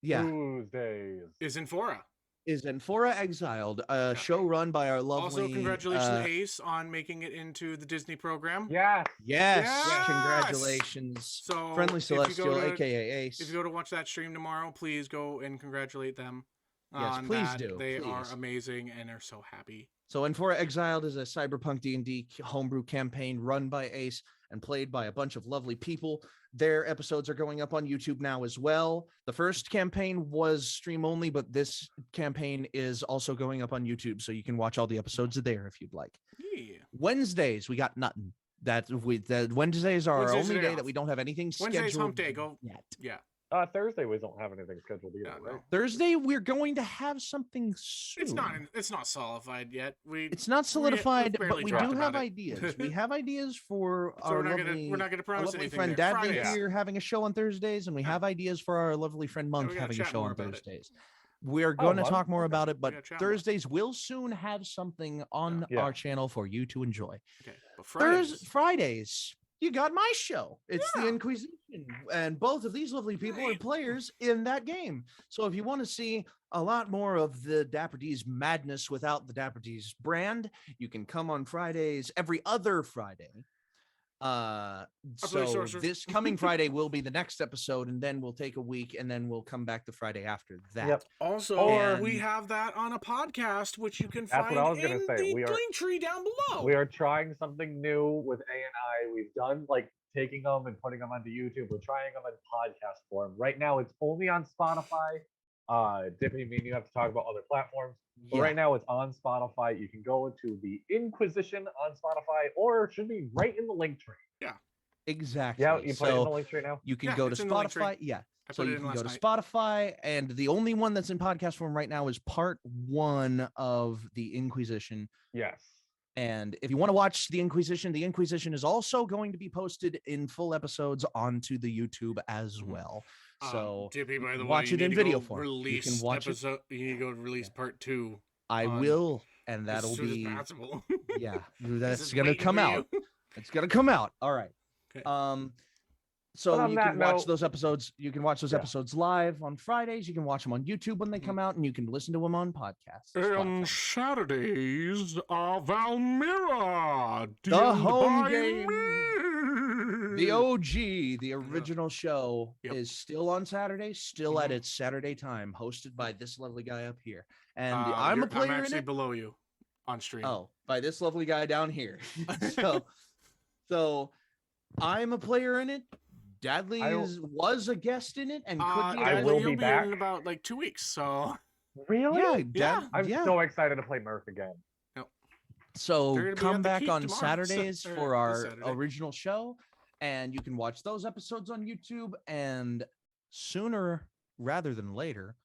A: yeah,
C: Tuesdays.
B: Is in Fora.
A: is Enfora Exiled, a show run by our lovely.
B: Also, congratulations, Ace, on making it into the Disney program.
C: Yes.
A: Yes,
B: Yes!
A: congratulations.
B: So,
A: Friendly
B: if you go
A: Celestial,
B: to-
A: aka Ace.
B: If you go to watch that stream tomorrow, please go and congratulate them.
A: Yes,
B: on
A: please
B: that.
A: do,
B: They are
A: please.
B: amazing and are so happy.
A: So Enfora Exiled is a cyberpunk D&D homebrew campaign run by Ace and played by a bunch of lovely people. Their episodes are going up on YouTube now as well. The first campaign was stream only, but this campaign is also going up on YouTube, so you can watch all the episodes there if you'd like.
B: Yeah.
A: Wednesdays, we got nothing. That Wednesdays are our
B: Wednesday's
A: only
B: the day
A: day that
B: off.
A: we don't have anything scheduled
B: Wednesday's hump day. Go.
A: yet.
B: Yeah.
C: Thursday we don't have anything scheduled either,
B: Yeah,
C: right?
B: no.
A: Thursday, we're going to have something soon.
B: It's not solidified yet.
A: It's not solidified, but
B: barely
A: we
B: talked
A: do
B: about
A: have
B: it.
A: ideas. We have ideas for
B: So
A: our
B: we're not
A: lovely,
B: gonna
A: our
B: promise
A: lovely
B: anything
A: friend
B: there.
A: Dad
B: Fridays.
A: here having a show on Thursdays, and we
B: Yeah.
A: have ideas for our lovely friend Monk
B: we gotta
A: having a
B: chat
A: show
B: more
A: on
B: about it.
A: Thursdays. We're going to
C: Monk?
A: talk more
C: Okay.
A: about it,
B: We
A: but
B: gotta chat more.
A: Thursdays will soon have something on
C: Yeah.
A: our channel for you to enjoy.
B: Okay. But Fridays.
A: Fridays, you got my show. It's the
B: Yeah.
A: Inquisition. And both of these lovely people are
B: Right.
A: players in that game. So if you want to see a lot more of the Dapper D's madness without the Dapper D's brand, you can come on Fridays, every other Friday.
B: play
A: So
B: Sorcerer.
A: this coming Friday will be the next episode, and then we'll take a week, and then we'll come back the Friday after that.
C: Yep.
B: Also,
C: Or-
B: we have that on a podcast, which you can
C: That's
B: find
C: what I was gonna
B: in
C: say.
B: the
C: We are-
B: link tree down below.
C: We are trying something new with A&I. We've done like taking them and putting them onto YouTube. We're trying them in podcast form. Right now, it's only on Spotify. Dippy, me and you have to talk about other platforms. But
A: Yeah.
C: right now, it's on Spotify. You can go into the Inquisition on Spotify, or it should be right in the link tree.
A: Exactly.
C: Yeah, you put it in the
A: So
C: link tree now.
A: you can
B: Yeah,
A: go to
B: it's in the link tree.
A: Spotify. Yeah.
B: I
A: So
B: put it
A: you
B: in
A: can go
B: last
A: to
B: night.
A: Spotify, and the only one that's in podcast form right now is part 1 of the Inquisition.
C: Yes.
A: And if you want to watch the Inquisition is also going to be posted in full episodes onto the YouTube as well. So
B: Dippy, by the way,
A: watch
B: you
A: it in
B: need to
A: video
B: go
A: form. You
B: Release
A: can watch it.
B: episode. You need to go release part 2.
A: I
B: on-
A: will, and
B: as
A: that'll
B: soon
A: be
B: as possible.
A: yeah,
B: This
A: that's
B: is
A: gonna
B: waiting
A: come
B: for
A: out.
B: you.
A: It's gonna come out. All right.
B: Okay.
A: So
C: But on
A: you
C: that
A: can watch
C: note-
A: those episodes. You can watch those
C: Yeah.
A: episodes live on Fridays. You can watch them on YouTube when they come out, and you can listen to them on podcasts.
B: And Saturdays are Valmira.
A: The
B: deemed
A: home
B: by
A: game.
B: me.
A: The OG, the original show,
B: Yep.
A: is still on Saturday, still at
B: Mhm.
A: its Saturday time, hosted by this lovely guy up here. And
B: I'm
A: I'm a player in
B: actually
A: it.
B: below you on stream.
A: Oh, by this lovely guy down here. so I'm a player in it. Dadley
C: I-
A: was a guest in it and could be.
C: I
A: a
C: will
A: guest.
C: be
B: You'll
C: back.
B: in about like 2 weeks. So
C: Really?
A: Yeah,
B: Yeah.
A: Dad,
C: I'm
A: yeah.
C: so excited to play Murph again.
A: So
B: They're gonna be
A: come
B: at the
A: back
B: Keep
A: on
B: tomorrow,
A: Saturdays
B: or
A: for
B: this
A: our
B: Saturday.
A: original show, and you can watch those episodes on YouTube. And sooner rather than later,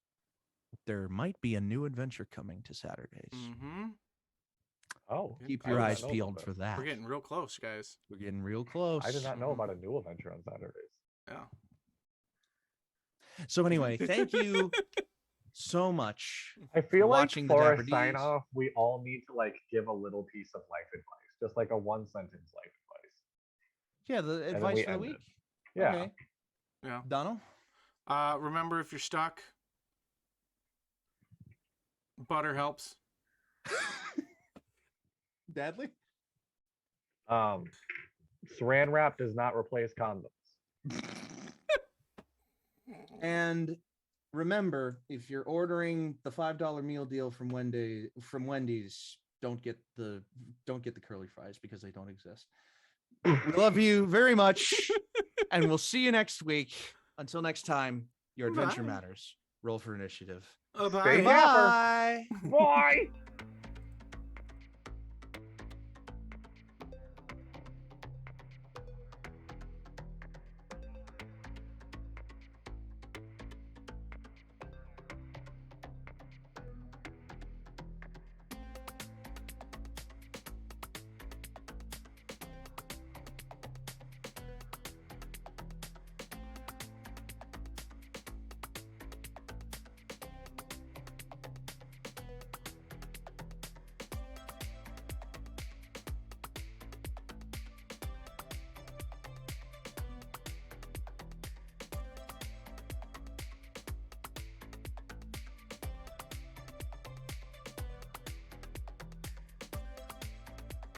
A: there might be a new adventure coming to Saturdays.
B: hmm
C: Oh,
A: Keep
C: I
A: your
C: did not
A: eyes
C: know about
A: peeled
C: that.
A: for that.
B: we're getting real close, guys.
A: We're getting real close.
C: I did not know
B: Mhm.
C: about a new adventure on Saturdays.
B: Yeah.
A: So anyway, thank you so much.
C: I feel like
A: Watching the
C: for
A: Dapper
C: a sign
A: Ds.
C: off, we all need to like give a little piece of life advice, just like a 1-sentence life advice.
A: Yeah, the
C: then
A: advice
C: we
A: for the
C: end
A: week.
C: it. Yeah.
A: Okay.
B: Yeah.
A: Donald?
B: Remember, if you're stuck, butter helps.
A: Dadley?
C: Saran wrap does not replace condoms.
A: And remember, if you're ordering the $5 meal deal from Wendy's, don't get the curly fries because they don't exist. We love you very much, and we'll see you next week. Until next time, your adventure
B: Bye.
A: matters. Roll for initiative.
C: Stay
B: Bye.
C: dapper.
A: Bye.
C: Bye.